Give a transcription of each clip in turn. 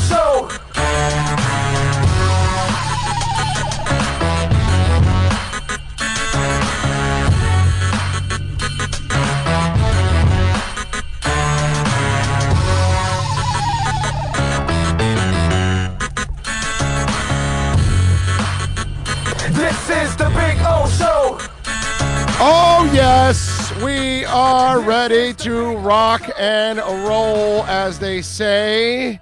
Show. This is the Big O Show. Oh, yes, we are ready to rock and roll, as they say.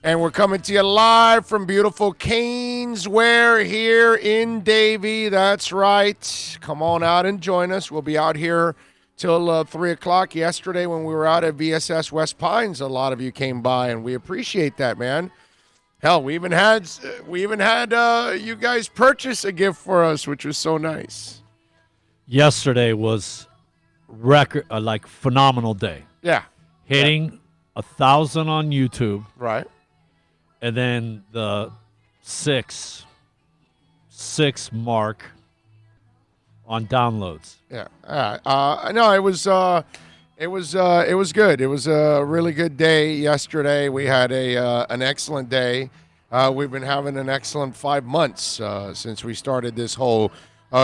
And we're coming to you live from beautiful Caneswear here in Davie. That's right. Come on out and join us. We'll be out here till 3 o'clock. Yesterday when we were out at VSS West Pines, a lot of you came by, and we appreciate that, man. Hell, we even had you guys purchase a gift for us, which was so nice. Yesterday was phenomenal day. Yeah. Hitting 1,000 on YouTube. Right. And then the six mark on downloads. Yeah. No, it was good. It was a really good day yesterday. We had an excellent day. We've been having an excellent 5 months since we started this whole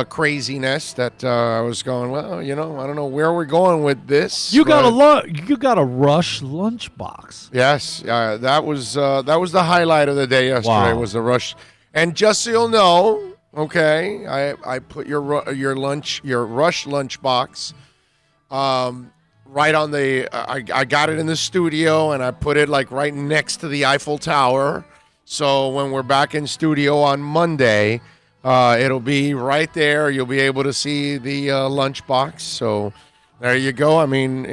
craziness that I was going, well, I don't know where we're going with this. You got a Rush lunchbox. Yes, that was the highlight of the day yesterday. Wow. Was the Rush. And just so you'll know, okay, I put your Rush lunchbox right on the I got it in the studio, and I put it like right next to the Eiffel Tower. So when we're back in studio on Monday, it'll be right there. You'll be able to see the lunchbox. So there you go. I mean,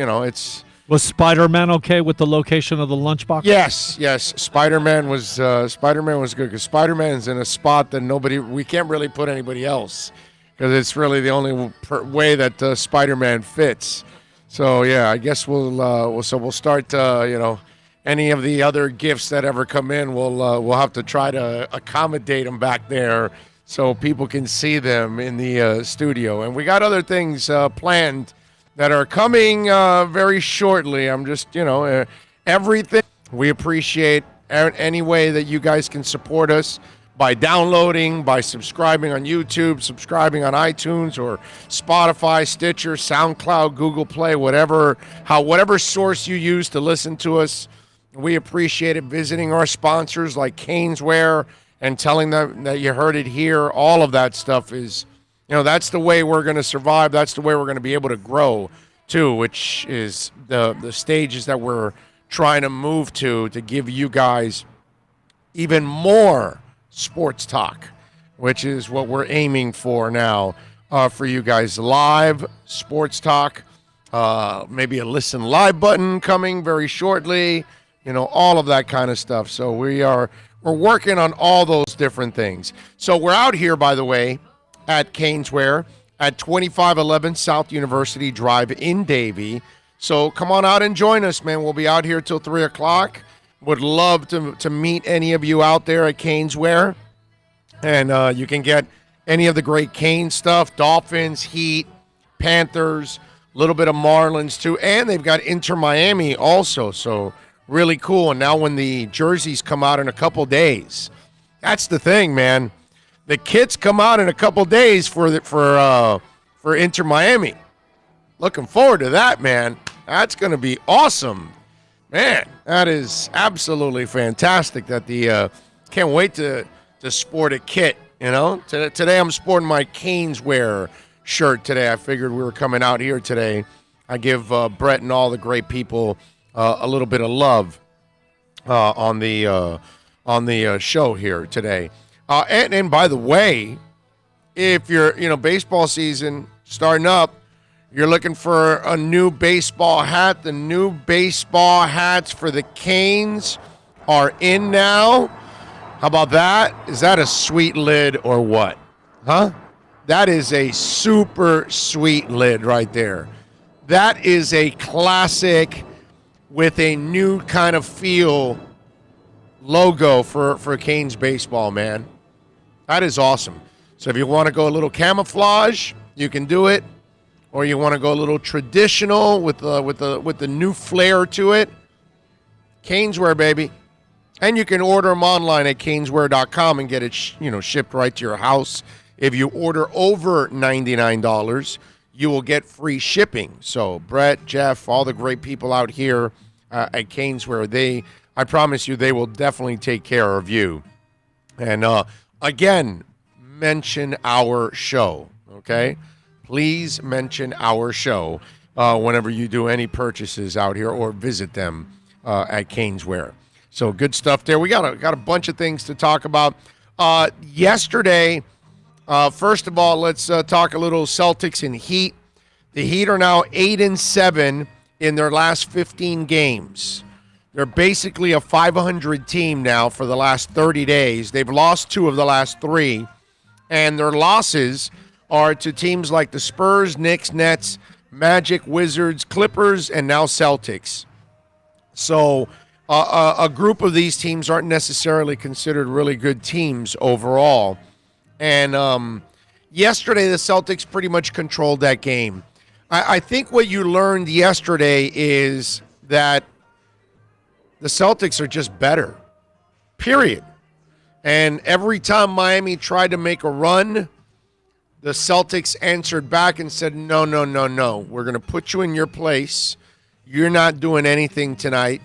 Was Spider-Man okay with the location of the lunchbox? Yes. Spider-Man was good because Spider-Man's in a spot that we can't really put anybody else because it's really the only way that Spider-Man fits. So yeah, I guess we'll start. Any of the other gifts that ever come in, we'll have to try to accommodate them back there so people can see them in the studio. And we got other things planned that are coming very shortly. I'm just, everything. We appreciate any way that you guys can support us by downloading, by subscribing on YouTube, subscribing on iTunes or Spotify, Stitcher, SoundCloud, Google Play, whatever source you use to listen to us. We appreciate it. Visiting our sponsors like Caneswear and telling them that you heard it here. All of that stuff is, that's the way we're going to survive. That's the way we're going to be able to grow too, which is the stages that we're trying to move to give you guys even more sports talk, which is what we're aiming for now for you guys. Live sports talk, maybe a listen live button coming very shortly, all of that kind of stuff. So we're working on all those different things. So we're out here, by the way, at Caneswear at 2511 South University Drive in Davie. So come on out and join us, man. We'll be out here till 3 o'clock. Would love to meet any of you out there at Caneswear. And you can get any of the great Canes stuff, Dolphins, Heat, Panthers, a little bit of Marlins too. And they've got Inter Miami also, so really cool. And now when the jerseys come out in a couple days, that's the thing, man. The kits come out in a couple days for Inter Miami. Looking forward to that, man. That's going to be awesome. Man, that is absolutely fantastic that can't wait to sport a kit, Today I'm sporting my Caneswear shirt today. I figured we were coming out here today. I give Brett and all the great people a little bit of love on the show here today. And by the way, if you're, baseball season starting up, you're looking for a new baseball hat. The new baseball hats for the Canes are in now. How about that? Is that a sweet lid or what? Huh? That is a super sweet lid right there. That is a classic with a new kind of feel logo for Canes baseball, man. That is awesome. So if you want to go a little camouflage, you can do it. Or you want to go a little traditional with the new flair to it. Caneswear, baby. And you can order them online at caneswear.com and get it shipped right to your house. If you order over $99, you will get free shipping. So Brett, Jeff, all the great people out here at Caneswear, I promise you, they will definitely take care of you. And again, mention our show, okay? Please mention our show whenever you do any purchases out here or visit them at Caneswear. So good stuff there. We got a bunch of things to talk about. Yesterday, first of all, let's talk a little Celtics and Heat. The Heat are now 8-7 in their last 15 games. They're basically a 500 team now for the last 30 days. They've lost 2 of the last 3, and their losses are to teams like the Spurs, Knicks, Nets, Magic, Wizards, Clippers, and now Celtics. So a group of these teams aren't necessarily considered really good teams overall. And yesterday, the Celtics pretty much controlled that game. I think what you learned yesterday is that the Celtics are just better, period. And every time Miami tried to make a run, the Celtics answered back and said, no. We're going to put you in your place. You're not doing anything tonight.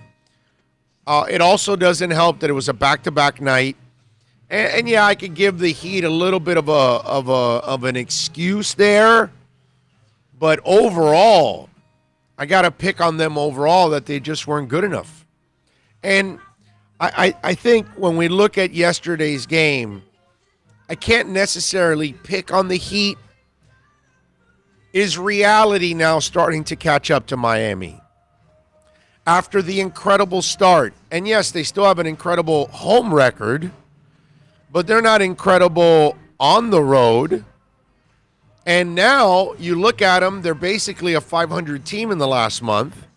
It also doesn't help that it was a back-to-back night. And yeah, I could give the Heat a little bit of an excuse there. But overall, I got to pick on them overall that they just weren't good enough. And I think when we look at yesterday's game, I can't necessarily pick on the Heat. Is reality now starting to catch up to Miami? After the incredible start, and yes, they still have an incredible home record, but they're not incredible on the road. And now you look at them, they're basically a 500 team in the last month,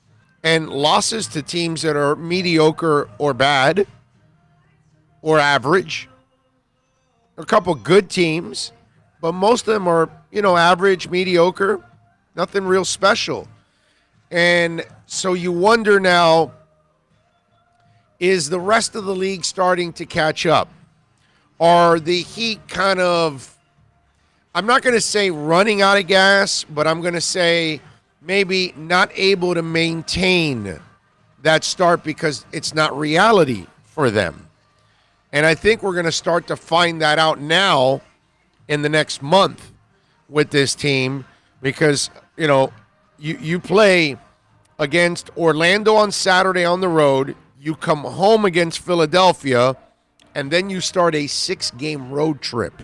and losses to teams that are mediocre or bad or average. A couple good teams, but most of them are, average, mediocre, nothing real special. And so you wonder now, is the rest of the league starting to catch up? Are the Heat kind of, I'm not going to say running out of gas, but I'm going to say maybe not able to maintain that start because it's not reality for them. And I think we're going to start to find that out now in the next month with this team because, you play against Orlando on Saturday on the road, you come home against Philadelphia, and then you start a 6-game road trip.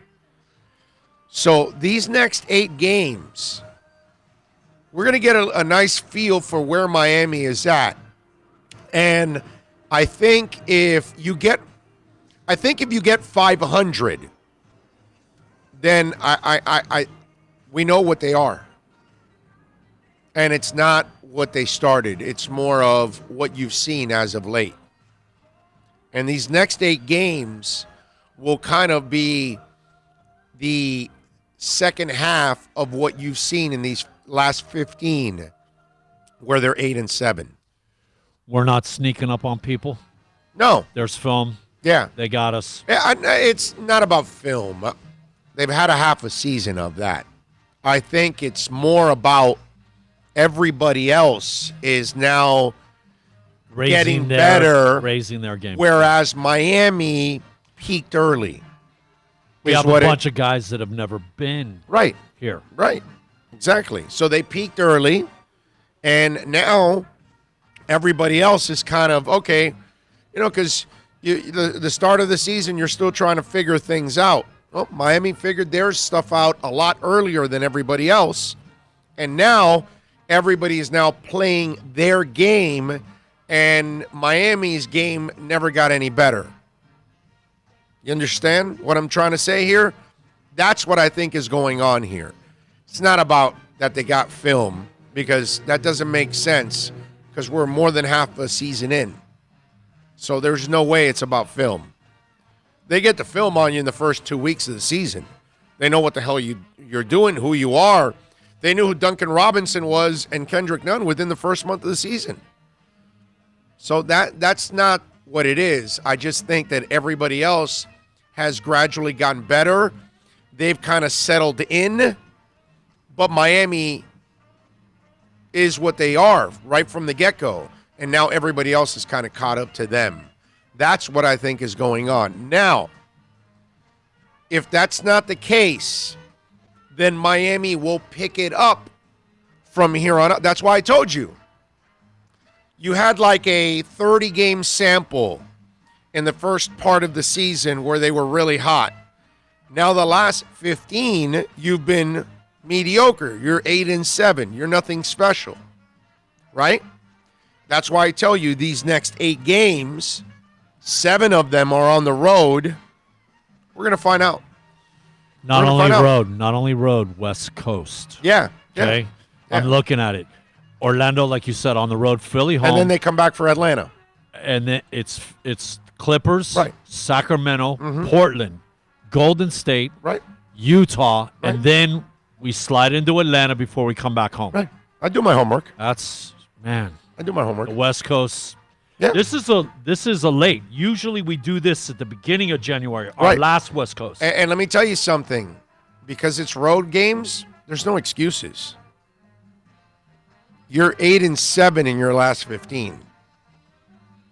So these next 8 games, we're going to get a nice feel for where Miami is at. And I think if you get 500, then we know what they are. And it's not what they started. It's more of what you've seen as of late. And these next 8 games will kind of be the second half of what you've seen in these last 15, where they're 8-7. We're not sneaking up on people. No. There's film. Yeah. They got us. It's not about film. They've had a half a season of that. I think it's more about everybody else is now getting better, raising their game. Whereas Miami peaked early. We have a bunch of guys that have never been here. Right, exactly. So they peaked early, and now everybody else is kind of, okay, because the start of the season, you're still trying to figure things out. Well, Miami figured their stuff out a lot earlier than everybody else, and now everybody is now playing their game, and Miami's game never got any better. You understand what I'm trying to say here? That's what I think is going on here. It's not about that they got film, because that doesn't make sense, because we're more than half a season in. So there's no way it's about film. They get the film on you in the first 2 weeks of the season. They know what the hell you're doing, who you are. They knew who Duncan Robinson was and Kendrick Nunn within the first month of the season. So that's not what it is. I just think that everybody else has gradually gotten better. They've kind of settled in, but Miami is what they are right from the get-go, and now everybody else is kind of caught up to them. That's what I think is going on. Now, if that's not the case, then Miami will pick it up from here on out. That's why I told you. You had like a 30-game sample in the first part of the season where they were really hot. Now the last 15, you've been mediocre. You're 8-7. You're nothing special, right? That's why I tell you these next 8 games, 7 of them are on the road. We're going to find out. Not only road, West Coast. Yeah. Okay? Yeah. I'm looking at it. Orlando, like you said, on the road, Philly home. And then they come back for Atlanta. And then it's Clippers, right. Sacramento, Portland, Golden State, right. Utah, right. And then we slide into Atlanta before we come back home. Right. I do my homework. I do my homework. The West Coast. Yeah. This is a late. Usually we do this at the beginning of January, our last West Coast. And let me tell you something. Because it's road games, there's no excuses. You're 8-7 in your last 15.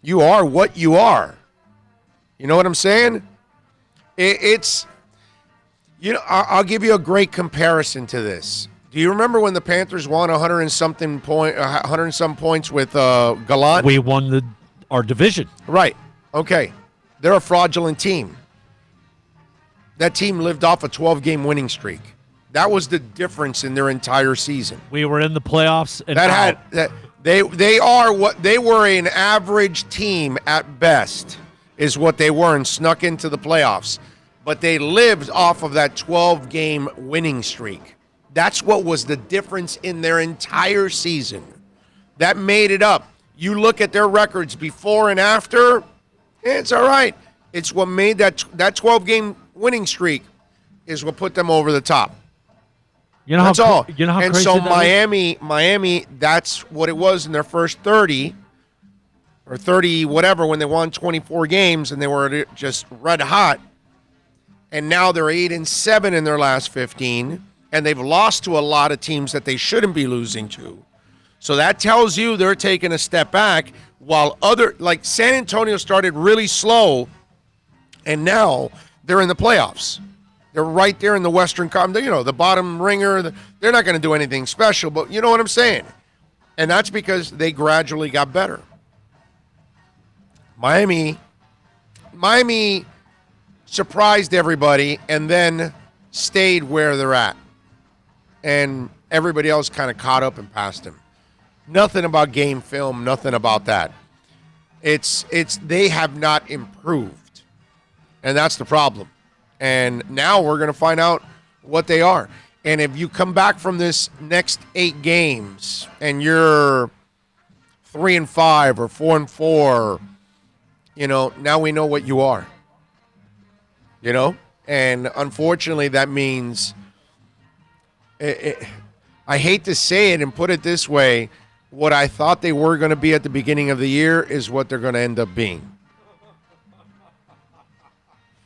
You are what you are. You know what I'm saying? It's, you know, I'll give you a great comparison to this. Do you remember when the Panthers won 100 and some points with Gallant? We won our division. Right. Okay. They're a fraudulent team. That team lived off a 12-game winning streak. That was the difference in their entire season. We were in the playoffs, and they were an average team at best, is what they were, and snuck into the playoffs. But they lived off of that 12-game winning streak. That's what was the difference in their entire season. That made it up. You look at their records before and after, it's all right. It's what made that 12-game winning streak is what put them over the top. You know, that's all. You know how and crazy so that is? Miami, that's what it was in their first 30 or 30 whatever when they won 24 games and they were just red hot. And now they're 8-7 in their last 15, and they've lost to a lot of teams that they shouldn't be losing to. So that tells you they're taking a step back while like San Antonio started really slow, and now they're in the playoffs. They're right there in the Western Conference, you know, the bottom ringer. They're not going to do anything special, but you know what I'm saying? And that's because they gradually got better. Miami surprised everybody and then stayed where they're at. And everybody else kind of caught up and passed them. Nothing about game film, nothing about that. It's they have not improved. And that's the problem. And now we're going to find out what they are. And if you come back from this next 8 games and you're 3-5 or 4-4, you know, now we know what you are. You know? And unfortunately, that means, I hate to say it and put it this way, what I thought they were going to be at the beginning of the year is what they're going to end up being.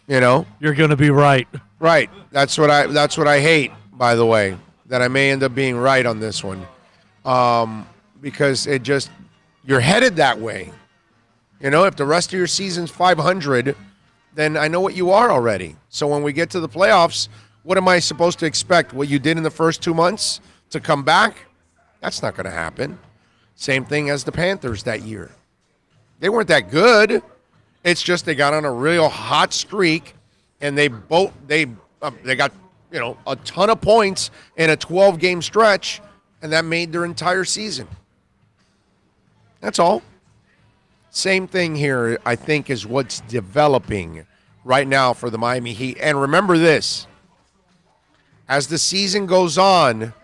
You know, you're going to be right. Right. That's what I hate, by the way, that I may end up being right on this one. Because you're headed that way. You know, if the rest of your season's 500, then I know what you are already. So when we get to the playoffs, what am I supposed to expect? What you did in the first 2 months to come back? That's not going to happen. Same thing as the Panthers that year. They weren't that good. It's just they got on a real hot streak, and they got, you know, a ton of points in a 12-game stretch, and that made their entire season. That's all. Same thing here, I think, is what's developing right now for the Miami Heat. And remember this, as the season goes on,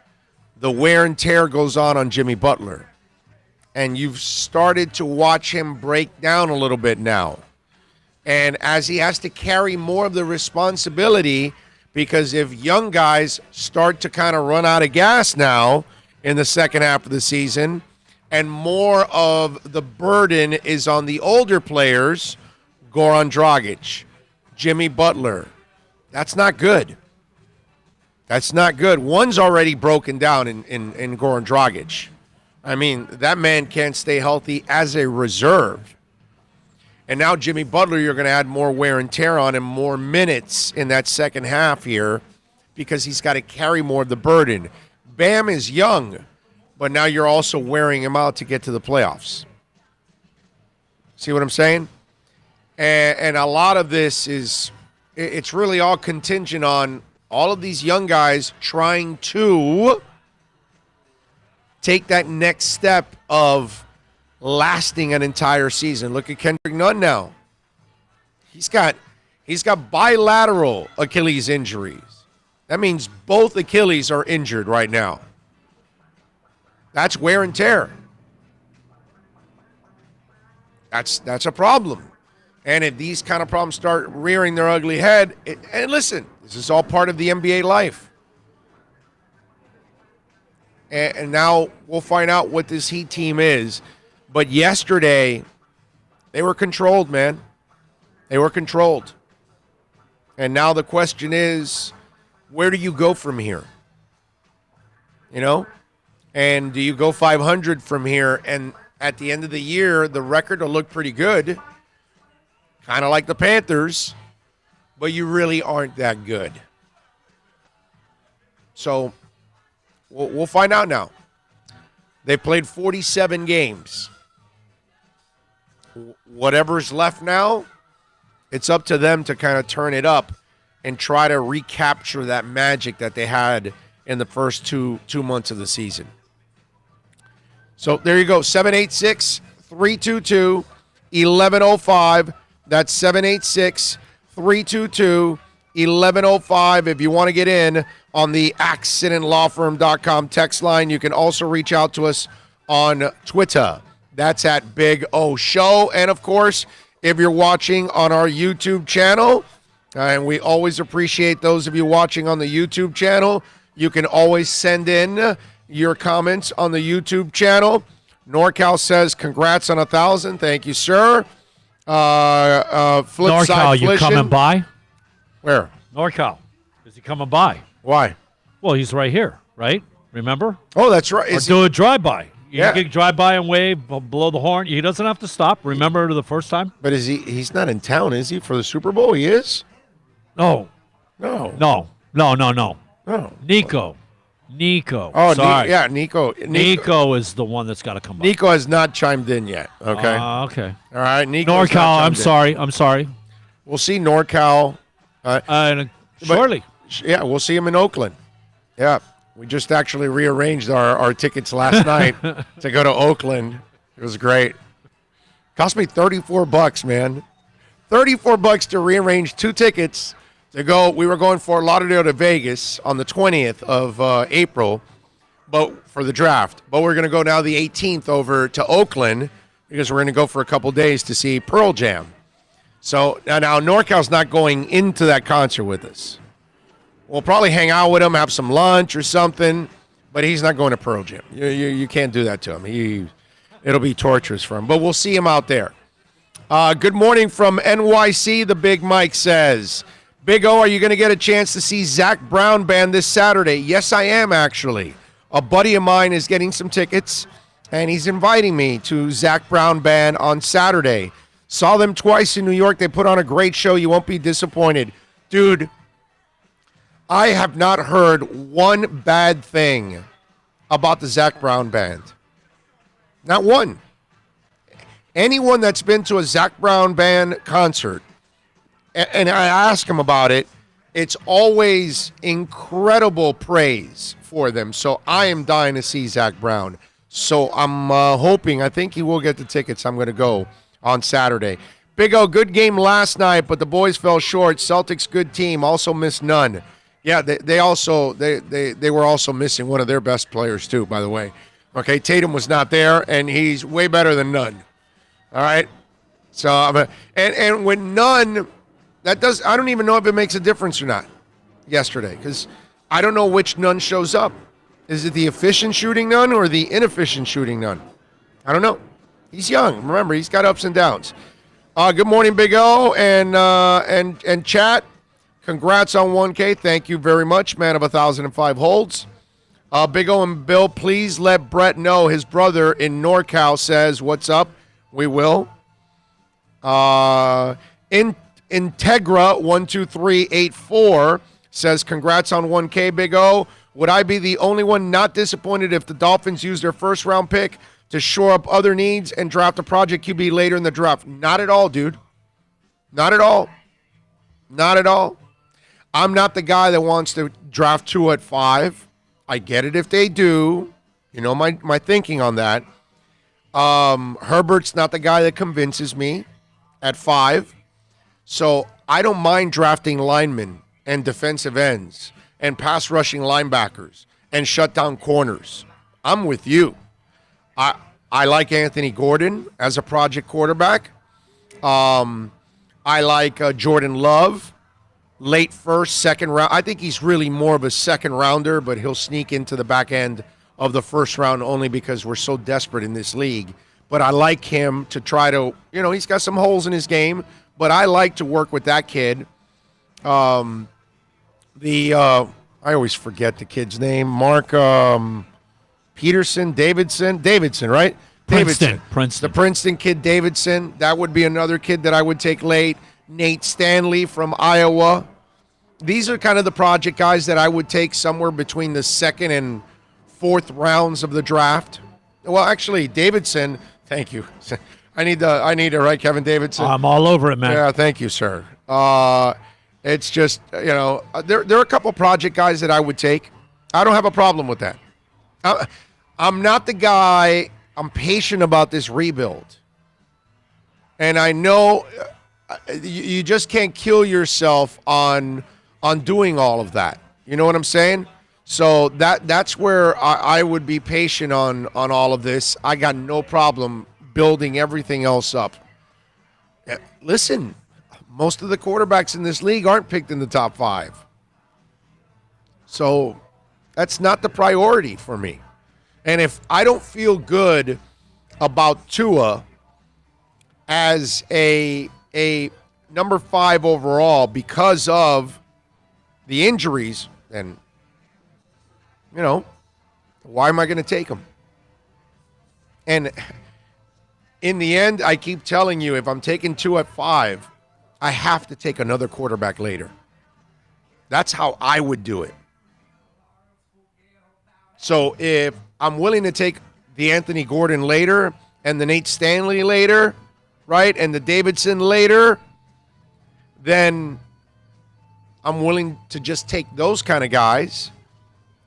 the wear and tear goes on Jimmy Butler. And you've started to watch him break down a little bit now. And as he has to carry more of the responsibility, because if young guys start to kind of run out of gas now in the second half of the season, and more of the burden is on the older players, Goran Dragic, Jimmy Butler. That's not good. That's not good. One's already broken down in Goran Dragic. I mean, that man can't stay healthy as a reserve. And now Jimmy Butler, you're going to add more wear and tear on him, more minutes in that second half here because he's got to carry more of the burden. Bam is young, but now you're also wearing him out to get to the playoffs. See what I'm saying? And a lot of this is, it's really all contingent on all of these young guys trying to take that next step of lasting an entire season. Look at Kendrick Nunn now. He's got bilateral Achilles injuries. That means both Achilles are injured right now. That's wear and tear. That's a problem. And if these kind of problems start rearing their ugly head, and listen, this is all part of the NBA life. And now we'll find out what this Heat team is. But yesterday, they were controlled, man. They were controlled. And now the question is, where do you go from here? You know? And do you go 500 from here? And at the end of the year, the record will look pretty good. Kind of like the Panthers. But you really aren't that good. So, we'll find out now. They played 47 games. Whatever's left now, it's up to them to kind of turn it up and try to recapture that magic that they had in the first two months of the season. So there you go, 786-322-1105. That's 786-322-1105. If you want to get in on the accidentlawfirm.com text line, you can also reach out to us on Twitter. That's at Big O Show. And, of course, if you're watching on our YouTube channel, and we always appreciate those of you watching on the YouTube channel, you can always send in your comments on the YouTube channel. NorCal says, congrats on 1,000. Thank you, sir. NorCal, you coming by? Where? NorCal. Is he coming by? Why? Well, he's right here, right? Remember? Oh, that's right. Or do a drive-by. You Yeah. can drive by and wave, blow the horn. He doesn't have to stop. Remember the first time? But he's not in town, is he, for the Super Bowl? He is? No. No. No. Oh. Nico. Oh, sorry. Nico. Nico is the one that's got to come by. Nico has not chimed in yet, okay? Okay. All right, Nico. NorCal, I'm sorry. We'll see NorCal. Shortly. Yeah, we'll see him in Oakland. Yeah, we just actually rearranged our tickets last night to go to Oakland. It was great. Cost me $34, man. $34 to rearrange 2 tickets to go. We were going Fort Lauderdale to Vegas on the 20th of April, but for the draft. But we're going to go now the 18th over to Oakland because we're going to go for a couple days to see Pearl Jam. So now NorCal's not going into that concert with us. We'll probably hang out with him, have some lunch or something, but he's not going to Pearl Jam. You can't do that to him. It'll be torturous for him. But we'll see him out there. Good morning from NYC, the Big Mike says. Big O, are you going to get a chance to see Zach Brown Band this Saturday? Yes, I am, actually. A buddy of mine is getting some tickets, and he's inviting me to Zach Brown Band on Saturday. Saw them twice in New York. They put on a great show. You won't be disappointed. Dude, I have not heard one bad thing about the Zach Brown Band. Not one. Anyone that's been to a Zach Brown Band concert, and I ask them about it, it's always incredible praise for them. So I am dying to see Zach Brown. So I'm hoping, I think he will get the tickets. I'm going to go on Saturday. Big O, good game last night, but the boys fell short. Celtics, good team, also missed none. Yeah, they were also missing one of their best players too, by the way. Okay, Tatum was not there, and he's way better than Nunn. All right, so and when Nunn, I don't even know if it makes a difference or not. Yesterday, because I don't know which Nunn shows up. Is it the efficient shooting Nunn or the inefficient shooting Nunn? I don't know. He's young. Remember, he's got ups and downs. Good morning, Big O and chat. Congrats on 1K. Thank you very much, man of 1,005 holds. Big O and Bill, please let Brett know his brother in NorCal says, what's up? We will. Integra12384 says, congrats on 1K, Big O. Would I be the only one not disappointed if the Dolphins use their first-round pick to shore up other needs and draft a project QB later in the draft? Not at all, dude. Not at all. Not at all. I'm not the guy that wants to draft 2 at 5. I get it if they do. You know my thinking on that. Herbert's not the guy that convinces me at 5. So I don't mind drafting linemen and defensive ends and pass rushing linebackers and shutdown corners. I'm with you. I like Anthony Gordon as a project quarterback. I like Jordan Love, late first, second round. I think he's really more of a second rounder, but he'll sneak into the back end of the first round only because we're so desperate in this league. But I like him to try to, he's got some holes in his game, but I like to work with that kid. I always forget the kid's name. Mark Davidson, right? Princeton. The Princeton kid, Davidson. That would be another kid that I would take late. Nate Stanley from Iowa. These are kind of the project guys that I would take somewhere between the second and fourth rounds of the draft. Well, actually, Davidson. Thank you. I need to right, Kevin Davidson. I'm all over it, man. Yeah, thank you, sir. It's just there are a couple project guys that I would take. I don't have a problem with that. I'm not the guy. I'm patient about this rebuild, and I know you just can't kill yourself on doing all of that. You know what I'm saying? So that's where I would be patient on all of this. I got no problem building everything else up. Listen, most of the quarterbacks in this league aren't picked in the top 5. So that's not the priority for me. And if I don't feel good about Tua as a number 5 overall because of the injuries, then, why am I going to take him? And in the end, I keep telling you, if I'm taking 2 at 5, I have to take another quarterback later. That's how I would do it. So if I'm willing to take the Anthony Gordon later and the Nate Stanley later, right, and the Davidson later, then I'm willing to just take those kind of guys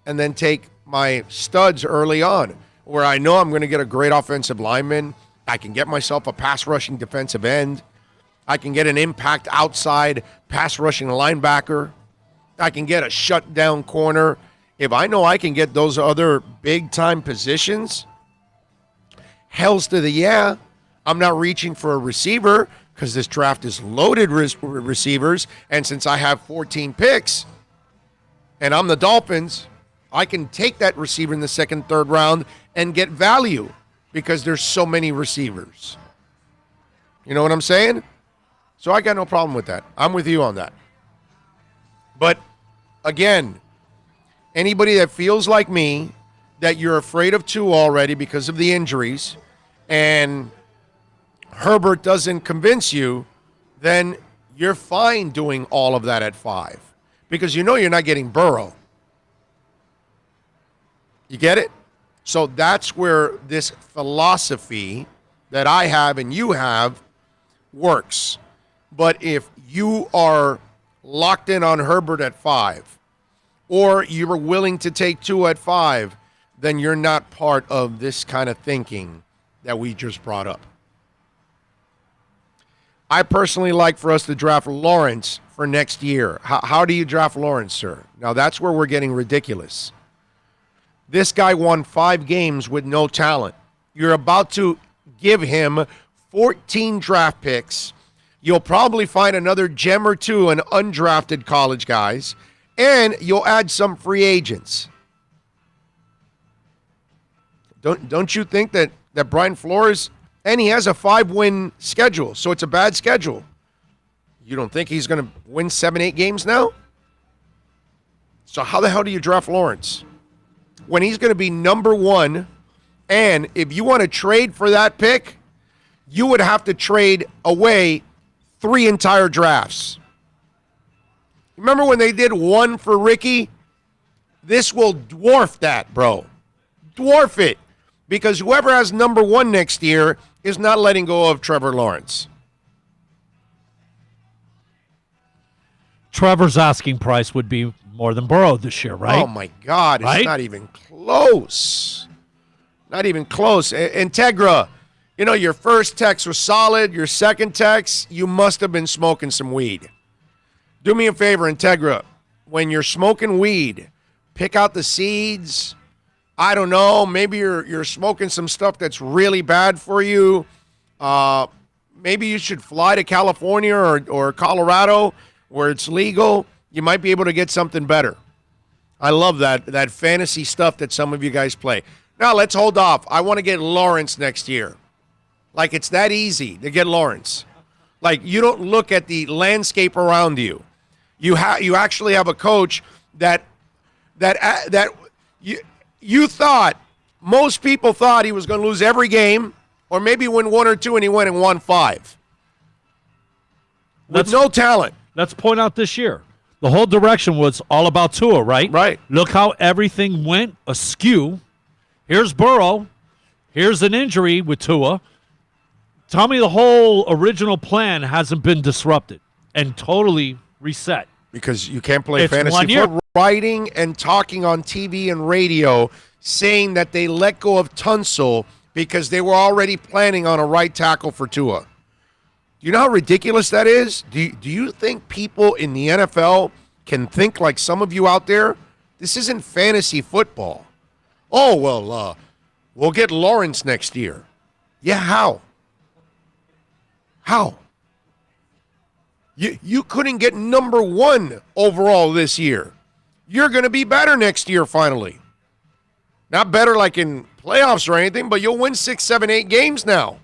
and then take my studs early on, where I know I'm going to get a great offensive lineman. I can get myself a pass rushing defensive end. I can get an impact outside pass rushing linebacker. I can get a shutdown corner. If I know I can get those other big-time positions, hell's to the yeah. I'm not reaching for a receiver because this draft is loaded with receivers, and since I have 14 picks and I'm the Dolphins, I can take that receiver in the second, third round and get value because there's so many receivers. You know what I'm saying? So I got no problem with that. I'm with you on that. But, again, anybody that feels like me, that you're afraid of 2 already because of the injuries, and Herbert doesn't convince you, then you're fine doing all of that at 5 because you're not getting Burrow. You get it? So that's where this philosophy that I have and you have works. But if you are locked in on Herbert at 5, or you're willing to take 2 at 5, then you're not part of this kind of thinking that we just brought up. I personally like for us to draft Lawrence for next year. How do you draft Lawrence, sir? Now, that's where we're getting ridiculous. This guy won 5 games with no talent. You're about to give him 14 draft picks. You'll probably find another gem or 2 in undrafted college guys, and you'll add some free agents. Don't you think that that Brian Flores, and he has a 5-win schedule, so it's a bad schedule. You don't think he's going to win 7-8 games now? So how the hell do you draft Lawrence when he's going to be number 1? And if you want to trade for that pick, you would have to trade away 3 entire drafts. Remember when they did 1 for Ricky? This will dwarf that, bro. Dwarf it. Because whoever has number 1 next year is not letting go of Trevor Lawrence. Trevor's asking price would be more than Burrow this year, right? Oh, my God. It's right? not even close. Not even close. Integra, your first text was solid. Your second text, you must have been smoking some weed. Do me a favor, Integra. When you're smoking weed, pick out the seeds. I don't know. Maybe you're smoking some stuff that's really bad for you. Maybe you should fly to California or Colorado where it's legal. You might be able to get something better. I love that fantasy stuff that some of you guys play. Now, let's hold off. I want to get Lawrence next year. Like, it's that easy to get Lawrence. Like, you don't look at the landscape around you. You actually have a coach that you thought, most people thought he was going to lose every game or maybe win 1 or 2, and he went and won 5. With no talent. Let's point out this year. The whole direction was all about Tua, right? Right. Look how everything went askew. Here's Burrow. Here's an injury with Tua. Tell me the whole original plan hasn't been disrupted and totally reset. Because you can't play It's fantasy 1 year. football. Writing and talking on TV and radio saying that they let go of Tunsil because they were already planning on a right tackle for Tua. Do you know how ridiculous that is? Do you think people in the NFL can think like some of you out there? This isn't fantasy football. Oh, well, we'll get Lawrence next year. Yeah, how? How? You couldn't get number 1 overall this year. You're going to be better next year finally. Not better like in playoffs or anything, but you'll win 6, 7, 8 games now.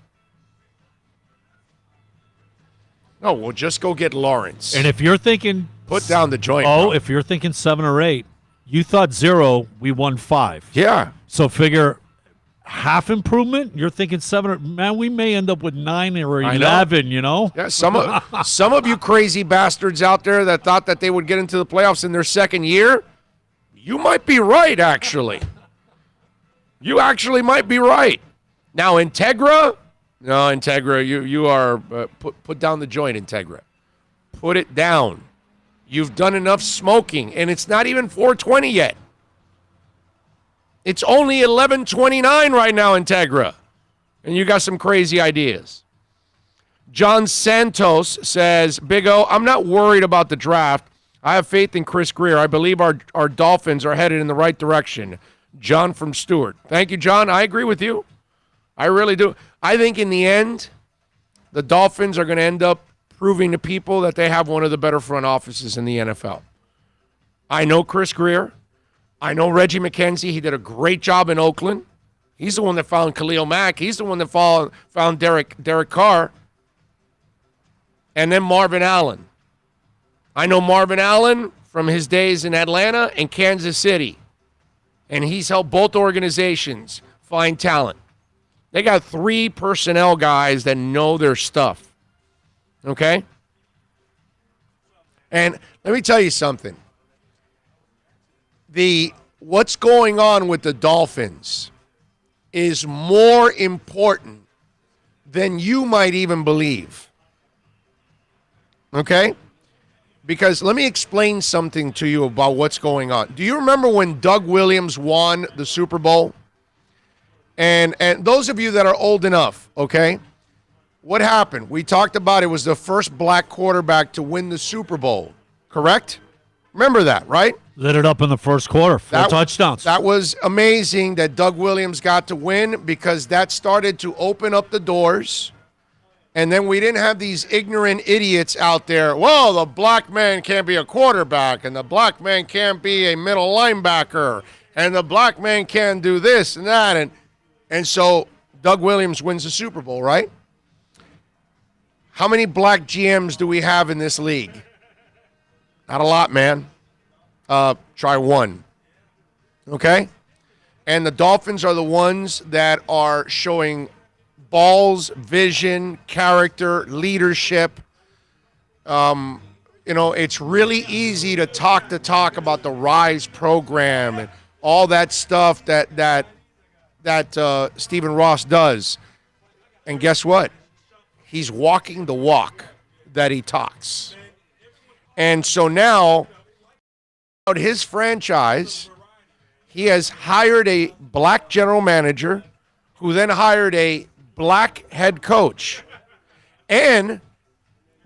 No, we'll just go get Lawrence. And if you're thinking... Put down the joint. Oh, if you're thinking 7 or 8, you thought 0, we won 5. Yeah. So figure half improvement, you're thinking 7 or... Man, we may end up with 9 or 11, Yeah, some of you crazy bastards out there that thought that they would get into the playoffs in their second year, you might be right, actually. You actually might be right. Now, Integra... No, Integra, you are put down the joint, Integra. Put it down. You've done enough smoking, and it's not even 4:20 yet. It's only 11:29 right now, Integra, and you got some crazy ideas. John Santos says, Big O, I'm not worried about the draft. I have faith in Chris Greer. I believe our Dolphins are headed in the right direction. John from Stewart. Thank you, John. I agree with you. I really do. I think in the end, the Dolphins are going to end up proving to people that they have one of the better front offices in the NFL. I know Chris Greer. I know Reggie McKenzie. He did a great job in Oakland. He's the one that found Khalil Mack. He's the one that found Derek Carr. And then Marvin Allen. I know Marvin Allen from his days in Atlanta and Kansas City. And he's helped both organizations find talent. They got 3 personnel guys that know their stuff. Okay? And let me tell you something. What's going on with the Dolphins is more important than you might even believe. Okay? Because let me explain something to you about what's going on. Do you remember when Doug Williams won the Super Bowl? And those of you that are old enough, okay, what happened? We talked about it was the first black quarterback to win the Super Bowl, correct? Remember that, right? Lit it up in the first quarter. 4 touchdowns. That was amazing that Doug Williams got to win because that started to open up the doors. And then we didn't have these ignorant idiots out there. Well, the black man can't be a quarterback, and the black man can't be a middle linebacker, and the black man can't do this and that. And so Doug Williams wins the Super Bowl, right? How many black GMs do we have in this league? Not a lot, man. Try one. Okay? And the Dolphins are the ones that are showing balls, vision, character, leadership. It's really easy to talk about the RISE program and all that stuff that Stephen Ross does. And guess what? He's walking the walk that he talks. And so now, his franchise, he has hired a black general manager who then hired a black head coach. And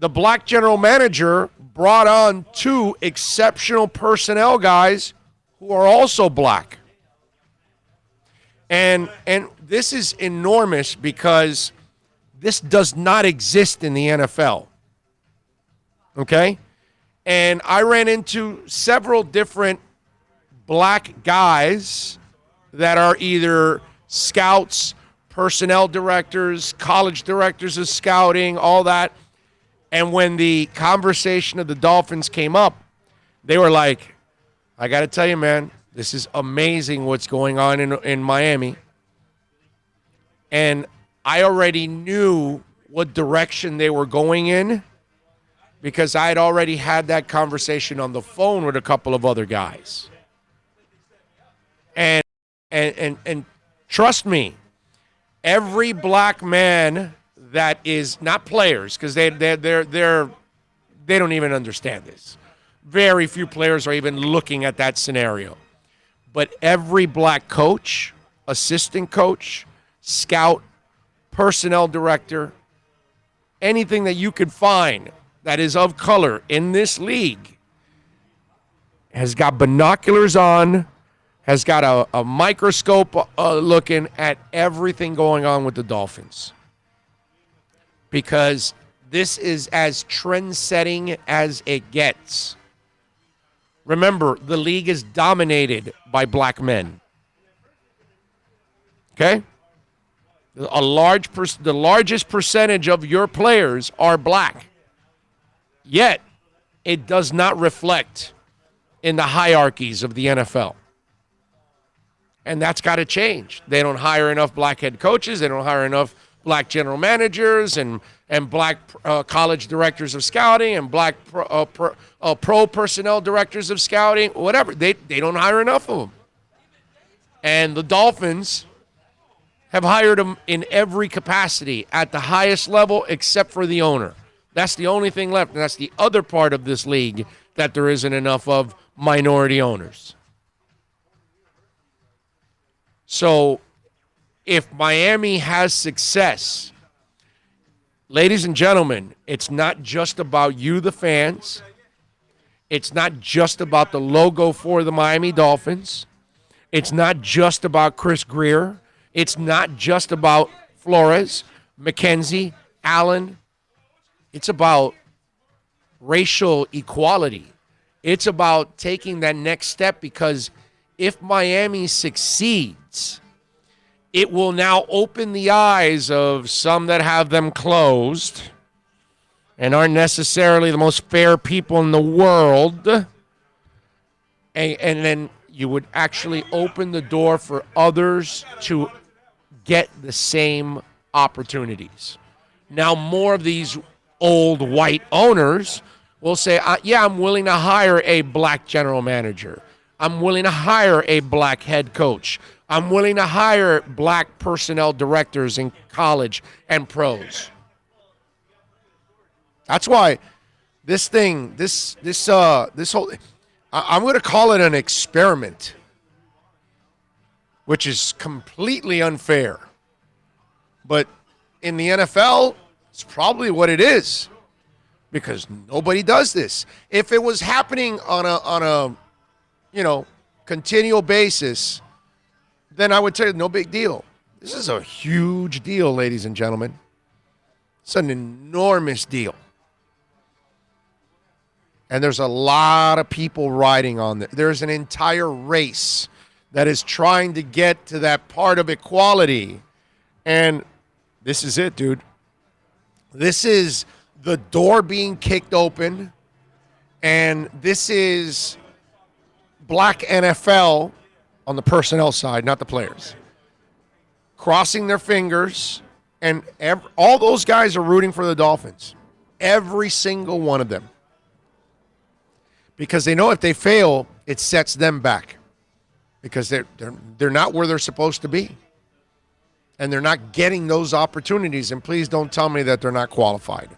the black general manager brought on 2 exceptional personnel guys who are also black. And this is enormous because this does not exist in the NFL. Okay? And I ran into several different black guys that are either scouts, personnel directors, college directors of scouting, all that. And when the conversation of the Dolphins came up, they were like, I got to tell you, man, this is amazing what's going on in Miami. And I already knew what direction they were going in because I had already had that conversation on the phone with a couple of other guys. And trust me, every black man that is not players, because they don't even understand this. Very few players are even looking at that scenario. But every black coach, assistant coach, scout, personnel director, anything that you could find that is of color in this league has got binoculars on, has got a microscope looking at everything going on with the Dolphins. Because this is as trend-setting as it gets. Remember, the league is dominated by black men. Okay? The largest percentage of your players are black. Yet, it does not reflect in the hierarchies of the NFL. And that's got to change. They don't hire enough black head coaches. They don't hire enough black general managers and black college directors of scouting and black pro personnel directors of scouting, whatever. They don't hire enough of them. And the Dolphins have hired them in every capacity at the highest level except for the owner. That's the only thing left, and that's the other part of this league that there isn't enough of, minority owners. So if Miami has success, ladies and gentlemen, it's not just about you, the fans. It's not just about the logo for the Miami Dolphins. It's not just about Chris Grier. It's not just about Flores, McKenzie, Allen. It's about racial equality. It's about taking that next step, because if Miami succeeds, it will now open the eyes of some that have them closed and aren't necessarily the most fair people in the world. And then you would actually open the door for others to get the same opportunities. Now, more of these old white owners will say, yeah, I'm willing to hire a black general manager. I'm willing to hire a black head coach. I'm willing to hire black personnel directors in college and pros. That's why this whole, I'm going to call it an experiment, which is completely unfair. But in the NFL, it's probably what it is, because nobody does this. If it was happening on a continual basis, then I would tell you no big deal. This is a huge deal, ladies and gentlemen. It's an enormous deal. And there's a lot of people riding on it. There's an entire race that is trying to get to that part of equality. And this is it, dude. This is the door being kicked open, and this is black NFL on the personnel side, not the players, crossing their fingers, and all those guys are rooting for the Dolphins. Every single one of them. Because they know if they fail, it sets them back. Because they're not where they're supposed to be. And they're not getting those opportunities. And please don't tell me that they're not qualified.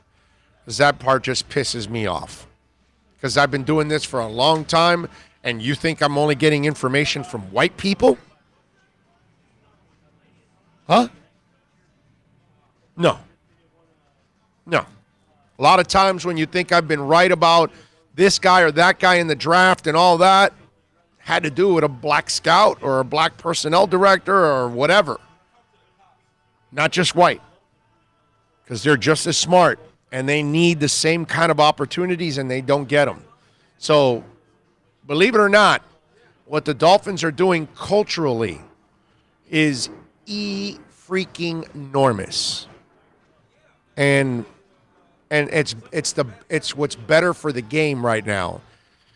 Because that part just pisses me off. Because I've been doing this for a long time, and you think I'm only getting information from white people? Huh? No. No. A lot of times when you think I've been right about this guy or that guy in the draft and all that, had to do with a black scout or a black personnel director or whatever. Not just white. Because they're just as smart and they need the same kind of opportunities and they don't get them. So, believe it or not, what the Dolphins are doing culturally is freaking enormous. And it's what's better for the game right now.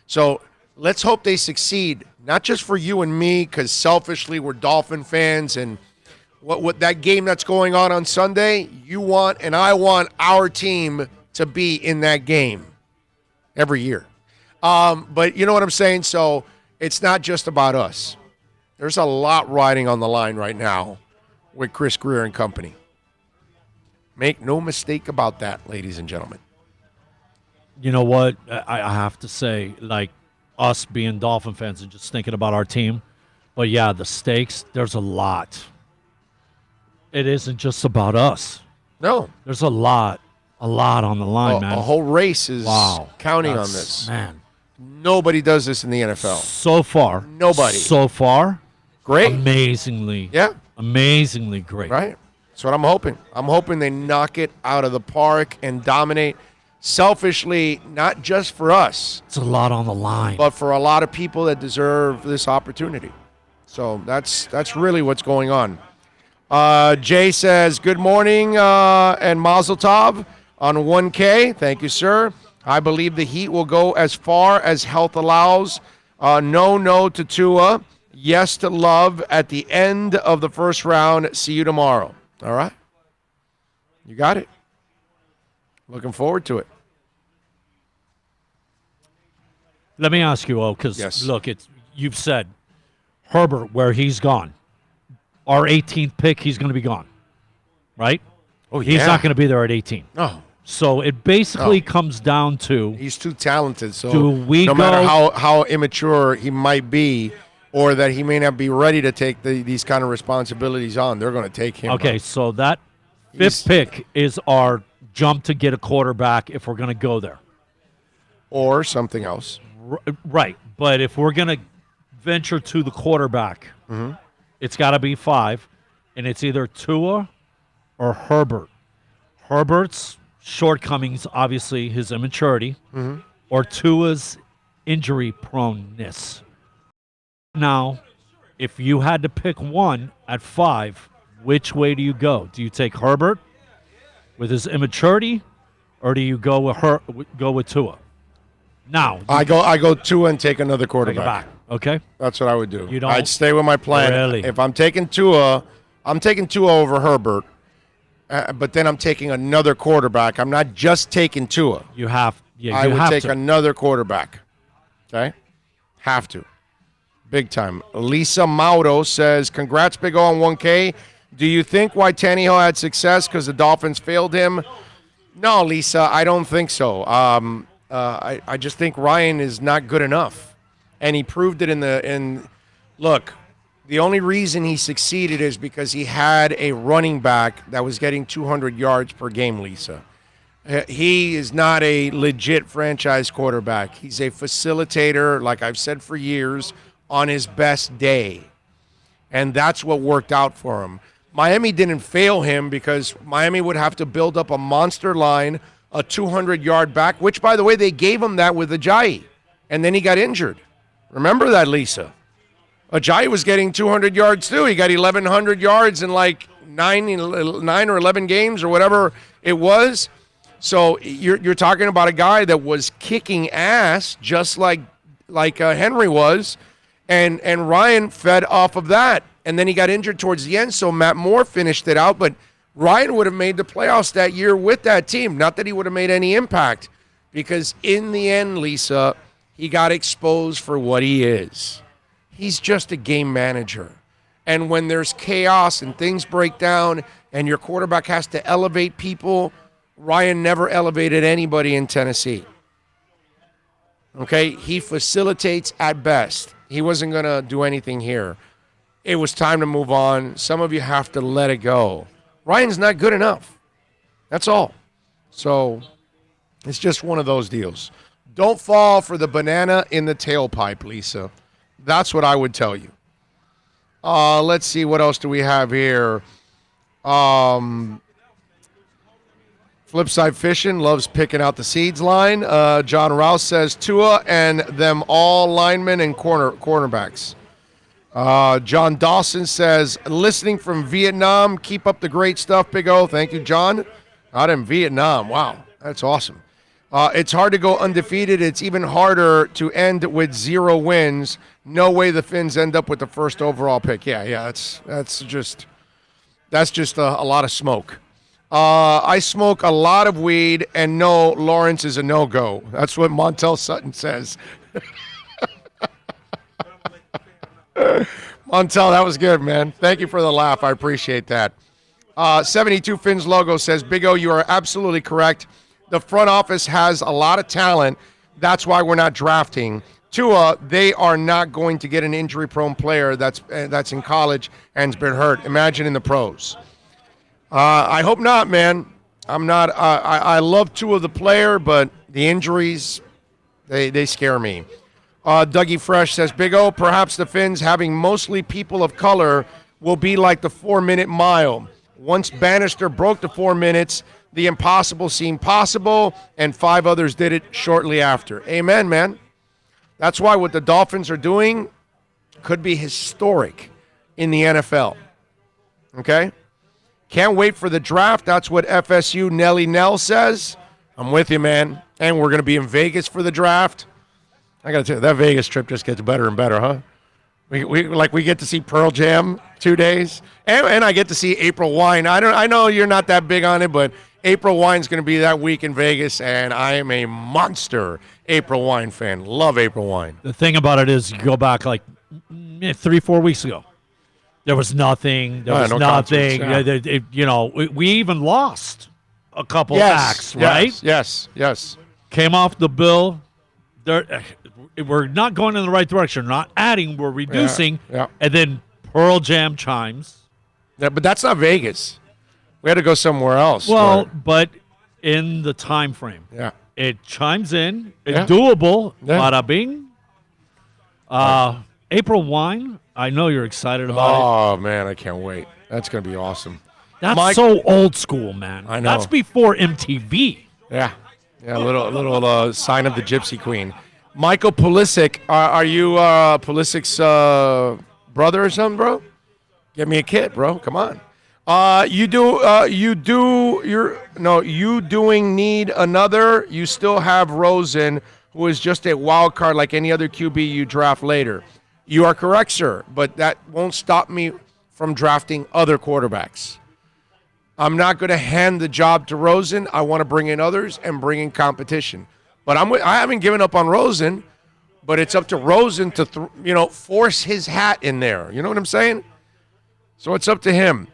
So let's hope they succeed, not just for you and me, because selfishly we're Dolphin fans, and what that game that's going on Sunday, you want and I want our team to be in that game every year. But you know what I'm saying? So it's not just about us. There's a lot riding on the line right now with Chris Grier and company. Make no mistake about that, ladies and gentlemen. You know what? I have to say, like, us being Dolphin fans and just thinking about our team. But, yeah, the stakes, there's a lot. It isn't just about us. No. There's a lot on the line, man. A whole race is counting on this. Man. Nobody does this in the NFL. So far. Nobody. So far. Great. Amazingly. Yeah. Amazingly great. Right. That's what I'm hoping. I'm hoping they knock it out of the park and dominate selfishly, not just for us. It's a lot on the line. But for a lot of people that deserve this opportunity. So that's really what's going on. Jay says, good morning and Mazel Tov on 1K. Thank you, sir. I believe the Heat will go as far as health allows. No to Tua. Yes to Love at the end of the first round. See you tomorrow. All right. You got it. Looking forward to it. Let me ask you, because look, you've said Herbert, where he's gone. Our 18th pick, he's going to be gone, right? Oh, he's not going to be there at 18. No. So it basically comes down to, he's too talented. So no matter how immature he might be, or that he may not be ready to take these kind of responsibilities on, they're going to take him. Okay, so that fifth pick is our jump to get a quarterback if we're going to go there. Or something else. Right, but if we're going to venture to the quarterback, it's got to be 5, and it's either Tua or Herbert. Herbert's shortcomings, obviously, his immaturity, or Tua's injury proneness. Now, if you had to pick one at 5, which way do you go? Do you take Herbert with his immaturity, or do you go with Tua? Now, I go Tua and take another quarterback. Okay, that's what I would do. You don't? I'd stay with my plan. Really? If I'm taking Tua, I'm taking Tua over Herbert. But then I'm taking another quarterback. I'm not just taking Tua. You have. Yeah, I would take another quarterback. Okay, have to. Big time. Lisa Mauro says, congrats, Big O, on 1K. Do you think why Tannehill had success because the Dolphins failed him? No, Lisa, I don't think so. I just think Ryan is not good enough. And he proved it in look, the only reason he succeeded is because he had a running back that was getting 200 yards per game, Lisa. He is not a legit franchise quarterback. He's a facilitator, like I've said for years, on his best day. And that's what worked out for him. Miami didn't fail him because Miami would have to build up a monster line, a 200-yard back, which, by the way, they gave him that with Ajayi. And then he got injured. Remember that, Lisa? Ajayi was getting 200 yards, too. He got 1,100 yards in like 9 or 11 games or whatever it was. So you're talking about a guy that was kicking ass just like Henry was, and Ryan fed off of that. And then he got injured towards the end, so Matt Moore finished it out. But Ryan would have made the playoffs that year with that team. Not that he would have made any impact, because in the end, Lisa, he got exposed for what he is. He's just a game manager. And when there's chaos and things break down and your quarterback has to elevate people, Ryan never elevated anybody in Tennessee. Okay? He facilitates at best. He wasn't going to do anything here. It was time to move on. Some of you have to let it go. Ryan's not good enough. That's all. So it's just one of those deals. Don't fall for the banana in the tailpipe, Lisa. That's what I would tell you. Let's see, what else do we have here? Flipside Fishing loves picking out the seeds line. John Rouse says Tua and them all linemen and cornerbacks. John Dawson says, listening from Vietnam, keep up the great stuff, Big O. Thank you, John. Out in Vietnam. Wow, that's awesome. It's hard to go undefeated. It's even harder to end with 0 wins. No way the Finns end up with the first overall pick. Yeah, that's just a lot of smoke. I smoke a lot of weed, and no, Lawrence is a no-go. That's what Montel Sutton says. Montel, that was good, man. Thank you for the laugh. I appreciate that. 72 Finns logo says, Big O, you are absolutely correct. The front office has a lot of talent. That's why we're not drafting. Tua, they are not going to get an injury-prone player that's in college and's been hurt. Imagine in the pros. I hope not, man. I'm not. I love Tua the player, but the injuries, they scare me. Dougie Fresh says, Big O, perhaps the Finns having mostly people of color will be like the 4-minute mile. Once Bannister broke the 4 minutes, the impossible seemed possible, and 5 others did it shortly after. Amen, man. That's why what the Dolphins are doing could be historic in the NFL. Okay? Can't wait for the draft. That's what FSU Nelly Nell says. I'm with you, man. And we're going to be in Vegas for the draft. I got to tell you, that Vegas trip just gets better and better, huh? We get to see Pearl Jam 2 days, and I get to see April Wine. I know you're not that big on it, but April Wine's going to be that week in Vegas, and I am a monster April Wine fan. Love April Wine. The thing about it is, you go back like 3-4 weeks ago. There was nothing. There was no nothing. Concerts, yeah. We even lost a couple acts, right? Yes. Came off the bill. We're not going in the right direction. We're not adding. We're reducing. Yeah. And then Pearl Jam chimes. Yeah, but that's not Vegas. We had to go somewhere else. Well, but in the time frame. Yeah. It chimes in. It's Yeah. doable. Yeah. Bada bing. April Wine. I know you're excited about it. Oh, man, I can't wait. That's going to be awesome. That's so old school, man. I know. That's before MTV. Yeah, little sign of the Gypsy Queen. Michael Pulisic, are you Pulisic's brother or something, bro? Give me a kid, bro. Come on. You doing need another. You still have Rosen, who is just a wild card like any other QB you draft later. You are correct, sir, but that won't stop me from drafting other quarterbacks. I'm not going to hand the job to Rosen. I want to bring in others and bring in competition. But I haven't given up on Rosen, but it's up to Rosen to force his hat in there. You know what I'm saying? So it's up to him.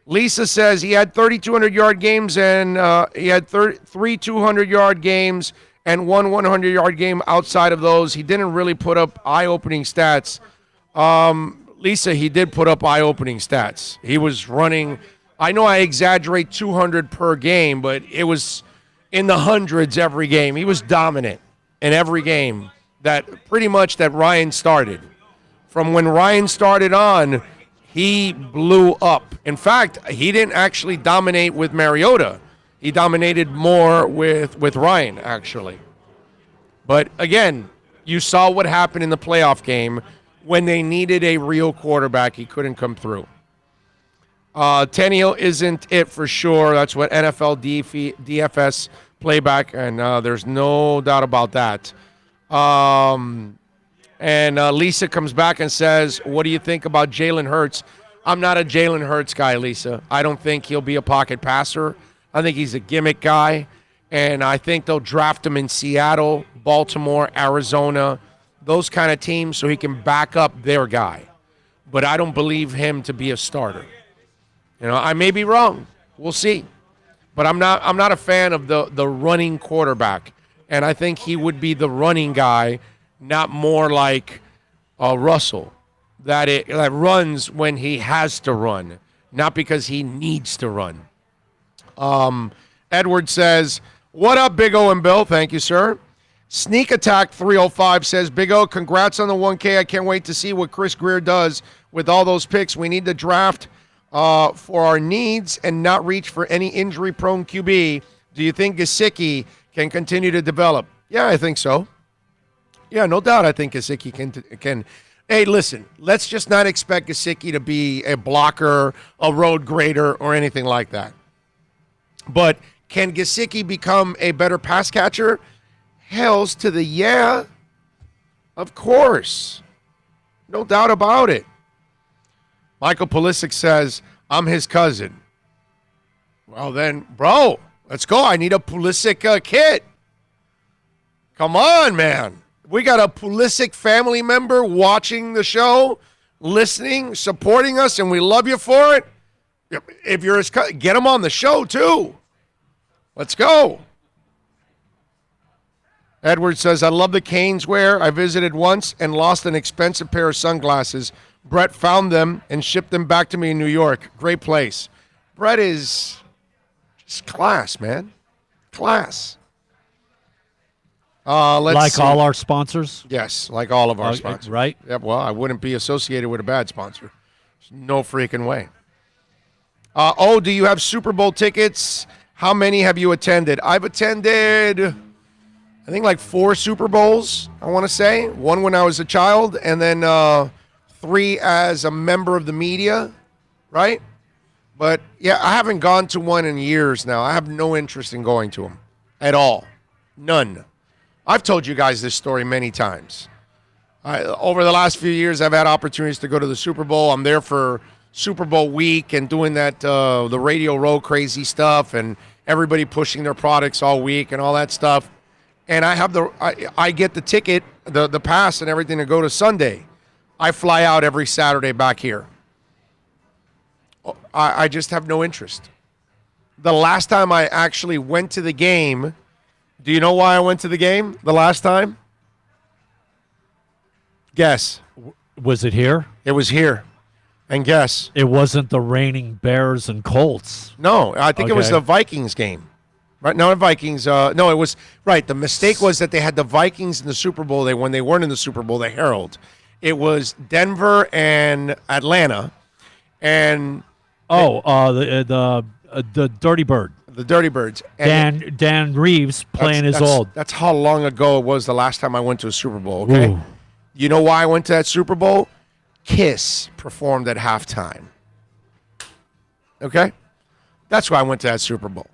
Lisa says he had 3,200-yard games and he had 3 200-yard games and 1 100-yard game outside of those. He didn't really put up eye-opening stats. Lisa, he did put up eye-opening stats. He was running, I know I exaggerate 200 per game, but it was in the hundreds every game. He was dominant in every game that Ryan started. From when Ryan started on, he blew up. In fact, he didn't actually dominate with Mariota. He dominated more with Ryan, actually. But again, you saw what happened in the playoff game when they needed a real quarterback. He couldn't come through. Tannehill isn't it for sure. That's what NFL DFS playback, and there's no doubt about that. And Lisa comes back and says, what do you think about Jalen Hurts? I'm not a Jalen Hurts guy, Lisa. I don't think he'll be a pocket passer. I think he's a gimmick guy, and I think they'll draft him in Seattle, Baltimore, Arizona, those kind of teams so he can back up their guy. But I don't believe him to be a starter. I may be wrong. We'll see. But I'm not a fan of the running quarterback, and I think he would be the running guy, not more like Russell, that runs when he has to run, not because he needs to run. Edward says, what up, Big O and Bill? Thank you, sir. Sneak Attack 305 says, Big O, congrats on the 1K. I can't wait to see what Chris Greer does with all those picks. We need to draft for our needs and not reach for any injury-prone QB. Do you think Gesicki can continue to develop? Yeah, I think so. Yeah, no doubt I think Gesicki can. Hey, listen, let's just not expect Gesicki to be a blocker, a road grader, or anything like that. But can Gesicki become a better pass catcher? Hells to the yeah. Of course. No doubt about it. Michael Pulisic says, I'm his cousin. Well then, bro, let's go. I need a Pulisic kit. Come on, man. We got a Pulisic family member watching the show, listening, supporting us, and we love you for it. If you're his cousin, get him on the show too. Let's go. Edward says, I love the Canes wear. I visited once and lost an expensive pair of sunglasses. Brett found them and shipped them back to me in New York. Great place. Brett is just class, man. Class. Let's see. All our sponsors? Yes, like all of our sponsors. Right? Yeah, well, I wouldn't be associated with a bad sponsor. There's no freaking way. Do you have Super Bowl tickets? How many have you attended? I've attended, I think, like 4 Super Bowls, I want to say. 1 when I was a child, and then 3 as a member of the media, right? But, yeah, I haven't gone to one in years now. I have no interest in going to them at all. None. I've told you guys this story many times. Over the last few years, I've had opportunities to go to the Super Bowl. I'm there for Super Bowl week and doing that, the Radio Row crazy stuff and everybody pushing their products all week and all that stuff. And I have I get the ticket, the pass and everything to go to Sunday. I fly out every Saturday back here. I just have no interest. The last time I actually went to the game, do you know why I went to the game the last time? Guess. Was it here? It was here. And guess. It wasn't the reigning Bears and Colts. No, I think it was the Vikings game. Right? No, the Vikings. No, it was right. The mistake was that they had the Vikings in the Super Bowl. When they weren't in the Super Bowl, the Herald. It was Denver and Atlanta, and the Dirty Bird. The Dirty Birds. And Dan Reeves playing his old. That's how long ago it was the last time I went to a Super Bowl. Okay, ooh. You know why I went to that Super Bowl? Kiss performed at halftime. Okay, that's why I went to that Super Bowl.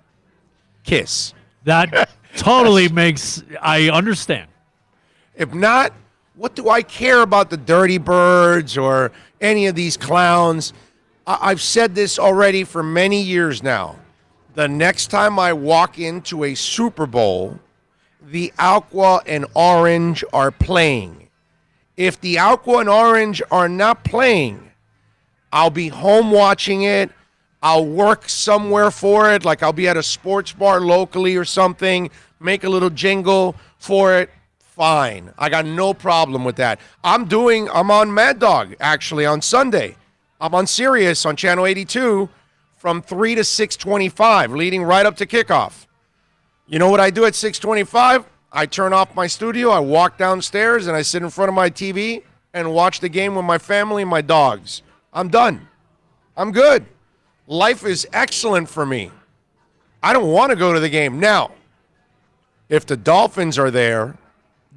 Kiss. That totally makes. I understand. If not, what do I care about the Dirty Birds or any of these clowns? I've said this already for many years now. The next time I walk into a Super Bowl, the Aqua and Orange are playing. If the Aqua and Orange are not playing, I'll be home watching it. I'll work somewhere for it, like I'll be at a sports bar locally or something, make a little jingle for it. Fine. I got no problem with that. I'm on Mad Dog, actually, on Sunday. I'm on Sirius on Channel 82 from 3 to 6:25, leading right up to kickoff. You know what I do at 6:25? I turn off my studio, I walk downstairs, and I sit in front of my TV and watch the game with my family and my dogs. I'm done. I'm good. Life is excellent for me. I don't want to go to the game. Now, if the Dolphins are there,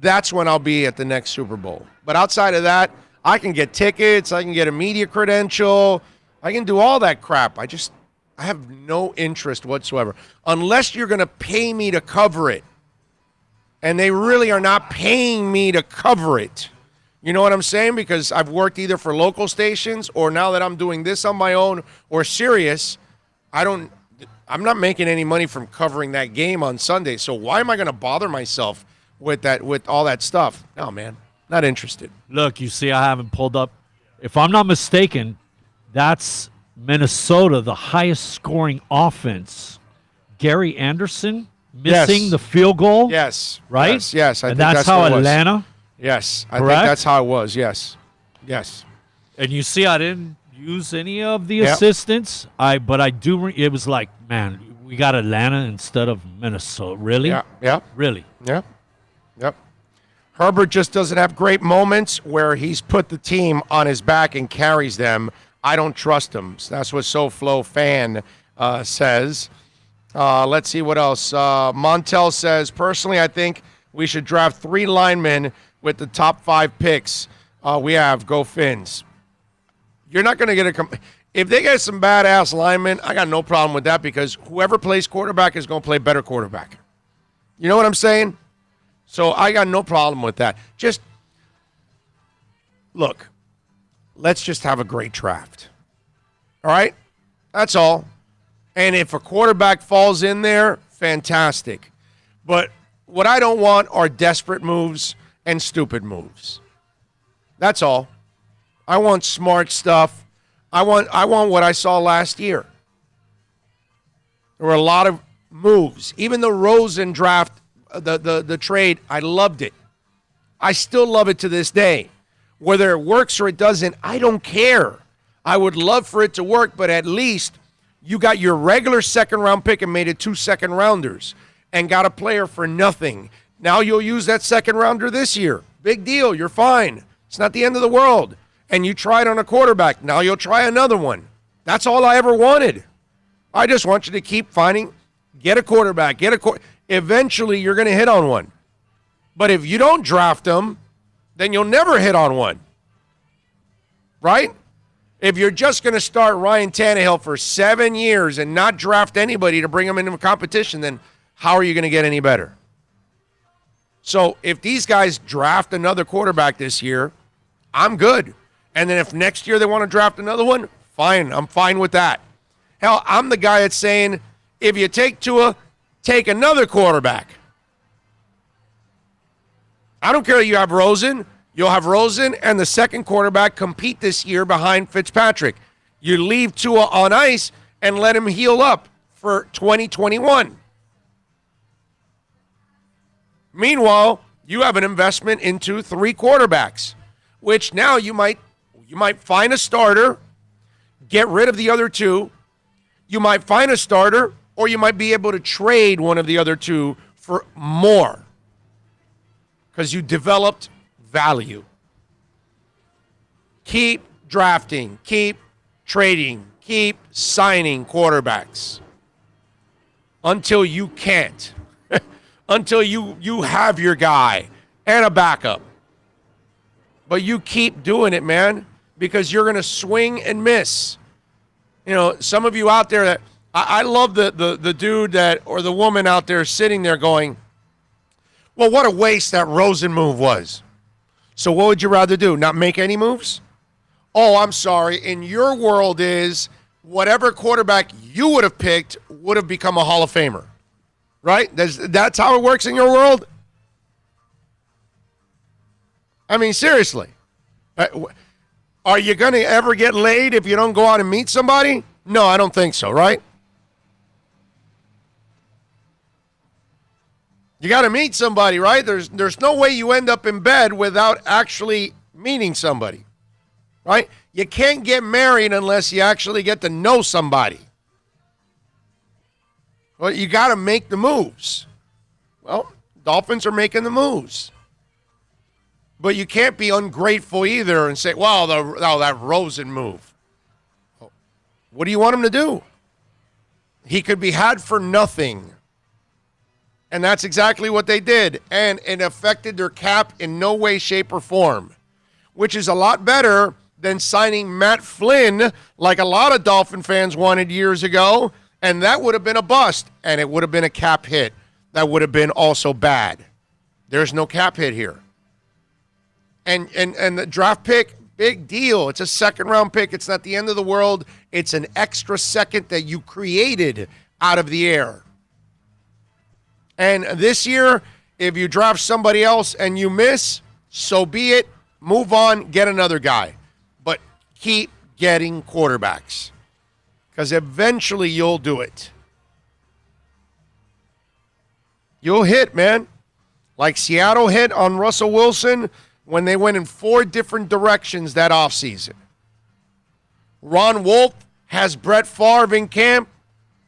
that's when I'll be at the next Super Bowl. But outside of that, I can get tickets. I can get a media credential. I can do all that crap. I have no interest whatsoever. Unless you're going to pay me to cover it. And they really are not paying me to cover it. You know what I'm saying? Because I've worked either for local stations or now that I'm doing this on my own or Sirius, I'm not making any money from covering that game on Sunday. So why am I going to bother myself with all that stuff? No, man. Not interested. Look, you see, I haven't pulled up. If I'm not mistaken, that's Minnesota, the highest scoring offense. Gary Anderson missing the field goal. Yes. Right? Yes. And that's how Atlanta. Yes. I Correct? think that's how it was. Yes. And you see, I didn't use any of the assistants. But I do. It was like, man, we got Atlanta instead of Minnesota. Really? Yeah. Really? Yeah. Yep. Herbert just doesn't have great moments where he's put the team on his back and carries them. I don't trust him. So that's what SoFlo fan says. Let's see what else. Montel says, personally, I think we should draft 3 linemen with the top 5 picks we have. Go Fins. You're not going to get if they get some badass linemen, I got no problem with that because whoever plays quarterback is going to play better quarterback. You know what I'm saying? So I got no problem with that. Just, look, let's just have a great draft. All right? That's all. And if a quarterback falls in there, fantastic. But what I don't want are desperate moves and stupid moves. That's all. I want smart stuff. I want what I saw last year. There were a lot of moves. Even the Rosen draft, the trade, I loved it. I still love it to this day. Whether it works or it doesn't, I don't care. I would love for it to work, but at least you got your regular second-round pick and made it 2 second-rounders and got a player for nothing. Now you'll use that second-rounder this year. Big deal. You're fine. It's not the end of the world. And you tried on a quarterback. Now you'll try another one. That's all I ever wanted. I just want you to keep get a quarterback, eventually you're going to hit on one. But if you don't draft them, then you'll never hit on one. Right? If you're just going to start Ryan Tannehill for 7 years and not draft anybody to bring him into a competition, then how are you going to get any better? So if these guys draft another quarterback this year, I'm good. And then if next year they want to draft another one, fine. I'm fine with that. Hell, I'm the guy that's saying, if you take Tua, take another quarterback. I don't care if you have Rosen. You'll have Rosen and the second quarterback compete this year behind Fitzpatrick. You leave Tua on ice and let him heal up for 2021. Meanwhile, you have an investment into 3 quarterbacks, which now you might find a starter, get rid of the other 2. You might find a starter, or you might be able to trade one of the other 2 for more because you developed value. Keep drafting, keep trading, keep signing quarterbacks until you can't, until you have your guy and a backup. But you keep doing it, man, because you're going to swing and miss. You know, some of you out there that I love the dude that or the woman out there sitting there going, well, what a waste that Rosen move was. So what would you rather do? Not make any moves? Oh, I'm sorry. In your world is whatever quarterback you would have picked would have become a Hall of Famer. Right? That's how it works in your world? I mean, seriously. Are you going to ever get laid if you don't go out and meet somebody? No, I don't think so, right? You got to meet somebody, right? There's no way you end up in bed without actually meeting somebody, right? You can't get married unless you actually get to know somebody. Well, you got to make the moves. Well, Dolphins are making the moves. But you can't be ungrateful either and say, well, that Rosen move. What do you want him to do? He could be had for nothing. And that's exactly what they did. And it affected their cap in no way, shape, or form, which is a lot better than signing Matt Flynn, like a lot of Dolphin fans wanted years ago, and that would have been a bust, and it would have been a cap hit. That would have been also bad. There's no cap hit here. And the draft pick, big deal. It's a second-round pick. It's not the end of the world. It's an extra second that you created out of the air. And this year, if you draft somebody else and you miss, so be it. Move on, get another guy. But keep getting quarterbacks, because eventually you'll do it. You'll hit, man. Like Seattle hit on Russell Wilson when they went in 4 different directions that offseason. Ron Wolf has Brett Favre in camp,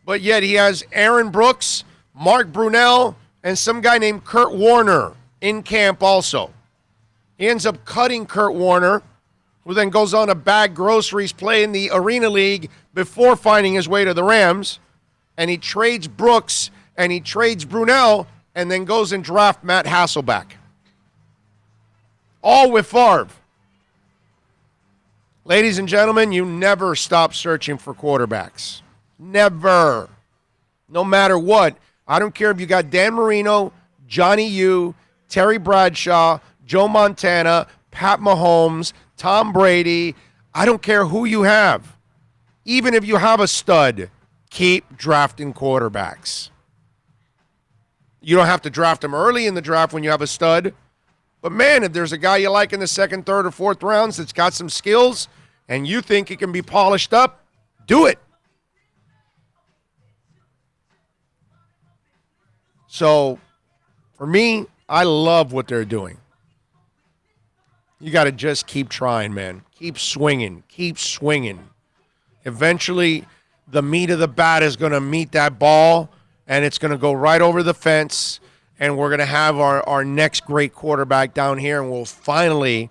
but yet he has Aaron Brooks, Mark Brunell, and some guy named Kurt Warner in camp also. He ends up cutting Kurt Warner, who then goes on to bag groceries, play in the Arena League before finding his way to the Rams. And he trades Brooks and he trades Brunell and then goes and draft Matt Hasselbeck. All with Favre. Ladies and gentlemen, you never stop searching for quarterbacks. Never. No matter what. I don't care if you got Dan Marino, Johnny Yu, Terry Bradshaw, Joe Montana, Pat Mahomes, Tom Brady. I don't care who you have. Even if you have a stud, keep drafting quarterbacks. You don't have to draft them early in the draft when you have a stud. But, man, if there's a guy you like in the second, third, or fourth rounds that's got some skills and you think it can be polished up, do it. So, for me, I love what they're doing. You got to just keep trying, man. Keep swinging. Keep swinging. Eventually, the meat of the bat is going to meet that ball, and it's going to go right over the fence, and we're going to have our next great quarterback down here, and we'll finally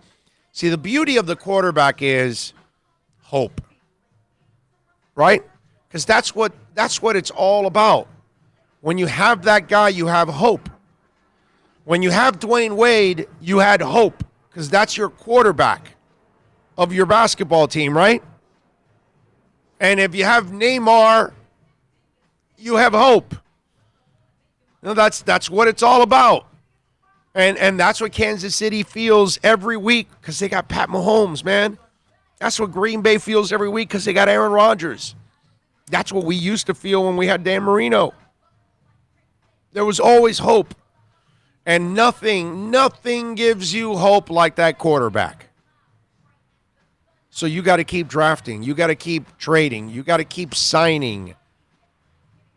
see. The beauty of the quarterback is hope, right? Because that's what it's all about. When you have that guy, you have hope. When you have Dwayne Wade, you had hope, because that's your quarterback of your basketball team, right? And if you have Neymar, you have hope. You know, that's what it's all about. And that's what Kansas City feels every week, because they got Pat Mahomes, man. That's what Green Bay feels every week, because they got Aaron Rodgers. That's what we used to feel when we had Dan Marino. There was always hope. And nothing gives you hope like that quarterback. So you got to keep drafting. You got to keep trading. You got to keep signing,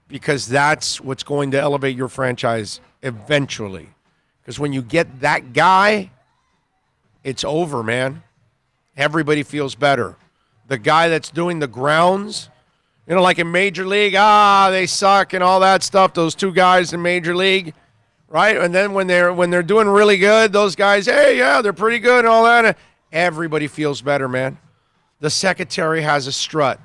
because that's what's going to elevate your franchise eventually. Because when you get that guy, it's over, man. Everybody feels better. The guy that's doing the grounds, you know, like in Major League, they suck and all that stuff, those 2 guys in Major League, right? And then when they're doing really good, those guys, hey, yeah, they're pretty good and all that. Everybody feels better, man. The secretary has a strut.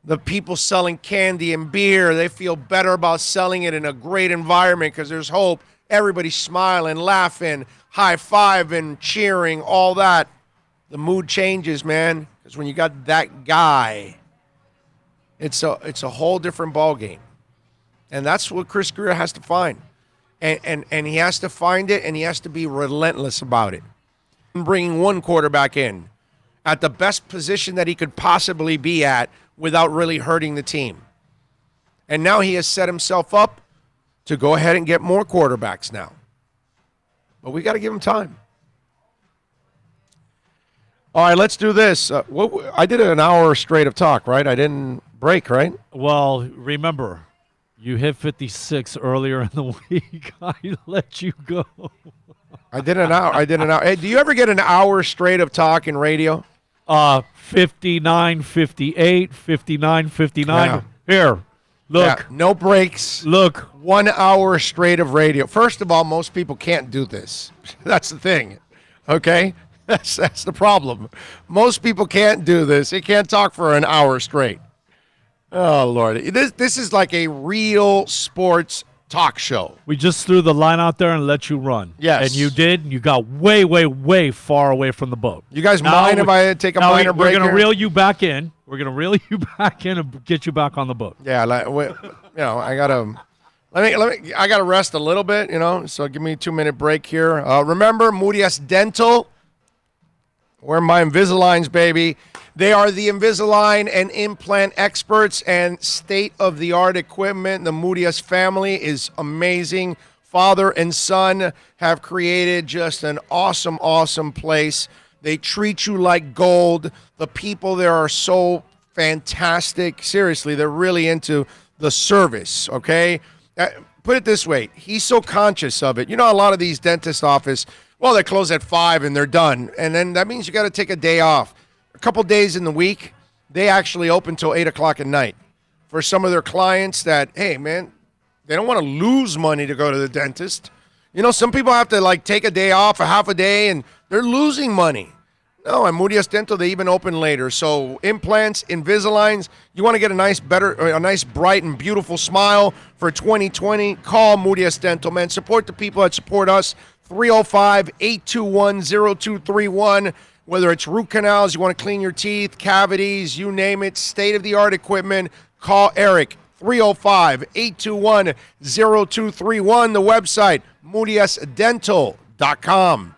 The people selling candy and beer, they feel better about selling it in a great environment because there's hope. Everybody's smiling, laughing, high-fiving, cheering, all that. The mood changes, man, because when you got that guy, it's a whole different ballgame. And that's what Chris Grier has to find. And he has to find it, and he has to be relentless about it. Bringing one quarterback in at the best position that he could possibly be at without really hurting the team. And now he has set himself up to go ahead and get more quarterbacks now. But we got to give him time. All right, let's do this. I did an hour straight of talk, right? I didn't break, right? Well, remember, you hit 56 earlier in the week. I let you go. I did an hour. Hey, do you ever get an hour straight of talk in radio? 59, 58, 59, 59. Yeah. Here, look. Yeah, no breaks. Look. 1 hour straight of radio. First of all, most people can't do this. That's the thing, okay? That's the problem. Most people can't do this. They can't talk for an hour straight. Oh, Lord. This is like a real sports talk show. We just threw the line out there and let you run. Yes. And you did. You got way, way, way far away from the boat. You guys mind if I take a minor break? We're going to here? reel you back in. We're going to reel you back in and get you back on the boat. Yeah, I gotta I gotta rest a little bit, So give me a 2-minute break here. Remember, Murias Dental. We're my Invisaligns, baby. They are the Invisalign and implant experts and state-of-the-art equipment. The Murias family is amazing. Father and son have created just an awesome, awesome place. They treat you like gold. The people there are so fantastic. Seriously, they're really into the service, okay? Put it this way. He's so conscious of it. A lot of these dentist office, well, they close at 5 and they're done. And then that means you got to take a day off. A couple days in the week, they actually open till 8 o'clock at night. For some of their clients that, hey, man, they don't want to lose money to go to the dentist. Some people have to, take a day off, a half a day, and they're losing money. No, at Murias Dental, they even open later. So implants, Invisaligns, you want to get a nice, bright, and beautiful smile for 2020, call Murias Dental, man. Support the people that support us. 305-821-0231. Whether it's root canals, you want to clean your teeth, cavities, you name it, state-of-the-art equipment, call Eric. 305-821-0231. The website, muriasdental.com.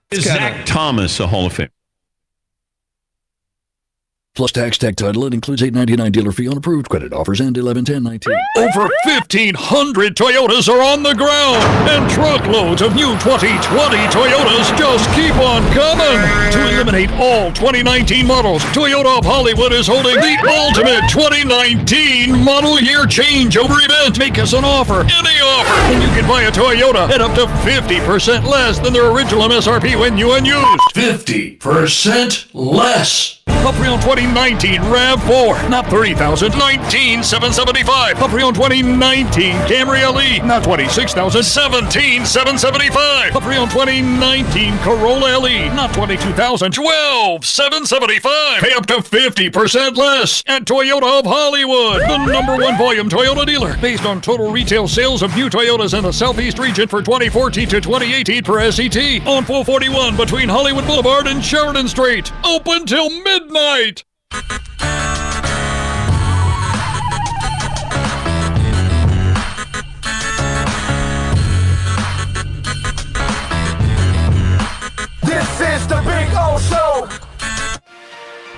Is Zach Thomas a Hall of Fame? Plus tax, tech title. It includes $8.99 dealer fee on approved credit offers and 11/10/19. Over 1,500 Toyotas are on the ground, and truckloads of new 2020 Toyotas just keep on coming. To eliminate all 2019 models, Toyota of Hollywood is holding the ultimate 2019 model year changeover event. Make us an offer, any offer, and you can buy a Toyota at up to 50% less than their original MSRP when new and used. 50% less. A pre-owned 2019 RAV4, not $30,000, $19,775. A pre-owned 2019 Camry LE, not $26,000, $17,775. A pre-owned 2019 Corolla LE, not $22,000, $12,775. Pay up to 50% less at Toyota of Hollywood, the #1 volume Toyota dealer, based on total retail sales of new Toyotas in the Southeast region for 2014 to 2018 per SET, on 441 between Hollywood Boulevard and Sheridan Street. Open till midnight. This is the Big O Show.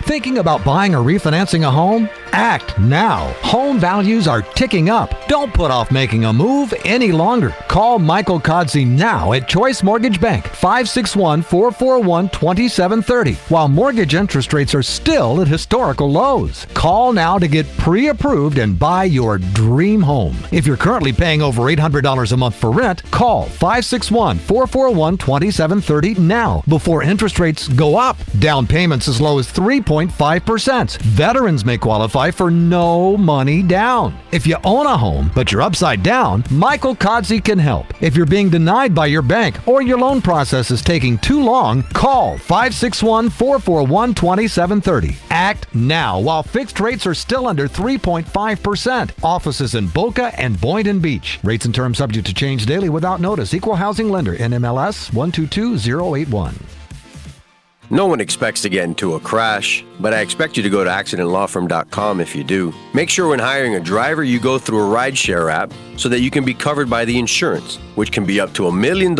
Thinking about buying or refinancing a home? Act now. Home values are ticking up. Don't put off making a move any longer. Call Michael Kodzie now at Choice Mortgage Bank, 561-441-2730, while mortgage interest rates are still at historical lows. Call now to get pre-approved and buy your dream home. If you're currently paying over $800 a month for rent, call 561-441-2730 now before interest rates go up. Down payments as low as 3.5%. Veterans may qualify for no money down. If you own a home, but you're upside down, Michael Kodzie can help. If you're being denied by your bank or your loan process is taking too long, call 561-441-2730. Act now while fixed rates are still under 3.5%. Offices in Boca and Boynton Beach. Rates and terms subject to change daily without notice. Equal housing lender. NMLS 122081. No one expects to get into a crash, but I expect you to go to accidentlawfirm.com if you do. Make sure when hiring a driver, you go through a rideshare app so that you can be covered by the insurance, which can be up to $1 million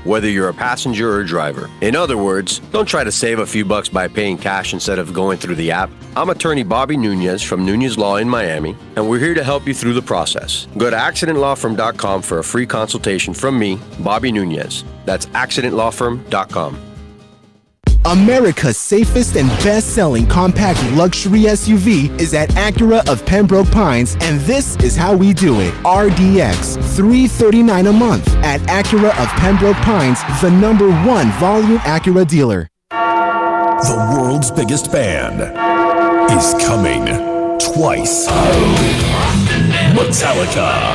whether you're a passenger or a driver. In other words, don't try to save a few bucks by paying cash instead of going through the app. I'm attorney Bobby Nunez from Nunez Law in Miami, and we're here to help you through the process. Go to accidentlawfirm.com for a free consultation from me, Bobby Nunez. That's accidentlawfirm.com. America's safest and best-selling compact luxury SUV is at Acura of Pembroke Pines, and this is how we do it. RDX, $339 a month at Acura of Pembroke Pines, the #1 volume Acura dealer. The world's biggest band is coming twice. Metallica.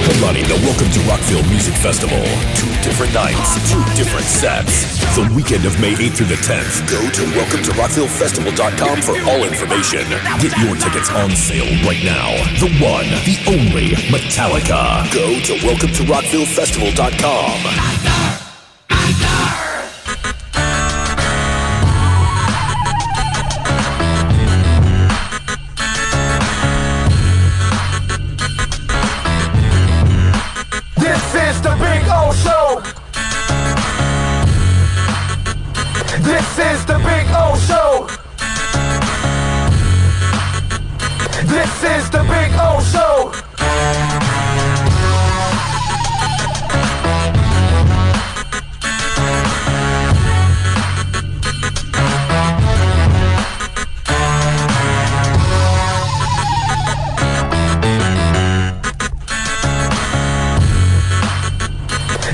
Headlining the Welcome to Rockville Music Festival. 2 different nights, 2 different sets. The weekend of May 8th through the 10th. Go to welcometorockvillefestival.com for all information. Get your tickets on sale right now. The one, the only Metallica. Go to welcometorockvillefestival.com. This is the Big O Show. This is the Big O Show. This is the Big O Show.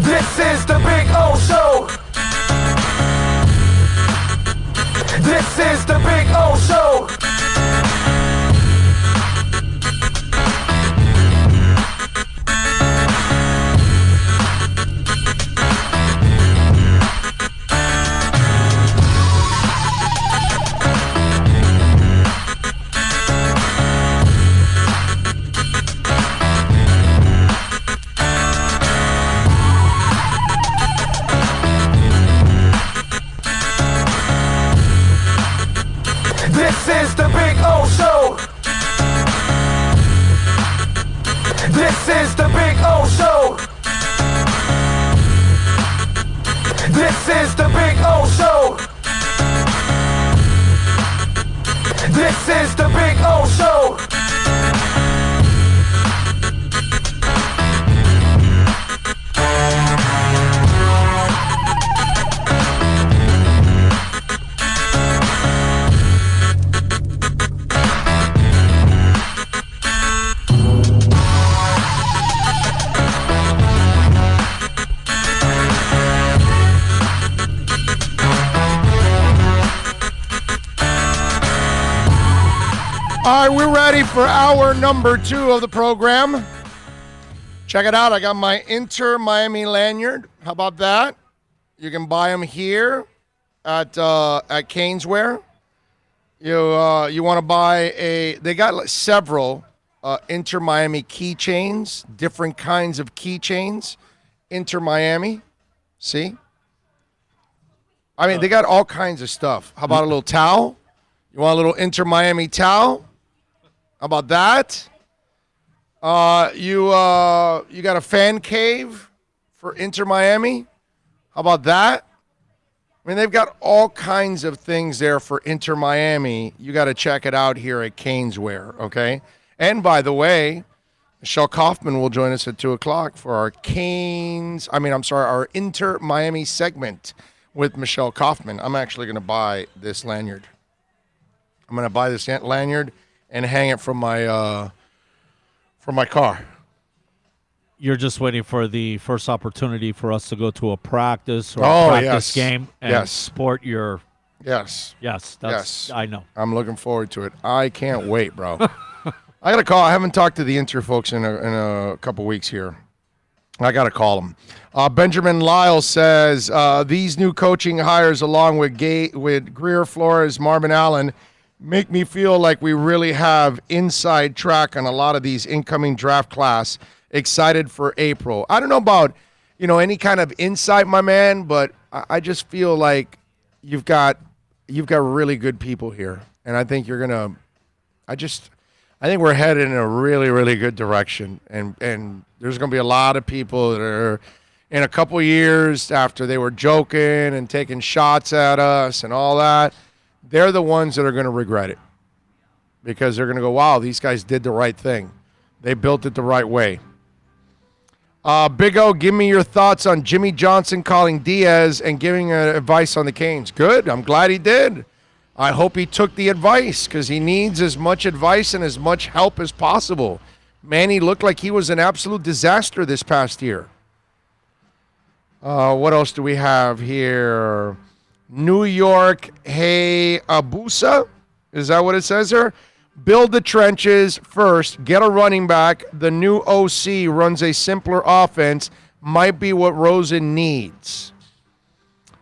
This is the Big O Show. This is the Big O Show. This is the Big O Show. This is the Big O Show. This is the Big O Show. This is the Big O Show. All right, we're ready for hour number 2 of the program. Check it out. I got my Inter Miami lanyard. How about that? You can buy them here at Caneswear. You want to buy they got several Inter Miami keychains, different kinds of keychains. Inter Miami. See? I mean, they got all kinds of stuff. How about a little towel? You want a little Inter Miami towel? How about that? You got a fan cave for Inter Miami? How about that? I mean, they've got all kinds of things there for Inter Miami. You got to check it out here at Caneswear, okay? And by the way, Michelle Kaufman will join us at 2 o'clock for our our Inter Miami segment with Michelle Kaufman. I'm actually going to buy this lanyard. I'm going to buy this lanyard and hang it from my car. You're just waiting for the first opportunity for us to go to a practice or a practice game and sport your. Yes. Yes. I know. I'm looking forward to it. I can't wait, bro. I got to call. I haven't talked to the Inter folks in a couple weeks here. I got to call them. Benjamin Lyle says these new coaching hires, along with Greer, Flores, Marvin Allen, make me feel like we really have inside track on a lot of these incoming draft class. Excited for April. I don't know about, any kind of insight, my man, but I just feel like you've got really good people here. And I think I think we're headed in a really, really good direction. And there's going to be a lot of people that are in a couple years after they were joking and taking shots at us and all that. They're the ones that are going to regret it because they're going to go, wow, these guys did the right thing. They built it the right way. Big O, give me your thoughts on Jimmy Johnson calling Diaz and giving advice on the Canes. Good. I'm glad he did. I hope he took the advice because he needs as much advice and as much help as possible. Manny looked like he was an absolute disaster this past year. What else do we have here? New York, hey, Abusa? Is that what it says here? Build the trenches first. Get a running back. The new OC runs a simpler offense. might be what Rosen needs.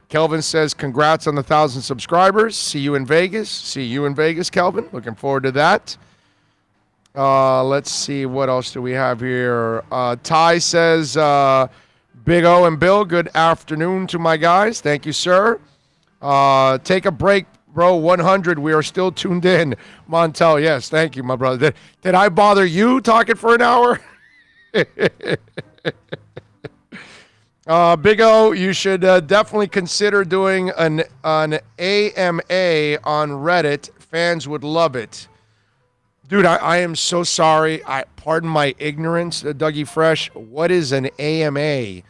Kelvin says, congrats on the 1,000 subscribers. See you in Vegas. See you in Vegas, Kelvin. Looking forward to that. Let's see. What else do we have here? Ty says, Big O and Bill, good afternoon to my guys. Thank you, sir. Take a break, bro. 100. We are still tuned in. Montel, yes. Thank you, my brother. Did I bother you talking for an hour? Big O, you should definitely consider doing an AMA on Reddit. Fans would love it. Dude, I am so sorry. Pardon my ignorance, Dougie Fresh. What is an AMA?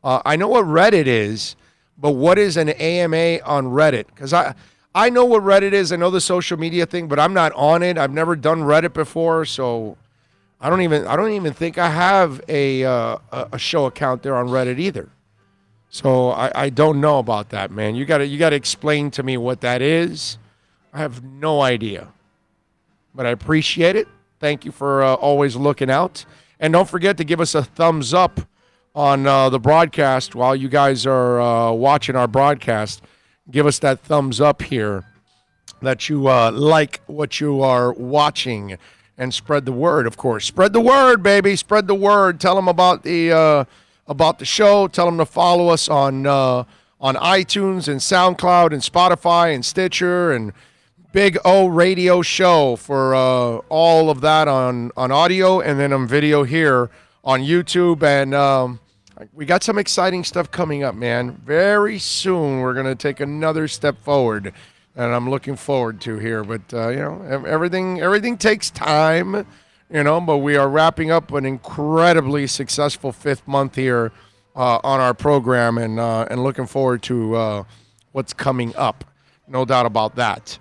I know what Reddit is, but what is an AMA on Reddit? Because I know what Reddit is. I know the social media thing, but I'm not on it. I've never done Reddit before, so I don't even think I have a show account there on Reddit either. So I don't know about that, man. You gotta explain to me what that is. I have no idea. But I appreciate it. Thank you for always looking out. And don't forget to give us a thumbs up on the broadcast while you guys are watching our broadcast. Give us that thumbs up here that you like what you are watching, and spread the word, of course. Spread the word, baby. Spread the word. Tell them about the show. Tell them to follow us on iTunes and SoundCloud and Spotify and Stitcher and Big O Radio Show for all of that on audio, and then on video here on YouTube. And we got some exciting stuff coming up, man. Very soon we're going to take another step forward, and I'm looking forward to here. But, everything takes time, but we are wrapping up an incredibly successful 5th month here on our program, and looking forward to what's coming up. No doubt about that.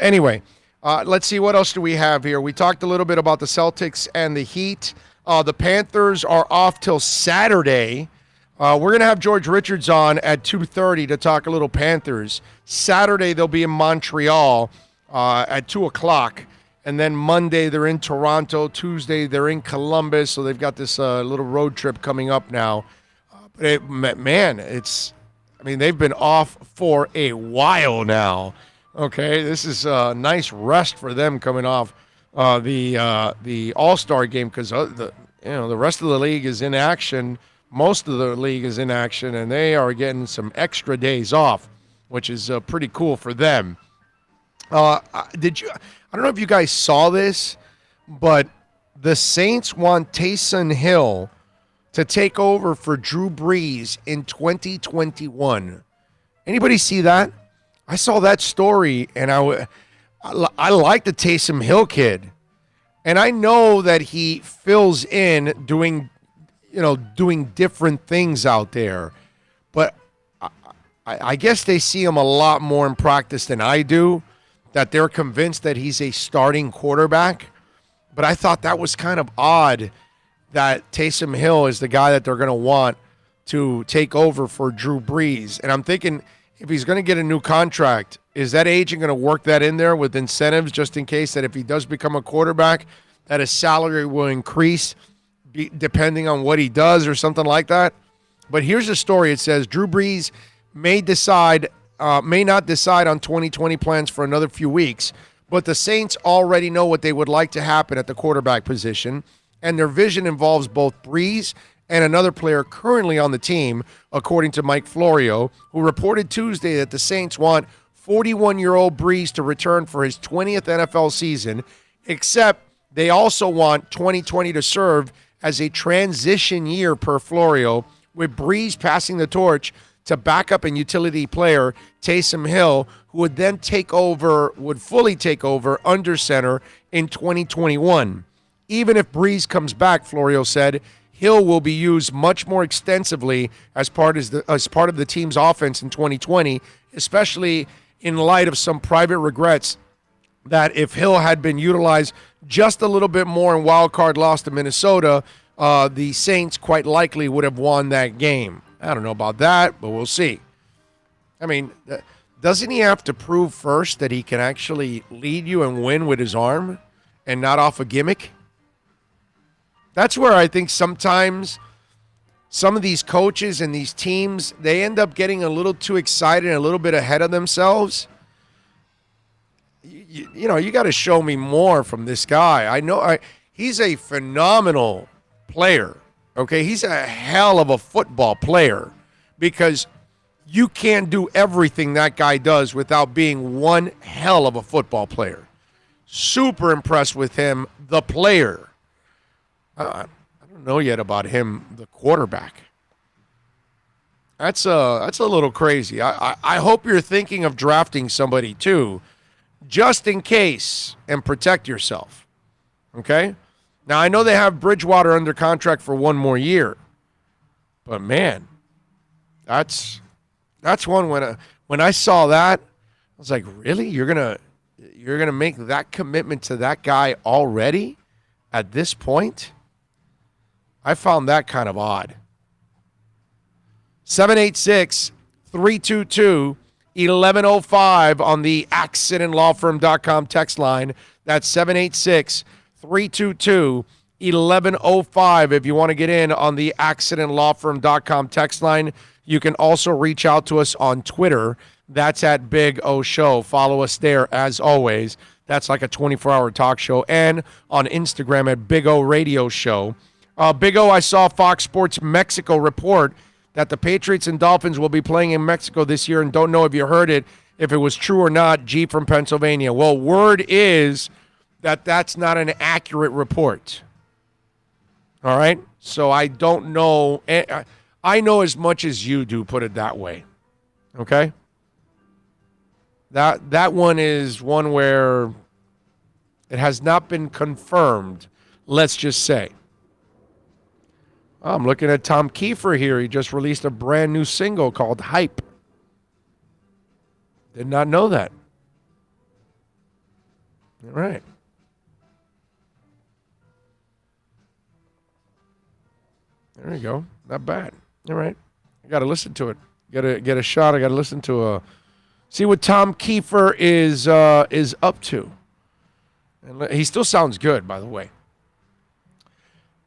Anyway, let's see, what else do we have here? We talked a little bit about the Celtics and the Heat. The Panthers are off till Saturday. We're going to have George Richards on at 2:30 to talk a little Panthers. Saturday, they'll be in Montreal at 2 o'clock. And then Monday, they're in Toronto. Tuesday, they're in Columbus. So they've got this little road trip coming up now. They've been off for a while now. Okay, this is a nice rest for them coming off the All-Star game, because the rest of the league is in action. Most of the league is in action, and they are getting some extra days off, which is pretty cool for them. I don't know if you guys saw this, but the Saints want Taysom Hill to take over for Drew Brees in 2021. Anybody see that? I saw that story, and I like the Taysom Hill kid, and I know that he fills in doing different things out there, but I guess they see him a lot more in practice than I do, that they're convinced that he's a starting quarterback. But I thought that was kind of odd that Taysom Hill is the guy that they're going to want to take over for Drew Brees. And I'm thinking, if he's going to get a new contract, is that agent going to work that in there with incentives just in case that if he does become a quarterback, that his salary will increase depending on what he does or something like that? But here's the story. It says Drew Brees may not decide on 2020 plans for another few weeks, but the Saints already know what they would like to happen at the quarterback position, and their vision involves both Brees and another player currently on the team, according to Mike Florio, who reported Tuesday that the Saints want 41-year-old Brees to return for his 20th NFL season, except they also want 2020 to serve as a transition year per Florio, with Brees passing the torch to backup and utility player Taysom Hill, who would then fully take over under center in 2021. Even if Brees comes back, Florio said, Hill will be used much more extensively as part of the team's offense in 2020, especially in light of some private regrets that if Hill had been utilized just a little bit more in wild card loss to Minnesota, the Saints quite likely would have won that game. I don't know about that, but we'll see. I mean, doesn't he have to prove first that he can actually lead you and win with his arm and not off a gimmick? That's where I think sometimes some of these coaches and these teams, they end up getting a little too excited and a little bit ahead of themselves. You got to show me more from this guy. I know he's a phenomenal player. Okay, he's a hell of a football player because you can't do everything that guy does without being one hell of a football player. Super impressed with him, the player. I don't know yet about him, the quarterback. That's a little crazy. I hope you're thinking of drafting somebody too, just in case, and protect yourself. Okay? Now, I know they have Bridgewater under contract for one more year, but man, that's one when I saw that, I was like, really? You're gonna make that commitment to that guy already at this point? I found that kind of odd. 786-322-1105 on the accidentlawfirm.com text line. That's 786-322-1105 if you want to get in on the accidentlawfirm.com text line. You can also reach out to us on Twitter. That's at Big O Show. Follow us there as always. That's like a 24-hour talk show. And on Instagram at Big O Radio Show. Big O, I saw Fox Sports Mexico report that the Patriots and Dolphins will be playing in Mexico this year, and don't know if you heard it, if it was true or not. G from Pennsylvania. Well, word is that that's not an accurate report. All right? So I don't know. I know as much as you do, put it that way. Okay? That one is one where it has not been confirmed, let's just say. I'm looking at Tom Kiefer here. He just released a brand new single called Hype. Did not know that. All right. There you go. Not bad. All right. I got to listen to it. Got to get a shot. I got to listen to see what Tom Kiefer is up to. And he still sounds good, by the way.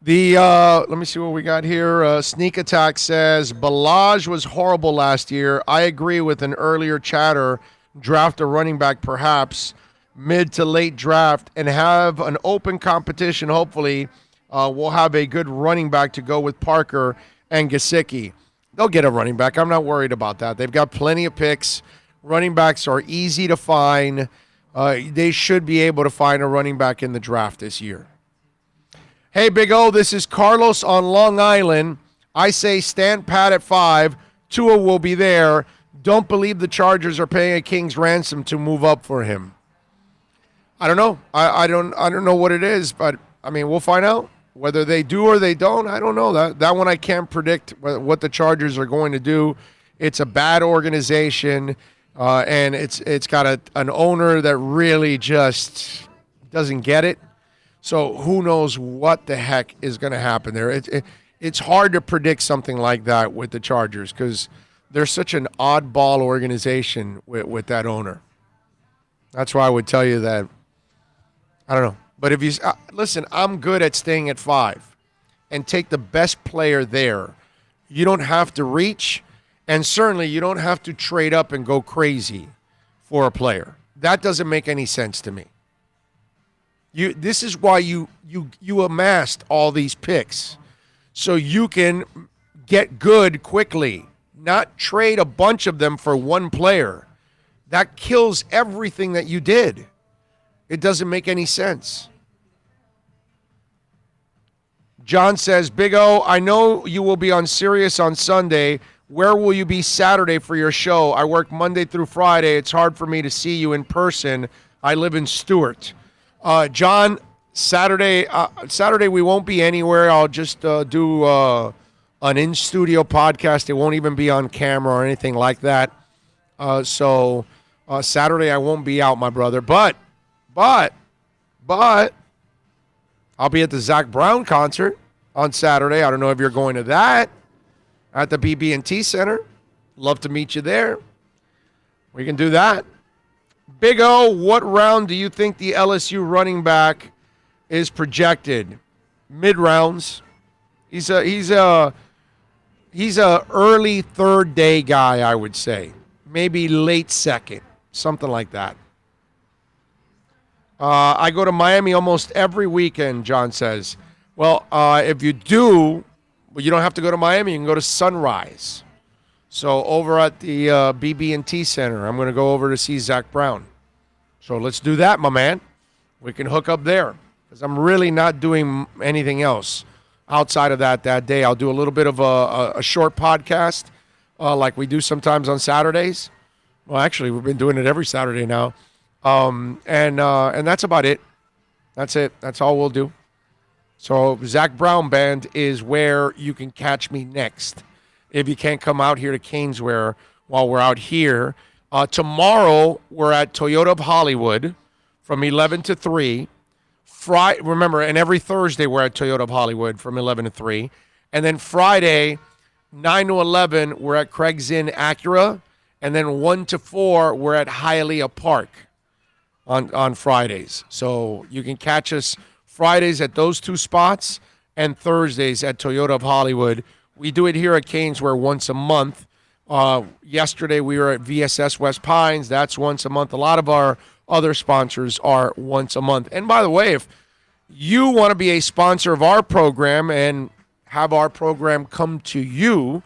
Let me see what we got here. Sneak Attack says, Balaj was horrible last year. I agree with an earlier chatter. Draft a running back, perhaps mid to late draft, and have an open competition. Hopefully, we'll have a good running back to go with Parker and Gesicki. They'll get a running back. I'm not worried about that. They've got plenty of picks. Running backs are easy to find. They should be able to find a running back in the draft this year. Hey, Big O, this is Carlos on Long Island. I say stand pat at 5. Tua will be there. Don't believe the Chargers are paying a king's ransom to move up for him. I don't know. I don't know what it is, but I mean, we'll find out whether they do or they don't. I don't know. That one I can't predict what the Chargers are going to do. It's a bad organization, and it's got an owner that really just doesn't get it. So who knows what the heck is going to happen there. It's hard to predict something like that with the Chargers because they're such an oddball organization with that owner. That's why I would tell you that, I don't know. But if you listen, I'm good at staying at 5 and take the best player there. You don't have to reach, and certainly you don't have to trade up and go crazy for a player. That doesn't make any sense to me. This is why you amassed all these picks, so you can get good quickly, not trade a bunch of them for one player. That kills everything that you did. It doesn't make any sense. John says, Big O, I know you will be on Sirius on Sunday. Where will you be Saturday for your show? I work Monday through Friday. It's hard for me to see you in person. I live in Stewart. John, Saturday we won't be anywhere. I'll just do an in-studio podcast. It won't even be on camera or anything like that. So Saturday I won't be out, my brother. But I'll be at the Zach Brown concert on Saturday. I don't know if you're going to that at the BB&T Center. Love to meet you there. We can do that. Big O, what round do you think the LSU running back is projected? Mid-rounds. He's a He's a early third day guy, I would say. Maybe late second, something like that. I go to Miami almost every weekend, John says. Well, if you do, you don't have to go to Miami. You can go to Sunrise. So over at the BB&T Center, I'm going to go over to see Zach Brown. So let's do that, my man. We can hook up there because I'm really not doing anything else outside of that day. I'll do a little bit of a short podcast like we do sometimes on Saturdays. Well, actually, we've been doing it every Saturday now. And that's about it. That's it. That's all we'll do. So Zach Brown Band is where you can catch me next. If you can't come out here to Caneswear while we're out here. Tomorrow, we're at Toyota of Hollywood from 11 to 3. Remember, and every Thursday we're at Toyota of Hollywood from 11 to 3. And then Friday, 9 to 11, we're at Craig's Inn Acura. And then 1 to 4, we're at Hialeah Park on Fridays. So you can catch us Fridays at those two spots and Thursdays at Toyota of Hollywood. We do it here at Caneswear once a month. Yesterday we were at VSS West Pines. That's once a month. A lot of our other sponsors are once a month. And by the way, if you want to be a sponsor of our program and have our program come to you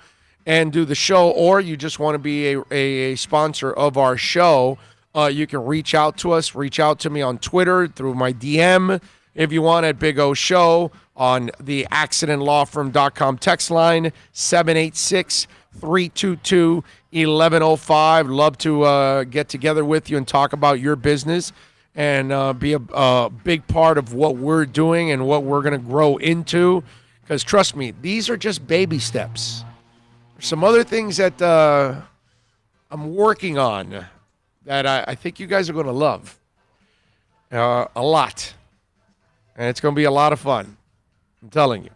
and do the show, or you just want to be a sponsor of our show, you can reach out to us. Reach out to me on Twitter through my DM if you want at Big O Show on the accidentlawfirm.com text line, 786-322-1105. Love to get together with you and talk about your business and be a big part of what we're doing and what we're going to grow into. Because trust me, these are just baby steps. There's some other things that I'm working on that I think you guys are going to love a lot. And it's going to be a lot of fun. I'm telling you.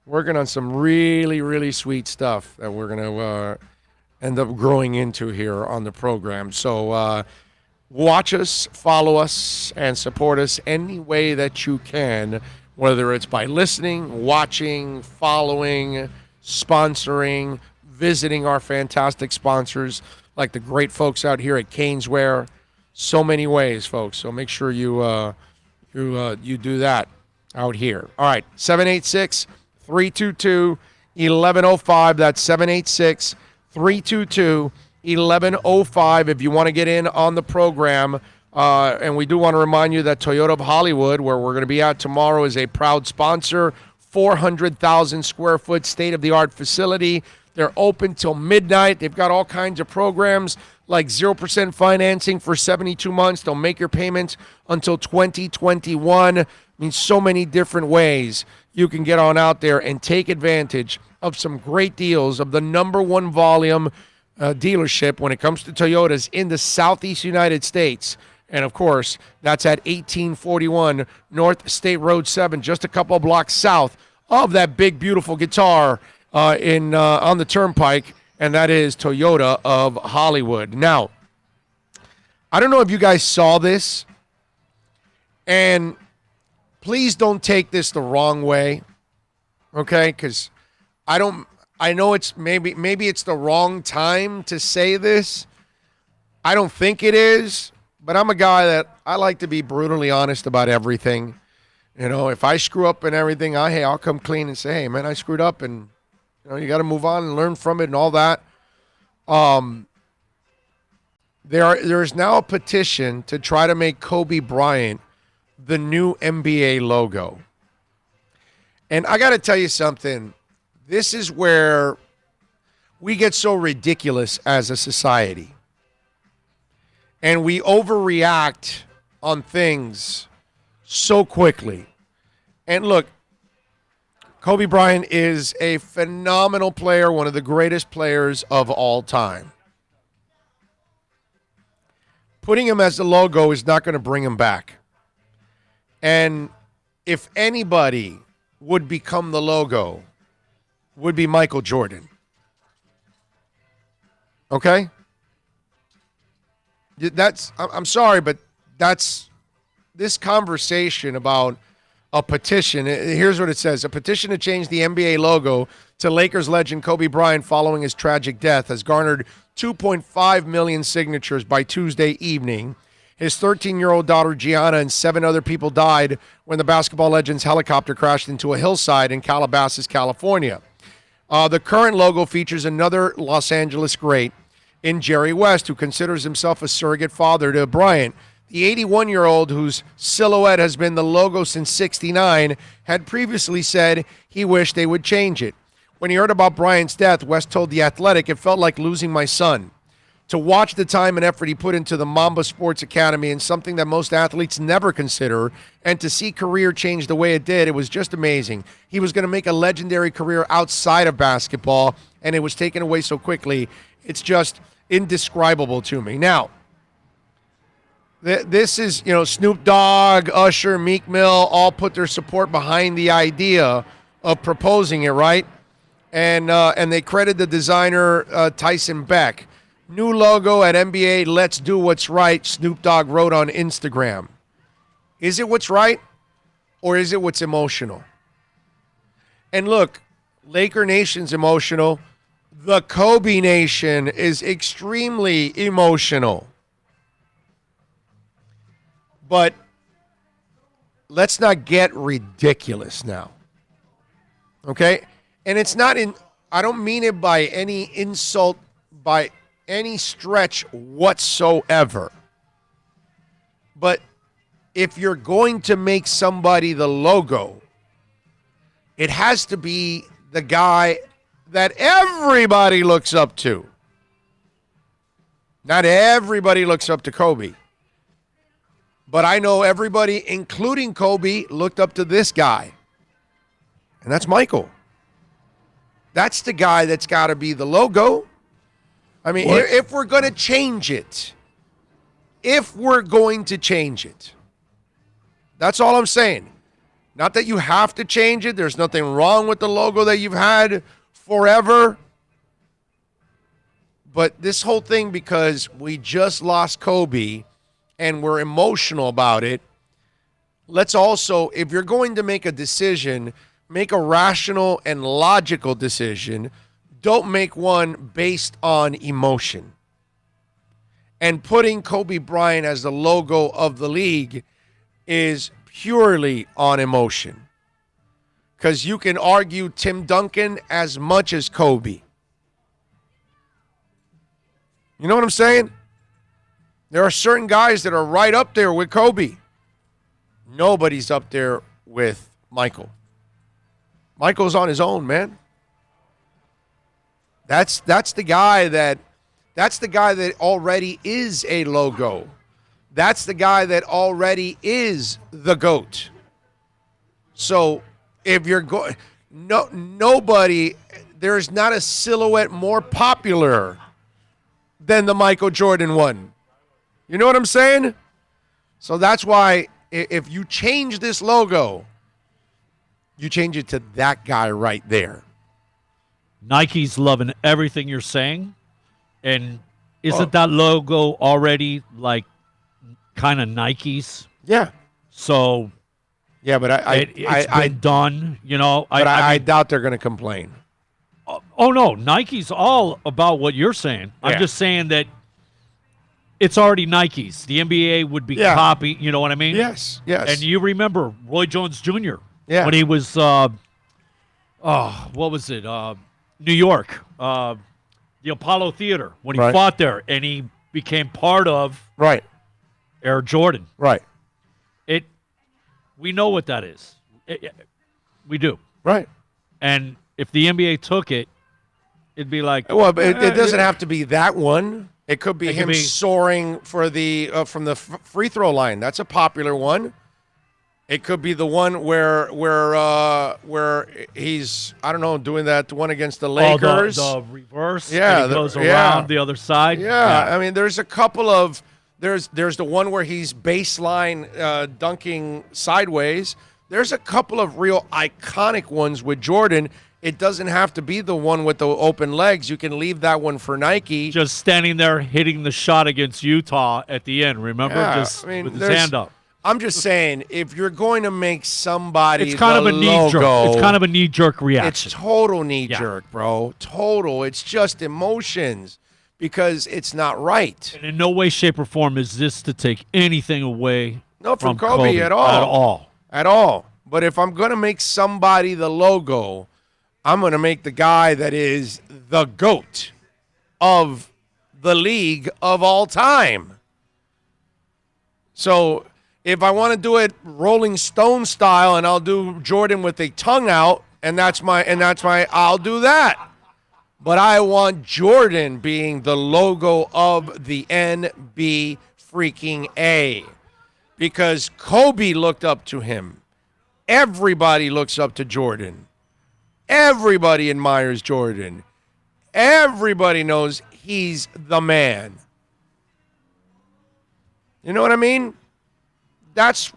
Working on some really, really sweet stuff that we're going to end up growing into here on the program. So watch us, follow us, and support us any way that you can, whether it's by listening, watching, following, sponsoring, visiting our fantastic sponsors like the great folks out here at Caneswear. So many ways, folks. So make sure you do that out here. All right, 786-322-1105. That's 786-322-1105 if you want to get in on the program. And we do want to remind you that Toyota of Hollywood, where we're going to be at tomorrow, is a proud sponsor. 400,000 square foot state-of-the-art facility. They're open till midnight. They've got all kinds of programs like 0% financing for 72 months. They'll make your payments until 2021. I mean, so many different ways you can get on out there and take advantage of some great deals of the number one volume dealership when it comes to Toyotas in the Southeast United States. And, of course, that's at 1841 North State Road 7, just a couple blocks south of that big, beautiful guitar on the Turnpike, and that is Toyota of Hollywood. Now, I don't know if you guys saw this, and please don't take this the wrong way, okay? Because I know it's maybe it's the wrong time to say this. I don't think it is, but I'm a guy that I like to be brutally honest about everything. You know, if I screw up and everything, I'll come clean and say, hey, man, I screwed up, and you got to move on and learn from it and all that. There is now a petition to try to make Kobe Bryant the new NBA logo. And I got to tell you something. This is where we get so ridiculous as a society. And we overreact on things so quickly. And look, Kobe Bryant is a phenomenal player, one of the greatest players of all time. Putting him as the logo is not going to bring him back. And if anybody would become the logo, would be Michael Jordan. Okay? I'm sorry, but that's this conversation about a petition. Here's what it says. A petition to change the NBA logo to Lakers legend Kobe Bryant following his tragic death has garnered 2.5 million signatures by Tuesday evening. His 13-year-old daughter Gianna and 7 other people died when the basketball legend's helicopter crashed into a hillside in Calabasas, California. The current logo features another Los Angeles great in Jerry West, who considers himself a surrogate father to Bryant. The 81-year-old, whose silhouette has been the logo since '69, had previously said he wished they would change it. When he heard about Bryant's death, West told The Athletic, "It felt like losing my son. To watch the time and effort he put into the Mamba Sports Academy and something that most athletes never consider, and to see career change the way it did, it was just amazing. He was going to make a legendary career outside of basketball, and it was taken away so quickly. It's just indescribable to me." Now, this is, Snoop Dogg, Usher, Meek Mill all put their support behind the idea of proposing it, right? And they credit the designer Tyson Beck. New logo at NBA, let's do what's right, Snoop Dogg wrote on Instagram. Is it what's right, or is it what's emotional? And look, Laker Nation's emotional. The Kobe Nation is extremely emotional. But let's not get ridiculous now. Okay? And it's not I don't mean it by any insult, by any stretch whatsoever. But if you're going to make somebody the logo, it has to be the guy that everybody looks up to. Not everybody looks up to Kobe. But I know everybody, including Kobe, looked up to this guy. And that's Michael. That's the guy that's got to be the logo. I mean, if we're going to change it, that's all I'm saying. Not that you have to change it. There's nothing wrong with the logo that you've had forever. But this whole thing, because we just lost Kobe and we're emotional about it, let's also, if you're going to make a decision, make a rational and logical decision. Don't make one based on emotion. And putting Kobe Bryant as the logo of the league is purely on emotion. Because you can argue Tim Duncan as much as Kobe. You know what I'm saying? There are certain guys that are right up there with Kobe. Nobody's up there with Michael. Michael's on his own, man. That's the guy that already is a logo. That's the guy that already is the GOAT. So if you're going, nobody, there's not a silhouette more popular than the Michael Jordan one. You know what I'm saying? So that's why if you change this logo, you change it to that guy right there. Nike's loving everything you're saying. And isn't that logo already like kind of Nike's? Yeah. So yeah, but it's been done, you know. But I doubt they're going to complain. Oh no, Nike's all about what you're saying. Yeah. I'm just saying that it's already Nike's. The NBA would be copy. You know what I mean? Yes. And you remember Roy Jones Jr. Yeah. When he was, what was it? New York, the Apollo Theater. When he fought there, and he became part of Air Jordan. Right. We know what that is. We do. Right. And if the NBA took it, it'd be like. Well, but it doesn't have to be that one. It could be him soaring for the from the free throw line. That's a popular one. It could be the one where he's, I don't know, doing that one against the Lakers. The reverse. Yeah, and he goes around the other side. Yeah, I mean, there's a couple of there's the one where he's baseline dunking sideways. There's a couple of real iconic ones with Jordan. It doesn't have to be the one with the open legs. You can leave that one for Nike. Just standing there hitting the shot against Utah at the end, remember? Yeah, Just with his hand up. I'm just saying, if you're going to make somebody It's kind of a knee jerk. logo, It's kind of a knee jerk reaction. it's total knee jerk, bro. Total. It's just emotions because it's not right. And in no way, shape, or form is this to take anything away From Kobe at all. At all. At all. But if I'm going to make somebody the logo, I'm going to make the guy that is the GOAT of the league of all time. So if I want to do it Rolling Stone style and I'll do Jordan with a tongue out and that's my I'll do that. But I want Jordan being the logo of the NBA freaking A. Because Kobe looked up to him. Everybody looks up to Jordan. Everybody admires Jordan. Everybody knows he's the man. You know what I mean? That's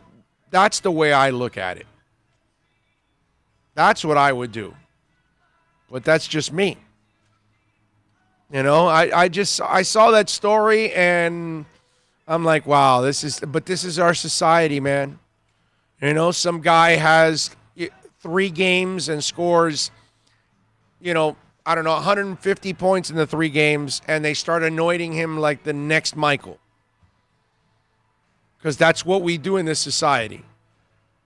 the way I look at it. That's what I would do. But that's just me. You know, I saw that story and I'm like, wow, this is our society, man. You know, some guy has 3 games and scores, you know, I don't know, 150 points in the 3 games, and they start anointing him like the next Michael. Because that's what we do in this society.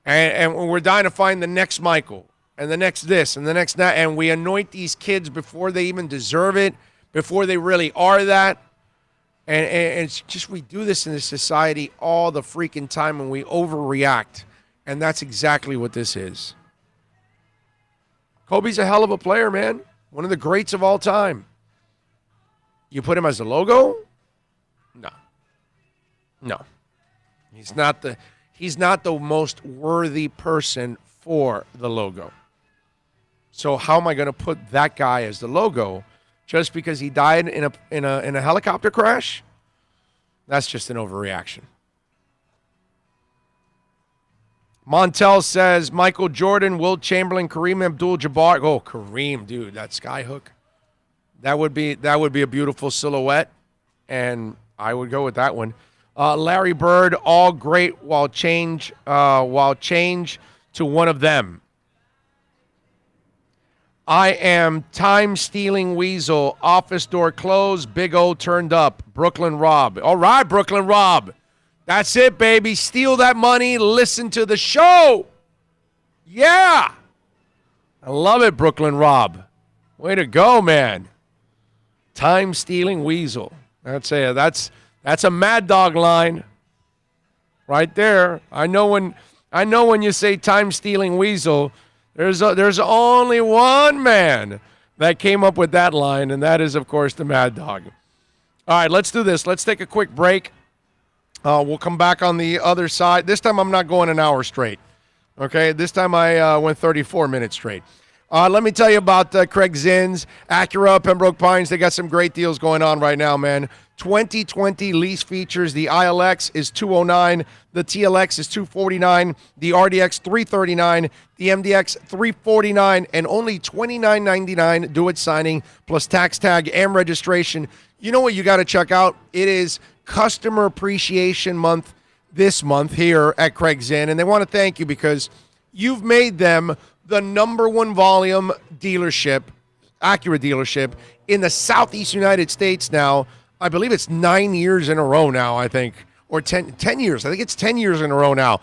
And we're dying to find the next Michael, and the next this, and the next that, and we anoint these kids before they even deserve it, before they really are that. And it's just we do this in this society all the freaking time, and we overreact. And that's exactly what this is. Kobe's a hell of a player, man. One of the greats of all time. You put him as a logo? No. He's not the most worthy person for the logo. So how am I going to put that guy as the logo just because he died in a helicopter crash? That's just an overreaction. Montel says Michael Jordan, Wilt Chamberlain, Kareem Abdul-Jabbar. Oh, Kareem, dude, that skyhook. That would be a beautiful silhouette, and I would go with that one. Larry Bird, all great while change to one of them. I am time-stealing weasel. Office door closed. Big O turned up. Brooklyn Rob. All right, Brooklyn Rob. That's it, baby. Steal that money. Listen to the show. Yeah. I love it, Brooklyn Rob. Way to go, man. Time-stealing weasel. That's a Mad Dog line right there. I know when you say time-stealing weasel, there's only one man that came up with that line, and that is, of course, the Mad Dog. All right, let's do this. Let's take a quick break. We'll come back on the other side. This time I'm not going an hour straight. Okay, this time I went 34 minutes straight. Let me tell you about Craig Zinn's, Acura, Pembroke Pines. They got some great deals going on right now, man. 2020 lease features. The ILX is $209. The TLX is $249. The RDX $339. The MDX $349, and only $29.99 do-it signing plus tax tag and registration. You know what you got to check out? It is Customer Appreciation Month this month here at Craig Zinn, and they want to thank you because you've made them the number 1 volume dealership, Acura dealership, in the Southeast United States now. I believe it's 9 years in a row now, I think, or 10 years. I think it's 10 years in a row now.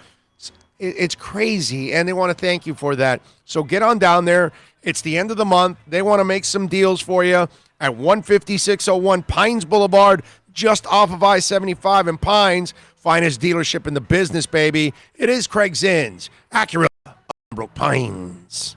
It's crazy, and they want to thank you for that. So get on down there. It's the end of the month. They want to make some deals for you at 15601 Pines Boulevard, just off of I-75 in Pines. Finest dealership in the business, baby. It is Craig Zinn's, Acura, Pembroke Pines.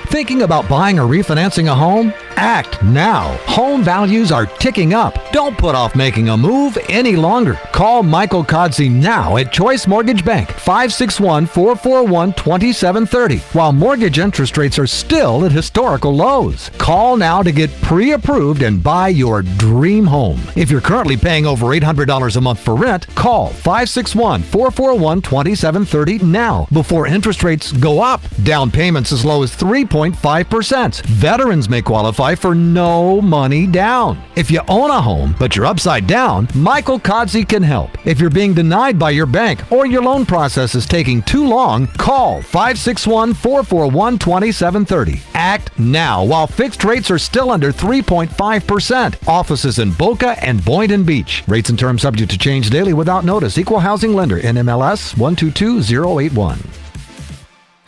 Thinking about buying or refinancing a home? Act now. Home values are ticking up. Don't put off making a move any longer. Call Michael Kodsey now at Choice Mortgage Bank, 561-441-2730, while mortgage interest rates are still at historical lows. Call now to get pre-approved and buy your dream home. If you're currently paying over $800 a month for rent, call 561-441-2730 now before interest rates go up. Down payments as low as 3% 3.5%. Veterans may qualify for no money down. If you own a home, but you're upside down, Michael Kodzie can help. If you're being denied by your bank or your loan process is taking too long, call 561-441-2730. Act now while fixed rates are still under 3.5%. Offices in Boca and Boynton Beach. Rates and terms subject to change daily without notice. Equal housing lender. NMLS 122081.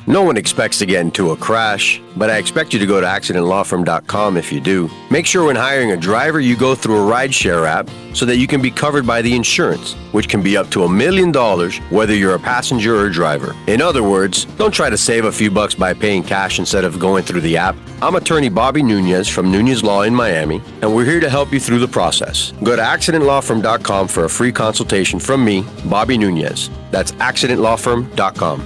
No one expects to get into a crash, but I expect you to go to accidentlawfirm.com if you do. Make sure when hiring a driver, you go through a rideshare app so that you can be covered by the insurance, which can be up to $1 million whether you're a passenger or a driver. In other words, don't try to save a few bucks by paying cash instead of going through the app. I'm attorney Bobby Nunez from Nunez Law in Miami, and we're here to help you through the process. Go to accidentlawfirm.com for a free consultation from me, Bobby Nunez. That's accidentlawfirm.com.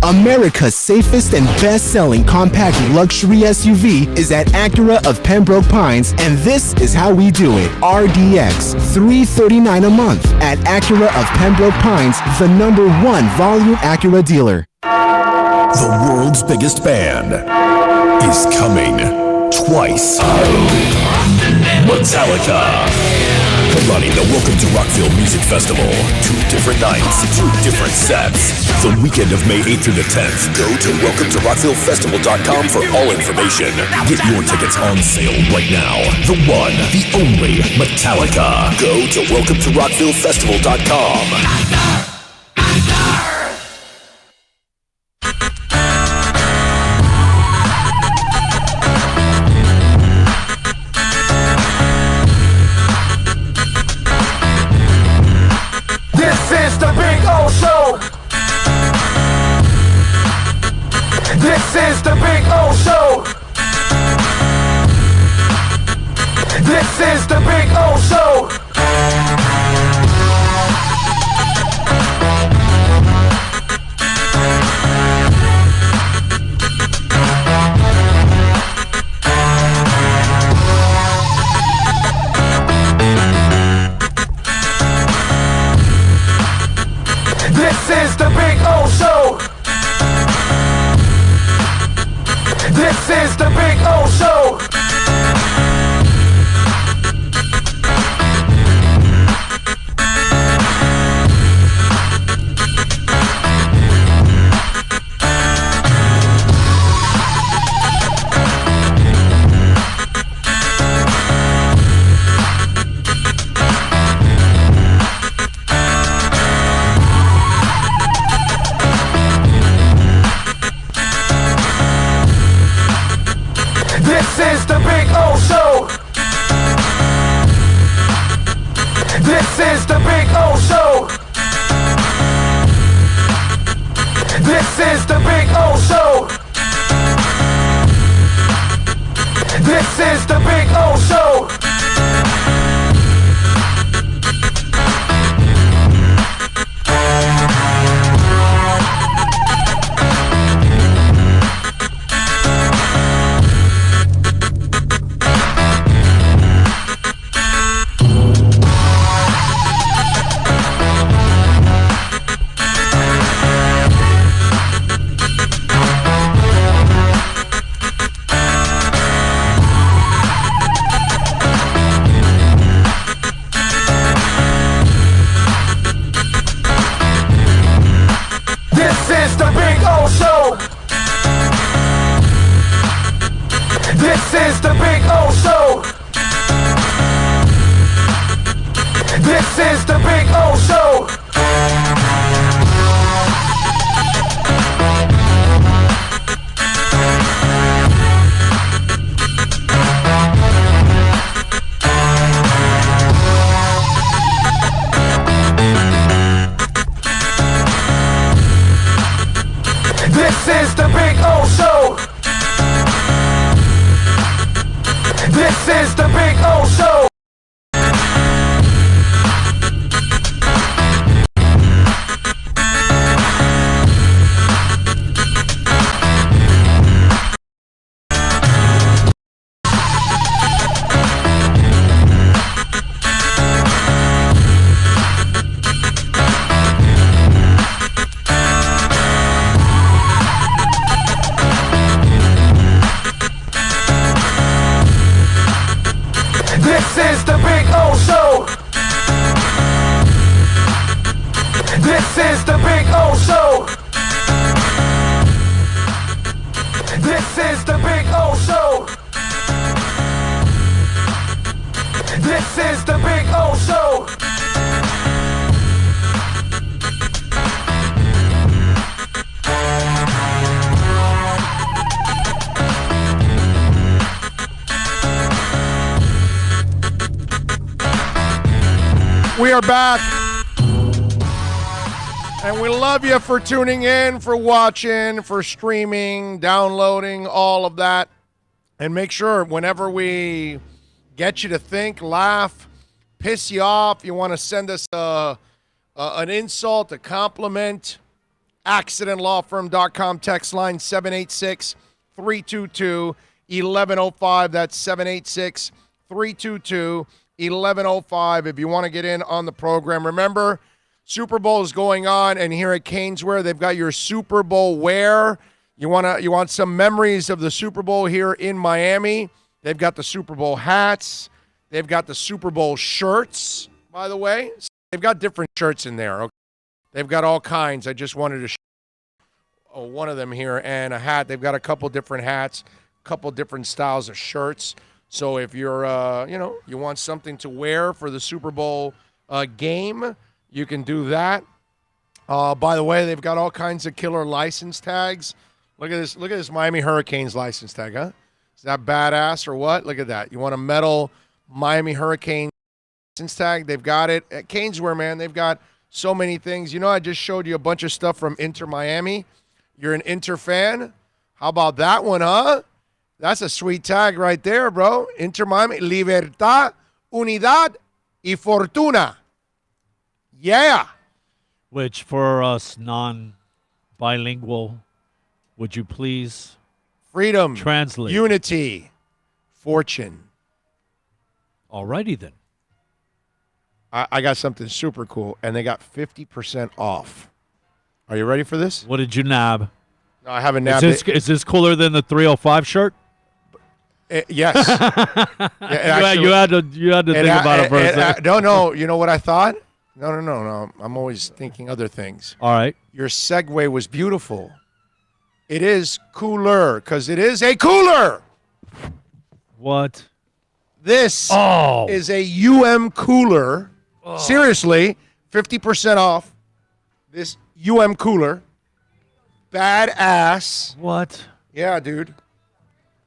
America's safest and best-selling compact luxury SUV is at Acura of Pembroke Pines, and this is how we do it. RDX, $339 a month at Acura of Pembroke Pines, the #1 volume Acura dealer. The world's biggest band is coming twice. Metallica. Headlining the Welcome to Rockville Music Festival. 2 different nights, 2 different sets. The weekend of May 8th through the 10th. Go to welcometorockvillefestival.com for all information. Get your tickets on sale right now. The one, the only Metallica. Go to welcometorockvillefestival.com. This is the Big O Show. This is the Big O Show. This is the Big O Show. This is the Big O Show. This is the Big O Show. This is the Big O Show. This is the Big O Show. This is the Big O Show. This is the Big O Show. This is the Big O Show. This is the Big O Show. This is the Big O Show. This is the Big O Show. This is the Big O Show. This is the Big O Show. This is the Big O Show. This is the Big O Show. We are back. And we love you for tuning in, for watching, for streaming, downloading, all of that. And make sure whenever we get you to think, laugh, piss you off, you want to send us an insult, a compliment, accidentlawfirm.com, text line 786-322-1105. That's 786-322-1105 if you want to get in on the program. Remember, Super Bowl is going on, and here at Caneswear, they've got your Super Bowl wear. You want some memories of the Super Bowl here in Miami. They've got the Super Bowl hats. They've got the Super Bowl shirts, by the way. They've got different shirts in there. Okay? They've got all kinds. I just wanted to show one of them here, and a hat. They've got a couple different hats, a couple different styles of shirts. So if you're, you want something to wear for the Super Bowl game, you can do that. By the way, they've got all kinds of killer license tags. Look at this. Look at this Miami Hurricanes license tag, huh? Is that badass or what? Look at that. You want a metal Miami Hurricane license tag? They've got it at Caneswear, man. They've got so many things. You know, I just showed you a bunch of stuff from Inter Miami. You're an Inter fan? How about that one, huh? That's a sweet tag right there, bro. Inter Miami. Libertad, Unidad y Fortuna. Yeah. Which, for us non-bilingual, would you please freedom, translate? Unity, fortune. Alrighty then. I got something super cool, and they got 50% off. Are you ready for this? What did you nab? No, I haven't nabbed it. Is this cooler than the 305 shirt? Yes. You had to think about it for a second. No. You know what I thought? No. I'm always thinking other things. All right. Your segue was beautiful. It is cooler because it is a cooler. What? This is a cooler. Oh. Seriously, 50% off this cooler. Badass. What? Yeah, dude.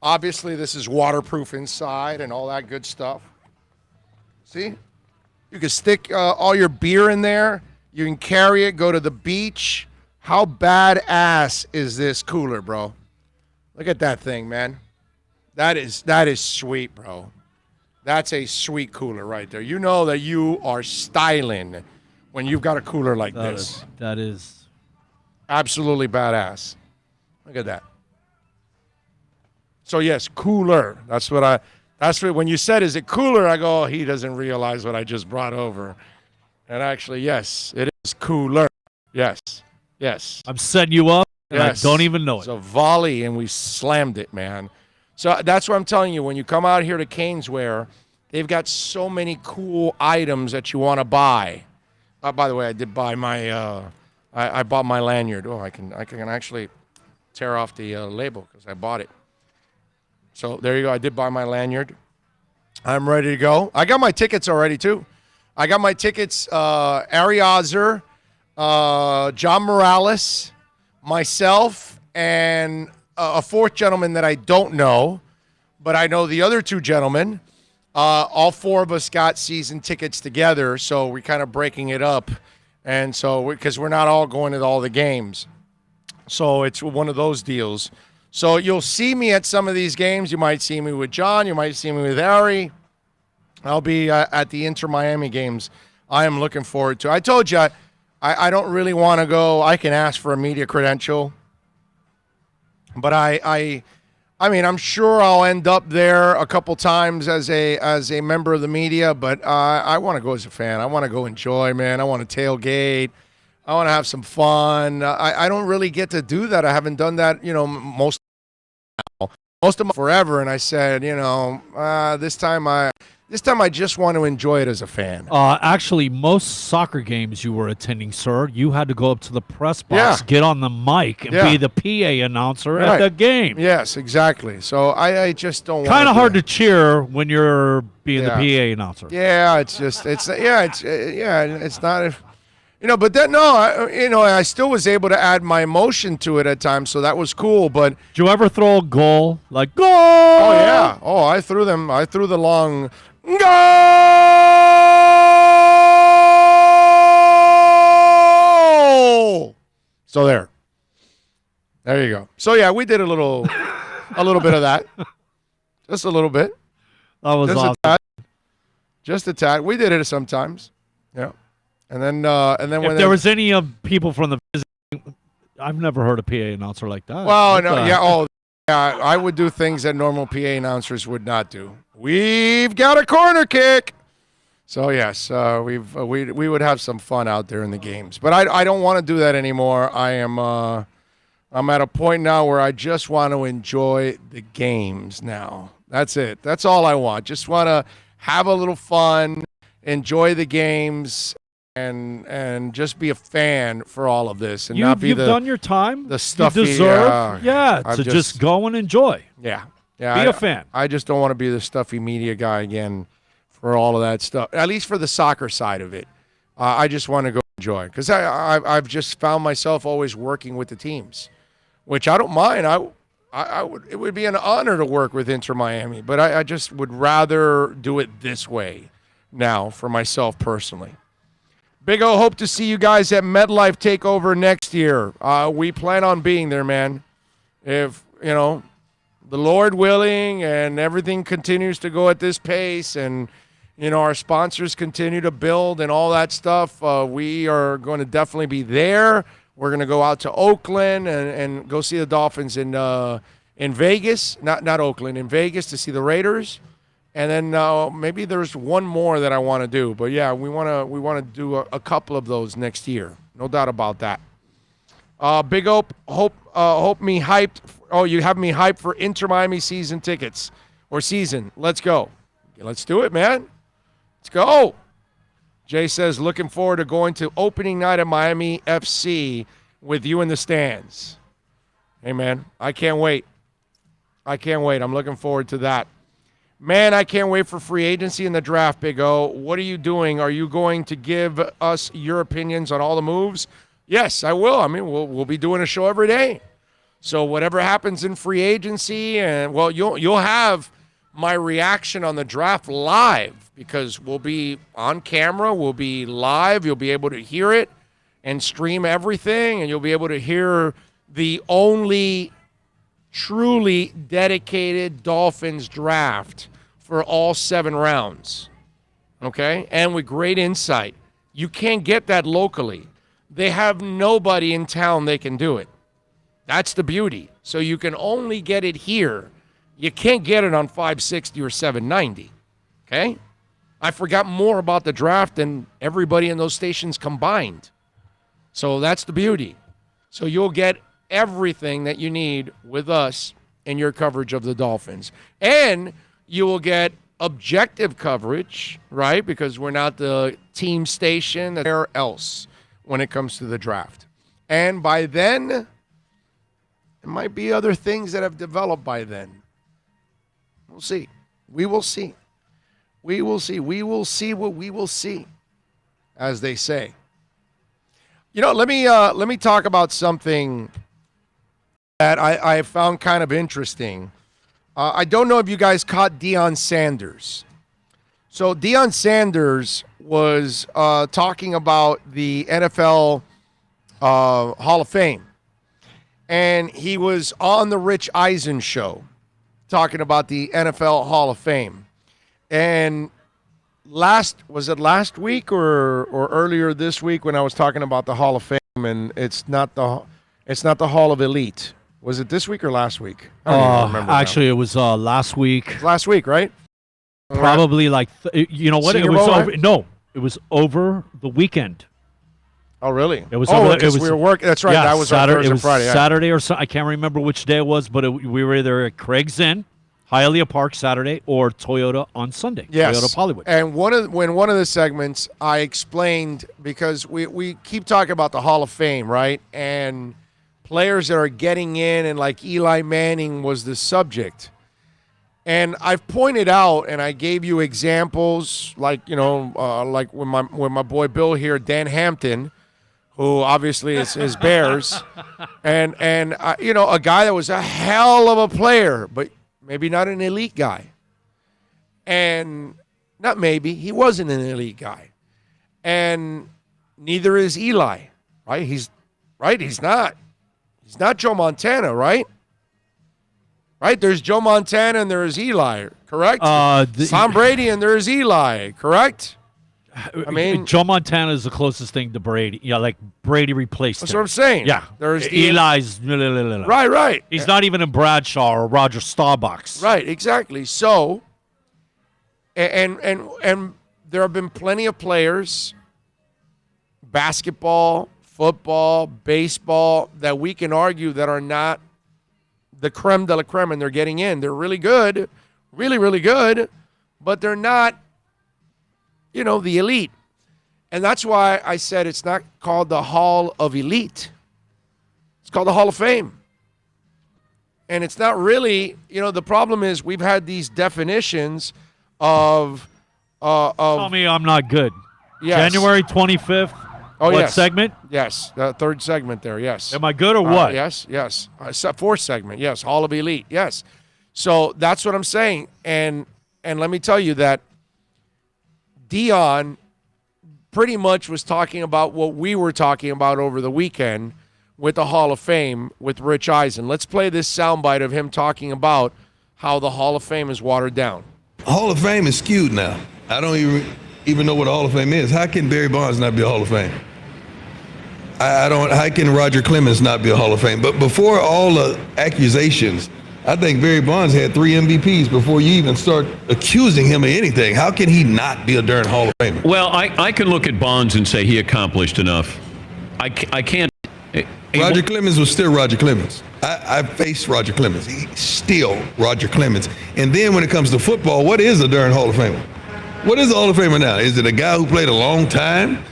Obviously, this is waterproof inside and all that good stuff. See? You can stick all your beer in there. You can carry it, go to the beach. How badass is this cooler, bro? Look at that thing, man. That is sweet, bro. That's a sweet cooler right there. You know that you are styling when you've got a cooler like this. That is absolutely badass. Look at that. So yes, cooler. That's what when you said, is it cooler? I go, he doesn't realize what I just brought over. And actually, yes, it is cooler. Yes. I'm setting you up, and I don't even know it. It's a volley, and we slammed it, man. So that's what I'm telling you. When you come out here to Caneswear, they've got so many cool items that you want to buy. By the way, I did buy my I bought my lanyard. Oh, I can actually tear off the label because I bought it. So there you go. I did buy my lanyard. I'm ready to go. I got my tickets already, too. I got my tickets, Ari Azer, John Morales, myself, and a fourth gentleman that I don't know, but I know the other two gentlemen. All four of us got season tickets together, so we're kind of breaking it up. And so, because we're not all going to all the games. So it's one of those deals. So you'll see me at some of these games. You might see me with John. You might see me with Ari. I'll be at the Inter Miami games. I am looking forward to. I told you I don't really want to go. I can ask for a media credential, but I mean, I'm sure I'll end up there a couple times as a member of the media. But I want to go as a fan. I want to go enjoy, man. I want to tailgate. I want to have some fun. I don't really get to do that. I haven't done that, most of them forever. And I said, this time This time I just want to enjoy it as a fan. Actually, most soccer games you were attending, sir, you had to go up to the press box, get on the mic, and be the PA announcer at the game. Yes, exactly. So I just don't want kind of hard to cheer when you're being the PA announcer. Yeah, it's not. But then I still was able to add my emotion to it at times, so that was cool. But did you ever throw a goal like goal? Oh yeah. Oh, I threw the long goal. So there you go. So yeah, we did a little bit of that, just a little bit. That was awesome. Just a tad. We did it sometimes. Yeah. And then if there was any people from the visiting, I've never heard a PA announcer like that. Well, no, yeah, I would do things that normal PA announcers would not do. We've got a corner kick. So yes, we would have some fun out there in the games, but I don't want to do that anymore. I'm at a point now where I just want to enjoy the games now. That's it. That's all I want. Just want to have a little fun, enjoy the games. And just be a fan for all of this, and not be you've done your time. The stuff you deserve, to just go and enjoy. Yeah. Be a fan. I just don't want to be the stuffy media guy again for all of that stuff. At least for the soccer side of it, I just want to go enjoy because I've just found myself always working with the teams, which I don't mind. It would be an honor to work with Inter Miami, but I just would rather do it this way now for myself personally. Big O, hope to see you guys at MetLife TakeOver next year. We plan on being there, man. If, the Lord willing and everything continues to go at this pace and, our sponsors continue to build and all that stuff, we are going to definitely be there. We're going to go out to Oakland and go see the Dolphins in Vegas. Not Oakland, in Vegas to see the Raiders. And then maybe there's one more that I want to do, but yeah, we want to do a couple of those next year, no doubt about that. Big hope me hyped. Oh, you have me hyped for Inter Miami season tickets or season. Let's go, let's do it, man. Let's go. Jay says looking forward to going to opening night at Miami FC with you in the stands. Hey man, I can't wait. I'm looking forward to that. Man, I can't wait for free agency and the draft, Big O. What are you doing? Are you going to give us your opinions on all the moves? Yes, I will. I mean, we'll be doing a show every day. So whatever happens in free agency, and well, you'll have my reaction on the draft live because we'll be on camera, we'll be live, you'll be able to hear it and stream everything, and you'll be able to hear the only truly dedicated Dolphins draft for all 7 rounds, okay? And with great insight. You can't get that locally. They have nobody in town they can do it. That's the beauty. So you can only get it here. You can't get it on 560 or 790, okay? I forgot more about the draft than everybody in those stations combined. So that's the beauty. So you'll get everything that you need with us in your coverage of the Dolphins. And you will get objective coverage, right? Because we're not the team station or else when it comes to the draft. And by then, there might be other things that have developed by then. We'll see. We will see. We will see. We will see what we will see, as they say. Let me talk about something that I found kind of interesting. I don't know if you guys caught Deion Sanders. So Deion Sanders was talking about the NFL Hall of Fame. And he was on the Rich Eisen show talking about the NFL Hall of Fame. And was it last week or earlier this week when I was talking about the Hall of Fame, and it's not the Hall of Elite. Was it this week or last week? I don't even remember. Actually, it was last week. Last week, right? Probably like you know what? Senior It was Bowl, over. right? No, it was over the weekend. Oh, really? It was. Oh, over, because we were working. That's right. Yeah, that was Saturday. Thursday It and was Friday. Yeah. Saturday or so. I can't remember which day it was, but we were either at Craig's Inn Hialeah Park Saturday or Toyota on Sunday. Yes. Toyota Hollywood. And one of the segments I explained, because we keep talking about the Hall of Fame, right? And players that are getting in, and like Eli Manning was the subject. And I've pointed out, and I gave you examples, like like when my boy Bill here, Dan Hampton, who obviously is Bears, and a guy that was a hell of a player, but maybe not an elite guy. And not maybe, he wasn't an elite guy. And neither is Eli, right? He's not. He's not Joe Montana, right? Right? There's Joe Montana and there's Eli, correct? Tom Brady and there's Eli, correct? I mean, Joe Montana is the closest thing to Brady. Yeah, like Brady replaced that's him. what I'm saying. Yeah. There's Eli's. Right. He's not even in Bradshaw or Roger Staubach's. Right, exactly. So, and there have been plenty of players, basketball, football, baseball, that we can argue that are not the creme de la creme, and they're getting in. They're really good, really, really good, but they're not, the elite. And that's why I said it's not called the Hall of Elite. It's called the Hall of Fame. And it's not really, the problem is we've had these definitions of Tell me I'm not good. Yes. January 25th. Oh, what yes. segment? Yes, the third segment there, yes. Am I good or what? Yes. Fourth segment, yes. Hall of Elite, yes. So that's what I'm saying. And let me tell you that Dion pretty much was talking about what we were talking about over the weekend with the Hall of Fame with Rich Eisen. Let's play this soundbite of him talking about how the Hall of Fame is watered down. Hall of Fame is skewed now. I don't even know what the Hall of Fame is. How can Barry Bonds not be a Hall of Fame? How can Roger Clemens not be a Hall of Fame? But before all the accusations, I think Barry Bonds had 3 MVPs before you even start accusing him of anything. How can he not be a darn Hall of Famer? Well, I can look at Bonds and say he accomplished enough. I can't. Roger Clemens was still Roger Clemens. I faced Roger Clemens. He's still Roger Clemens. And then when it comes to football, what is a darn Hall of Famer? What is a Hall of Famer now? Is it a guy who played a long time?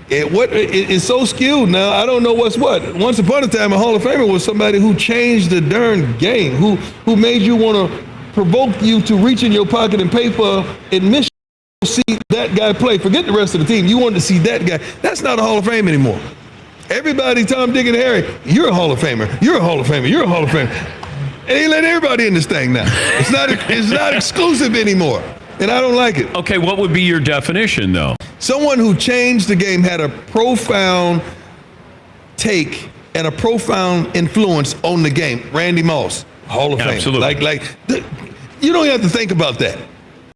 It's so skewed now. I don't know what's what. Once upon a time, a Hall of Famer was somebody who changed the darn game, who made you want to provoke you to reach in your pocket and pay for admission to see that guy play. Forget the rest of the team. You wanted to see that guy. That's not a Hall of Fame anymore. Everybody, Tom, Dick, and Harry, you're a Hall of Famer. You're a Hall of Famer. You're a Hall of Famer. And they let everybody in this thing now. It's not exclusive anymore. And I don't like it. Okay, what would be your definition, though? Someone who changed the game, had a profound take and a profound influence on the game. Randy Moss, Hall of Fame. Absolutely. You don't have to think about that.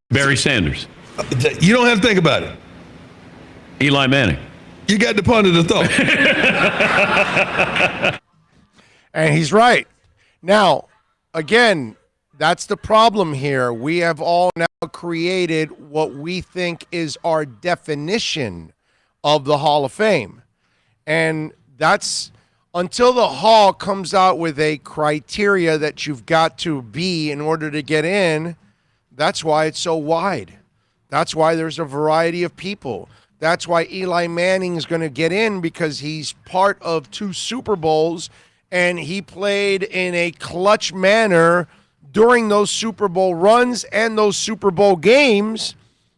Barry Sanders. You don't have to think about it. Eli Manning. You got to ponder the thought. And he's right. Now, again, that's the problem here. We have all now created what we think is our definition of the Hall of Fame. And that's until the Hall comes out with a criteria that you've got to be in order to get in. That's why it's so wide. That's why there's a variety of people. That's why Eli Manning is going to get in, because he's part of 2 Super Bowls and he played in a clutch manner during those Super Bowl runs and those Super Bowl games.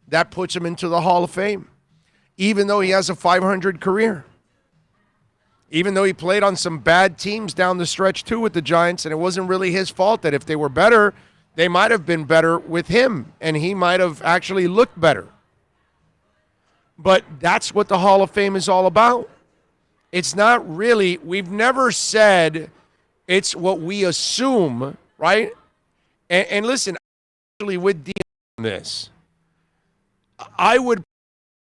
That puts him into the Hall of Fame, even though he has a 500 career. Even though he played on some bad teams down the stretch too with the Giants, and it wasn't really his fault. That if they were better, they might have been better with him, and he might have actually looked better. But that's what the Hall of Fame is all about. It's not really, we've never said it's what we assume, right? And listen, actually with Dion on this, I would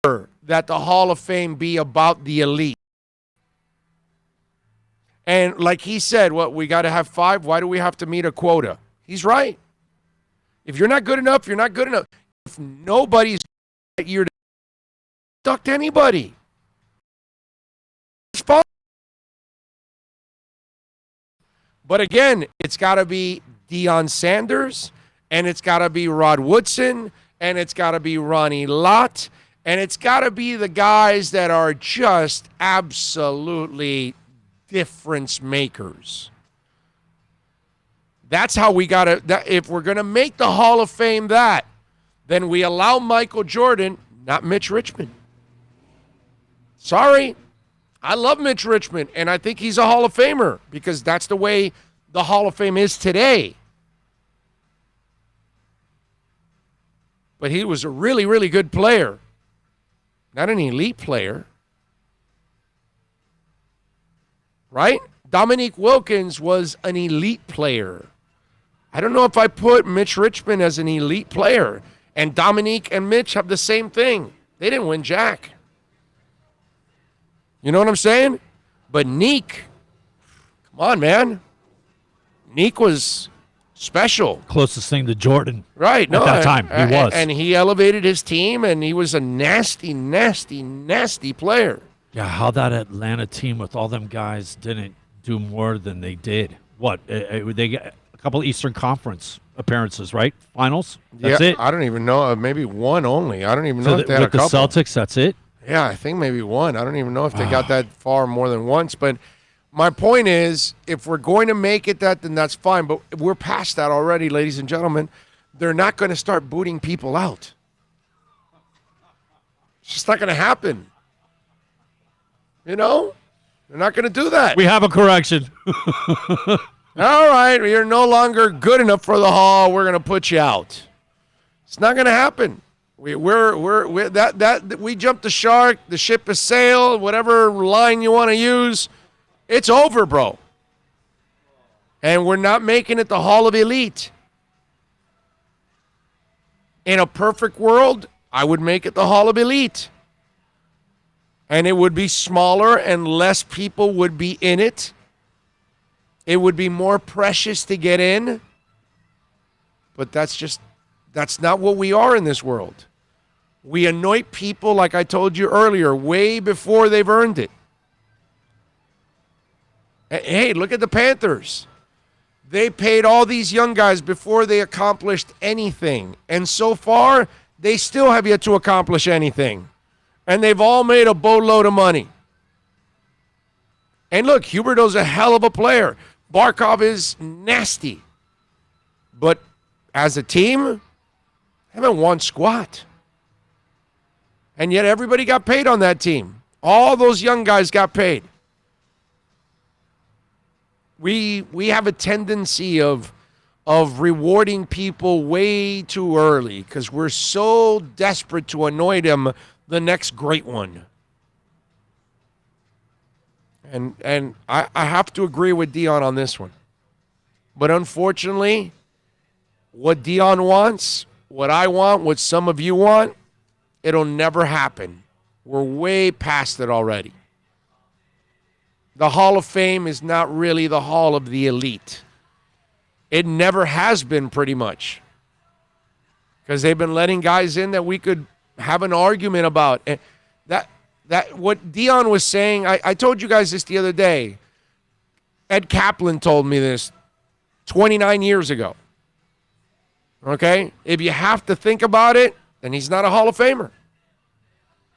prefer that the Hall of Fame be about the elite. And like he said, we got to have 5. Why do we have to meet a quota? He's right. If you're not good enough, you're not good enough. If nobody's that year to induct anybody, it's fine. But again, it's got to be Deion Sanders. and it's got to be Rod Woodson, and it's got to be Ronnie Lott, and it's got to be the guys that are just absolutely difference makers. That's how we got to, if we're going to make the Hall of Fame then we allow Michael Jordan, not Mitch Richmond. Sorry. I love Mitch Richmond, and I think he's a Hall of Famer because that's the way the Hall of Fame is today. But he was a really, really good player, not an elite player. Right? Dominique Wilkins was an elite player. I don't know if I put Mitch Richmond as an elite player. And Dominique and Mitch have the same thing. They didn't win jack. You know what I'm saying? But Neek, come on, man. Neek was special. Closest thing to Jordan. Right. At that time, he was. And he elevated his team, and he was a nasty, nasty, nasty player. Yeah, how that Atlanta team with all them guys didn't do more than they did. What? They get a couple of Eastern Conference appearances, right? Finals? That's it? I don't even know. Maybe one only. I don't even know if they had with a couple. the Celtics, that's it? Yeah, I think maybe one. I don't even know if they got that far more than once. But my point is, if we're going to make it that, then that's fine. But we're past that already, ladies and gentlemen. They're not going to start booting people out. It's just not going to happen. You know? They're not going to do that. We have a correction. All right, you're no longer good enough for the Hall. We're going to put you out. It's not going to happen. We jumped the shark. The ship has sailed. Whatever line you want to use, it's over, bro. And we're not making it the Hall of Elite. In a perfect world, I would make it the Hall of Elite. And it would be smaller and less people would be in it. It would be more precious to get in. But that's not what we are in this world. We anoint people, like I told you earlier, way before they've earned it. Hey, look at the Panthers. They paid all these young guys before they accomplished anything. And so far, they still have yet to accomplish anything. And they've all made a boatload of money. And look, Huberdeau's a hell of a player. Barkov is nasty. But as a team, haven't won squat. And yet everybody got paid on that team. All those young guys got paid. We have a tendency of rewarding people way too early because we're so desperate to anoint them the next great one. And I have to agree with Dion on this one. But unfortunately, what Dion wants, what I want, what some of you want, it'll never happen. We're way past it already. The Hall of Fame is not really the Hall of the Elite. It never has been, pretty much. Because they've been letting guys in that we could have an argument about. And that what Dion was saying, I told you guys this the other day. Ed Kaplan told me this 29 years ago. Okay? If you have to think about it, then he's not a Hall of Famer.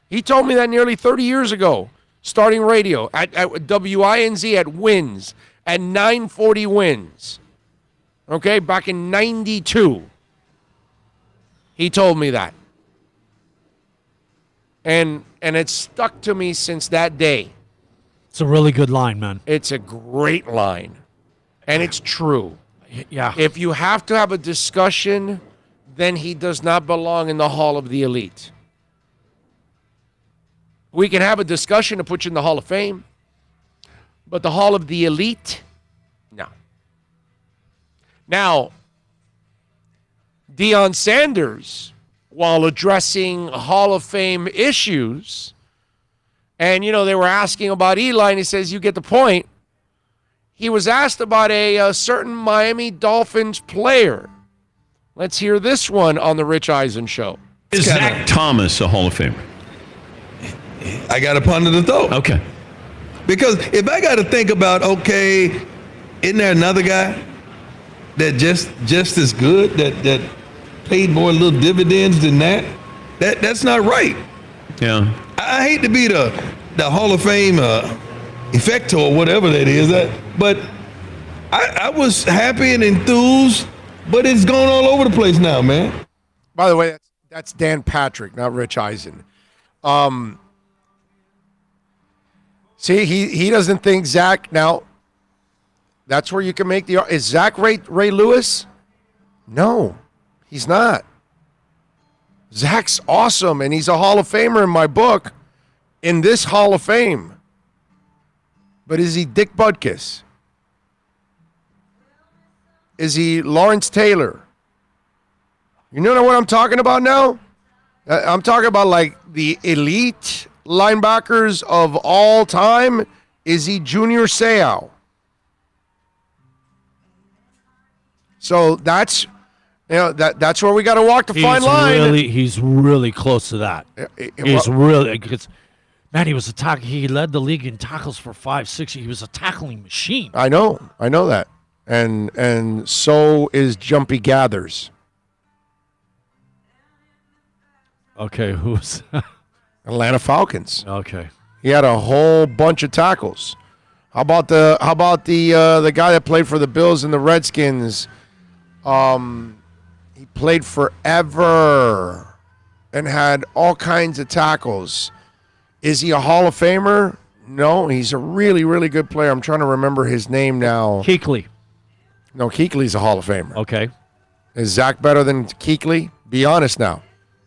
He told me that nearly 30 years ago, starting radio at WINZ at Wins, at 940 Wins. Okay? Back in 92. He told me that. And it's stuck to me since that day. It's a really good line, man. It's a great line. And it's true. Yeah. If you have to have a discussion, then he does not belong in the Hall of the Elite. We can have a discussion to put you in the Hall of Fame, but the Hall of the Elite, no. Now, Deion Sanders, while addressing Hall of Fame issues, and, you know, they were asking about Eli, and he says, you get the point. He was asked about a certain Miami Dolphins player. Let's hear this one on the Rich Eisen Show. Is Zach Thomas a Hall of Famer? I got to ponder the thought. Okay. Because if I got to think about, okay, isn't there another guy that just as good, that paid more little dividends than that. That's not right. Yeah. I hate to be the Hall of Fame effector or whatever that is, but I was happy and enthused, but it's going all over the place now, man. By the way, that's Dan Patrick, not Rich Eisen. See, he doesn't think Zach. Now, that's where you can make the. Is Zach Ray Lewis? No, he's not. Zach's awesome, and he's a Hall of Famer in my book, in this Hall of Fame. But is he Dick Butkus? Is he Lawrence Taylor? You know what I'm talking about now? I'm talking about like the elite linebackers of all time. Is he Junior Seau? So that's that's where we got to walk the fine line. He's really close to that. He's really because man, he was a tackle. He led the league in tackles for 5-6. He was a tackling machine. I know that, and so is Jumpy Gathers. Okay, who's Atlanta Falcons? Okay, he had a whole bunch of tackles. How about the guy that played for the Bills and the Redskins? He played forever and had all kinds of tackles. Is he a Hall of Famer? No, he's a really, really good player. I'm trying to remember his name now. Kuechly. No, Kuechly's a Hall of Famer. Okay. Is Zach better than Kuechly? Be honest now.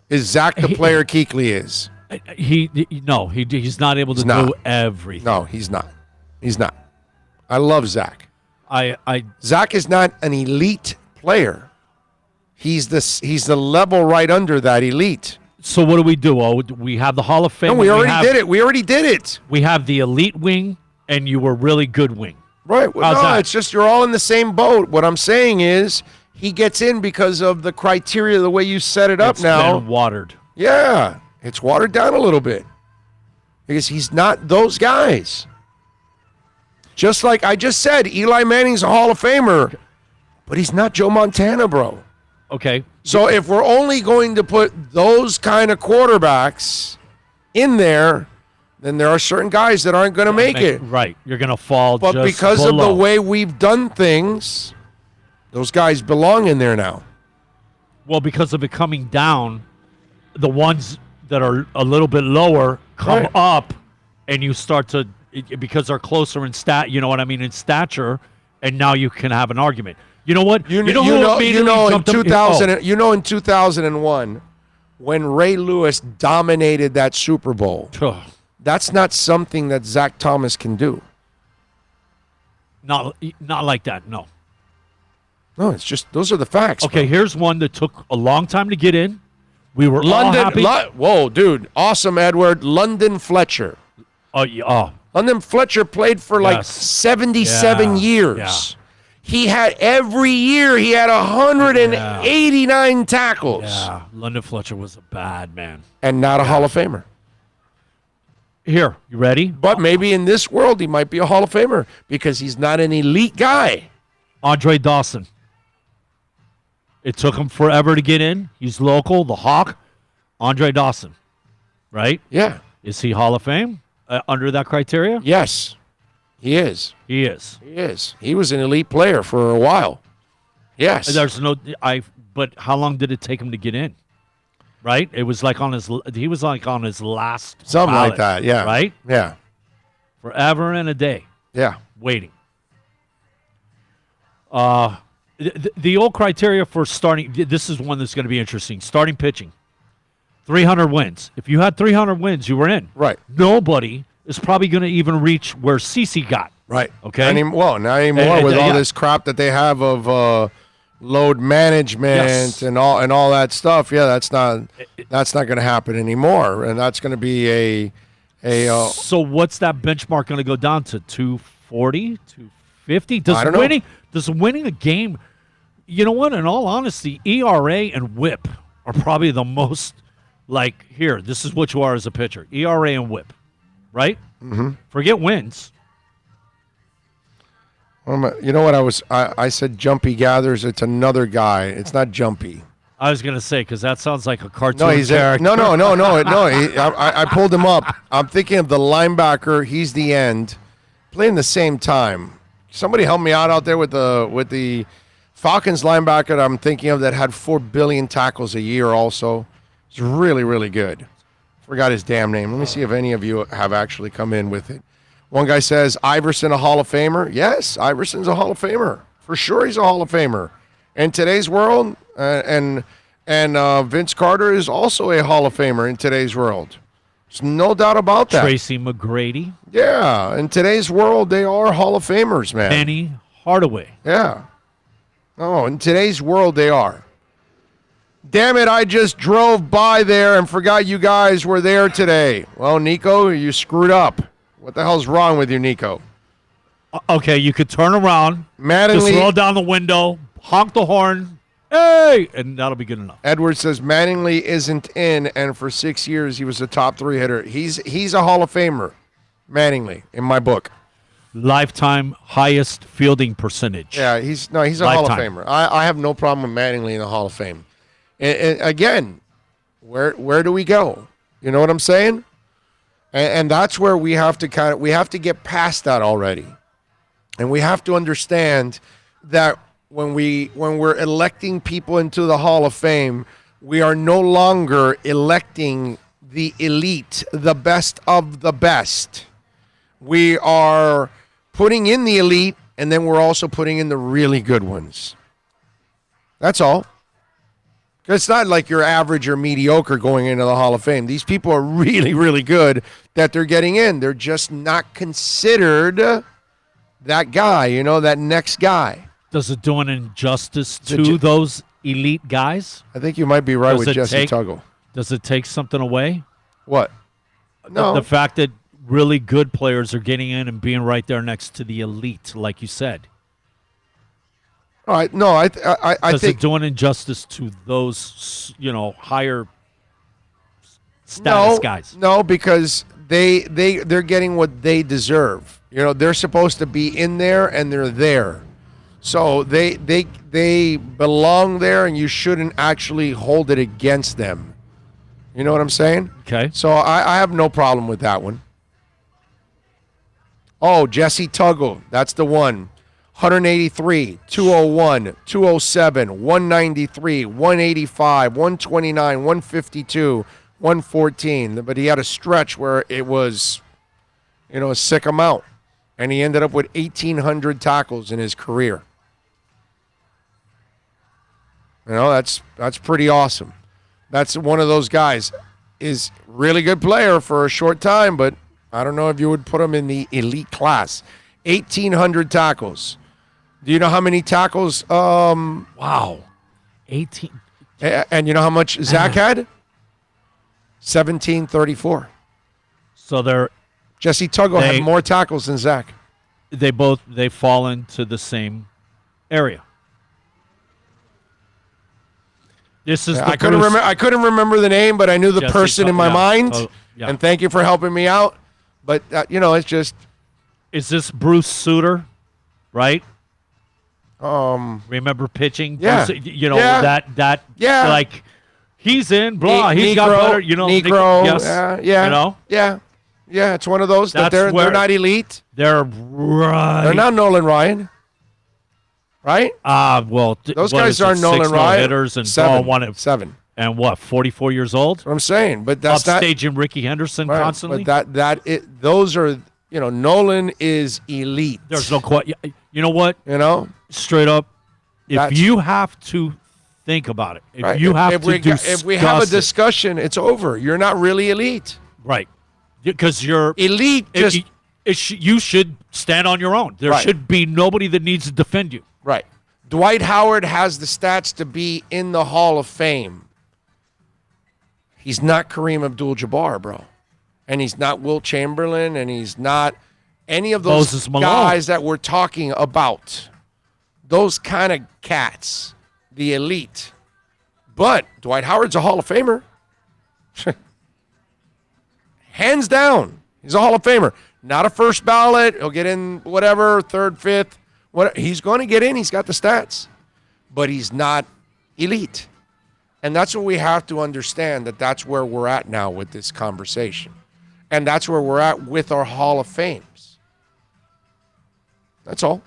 Is Zach the player Kuechly is? He's not able to do everything. No, he's not. He's not. I love Zach. Zach is not an elite player. He's the level right under that elite. So what do we do? Oh, we have the Hall of Fame. No, we already did it. We have the elite wing, and you were really good wing. Right. Well, no, it's just you're all in the same boat. What I'm saying is he gets in because of the criteria, the way you set it up now. It's been watered. Yeah, it's watered down a little bit because he's not those guys. Just like I just said, Eli Manning's a Hall of Famer, but he's not Joe Montana, bro. Okay. So if we're only going to put those kind of quarterbacks in there, then there are certain guys that aren't going to make it. Right. You're going to fall but just because below. of the way we've done things, those guys belong in there now. Well, because of it coming down, the ones that are a little bit lower come up, and you start to, because they're closer in in stature, and now you can have an argument. You know what? In 2001, when Ray Lewis dominated that Super Bowl, that's not something that Zach Thomas can do. Not like that, no. No, it's just those are the facts. Okay, here's one that took a long time to get in. We were all happy. Whoa, dude. Awesome, Edward. London Fletcher. London Fletcher played for 77 years. Yeah. He had every year, he had 189 tackles. Yeah, London Fletcher was a bad man. And not a Hall of Famer. Here, you ready? But maybe in this world, he might be a Hall of Famer because he's not an elite guy. Andre Dawson. It took him forever to get in. He's local, the Hawk. Andre Dawson, right? Yeah. Is he Hall of Fame under that criteria? Yes, he is. He is. He is. He was an elite player for a while. Yes. But how long did it take him to get in? Right? It was like on his last something ballot, like that, yeah. Right? Yeah. Forever and a day. Yeah. Waiting. The old criteria for starting, this is one that's going to be interesting. Starting pitching. 300 wins. If you had 300 wins, you were in. Right. Nobody is probably going to even reach where CeCe got. Right. Okay. Not anymore with all this crap that they have of load management and all that stuff. Yeah, that's not going to happen anymore, and that's going to be a. So what's that benchmark going to go down to? 240, 250? I don't know. Does winning a game? You know what? In all honesty, ERA and WHIP are probably the most. Like, here, this is what you are as a pitcher. ERA and WHIP, right? Mm-hmm. Forget wins. You know what I said Jumpy Gathers. It's another guy. It's not Jumpy. I was going to say, because that sounds like a cartoon No, he's character. no. I pulled him up. I'm thinking of the linebacker. He's the end. Playing the same time. Somebody help me out there with the Falcons linebacker that I'm thinking of that had 4 billion tackles a year also. It's really, really good. Forgot his damn name. Let me see if any of you have actually come in with it. One guy says, Iverson a Hall of Famer? Yes, Iverson's a Hall of Famer. For sure he's a Hall of Famer. In today's world, and Vince Carter is also a Hall of Famer in today's world. There's no doubt about that. Tracy McGrady. Yeah, in today's world, they are Hall of Famers, man. Penny Hardaway. Yeah. Oh, in today's world, they are. Damn it, I just drove by there and forgot you guys were there today. Well, Nico, you screwed up. What the hell's wrong with you, Nico? Okay, you could turn around, Mattingly, just roll down the window, honk the horn, hey, and that'll be good enough. Edwards says Mattingly isn't in, and for 6 years he was a top 3 hitter. He's a Hall of Famer, Mattingly, in my book. Lifetime highest fielding percentage. Yeah, he's a Hall of Famer. I have no problem with Mattingly in the Hall of Fame. And again, where do we go? You know what I'm saying? And that's where we have to get past that already. And we have to understand that when we're electing people into the Hall of Fame, we are no longer electing the elite, the best of the best. We are putting in the elite, and then we're also putting in the really good ones. That's all. It's not like you're average or mediocre going into the Hall of Fame. These people are really, really good that they're getting in. They're just not considered that guy, that next guy. Does it do an injustice to those elite guys? I think you might be right with Jesse Tuggle. Does it take something away? What? No. The fact that really good players are getting in and being right there next to the elite, like you said. All right. No, I Does think it do an injustice to those, higher status guys? No, because they're getting what they deserve. They're supposed to be in there, and they're there. So they belong there, and you shouldn't actually hold it against them. You know what I'm saying? Okay. So I have no problem with that one. Oh, Jesse Tuggle. That's the one. 183, 201, 207, 193, 185, 129, 152, 114. But he had a stretch where it was, a sick amount. And he ended up with 1,800 tackles in his career. That's pretty awesome. That's one of those guys. Is really good player for a short time, but I don't know if you would put him in the elite class. 1,800 tackles. Do you know how many tackles? Wow. 18. And you know how much Zach had? 1,734. So Jesse Tuggle had more tackles than Zach. They fall into the same area. This is I couldn't remember the name, but I knew the person in my mind. Yeah. And thank you for helping me out. But it's just. Is this Bruce Sutter, right? Remember pitching? Yeah. Bruce, like he's in, blah, he's got better, Negro, yes. Yeah, it's one of those that they're not elite. They're right. They're not Nolan Ryan. Right? Those guys aren't Nolan Ryan. Hitters and seven. And what, 44 years old? That's what I'm saying, but that's upstaging Ricky Henderson constantly. But those are Nolan is elite. There's no question. You know what? Straight up, if you have to think about it, if we have a discussion, it's over. You're not really elite, right? Because you're elite. You should stand on your own. There should be nobody that needs to defend you. Right. Dwight Howard has the stats to be in the Hall of Fame. He's not Kareem Abdul-Jabbar, bro. And he's not Wilt Chamberlain, and he's not any of those guys that we're talking about. Those kind of cats, the elite. But Dwight Howard's a Hall of Famer. Hands down, he's a Hall of Famer. Not a first ballot. He'll get in whatever, third, fifth, He's going to get in. He's got the stats, but he's not elite. And that's what we have to understand, that's where we're at now with this conversation. And that's where we're at with our Hall of Fames. That's all.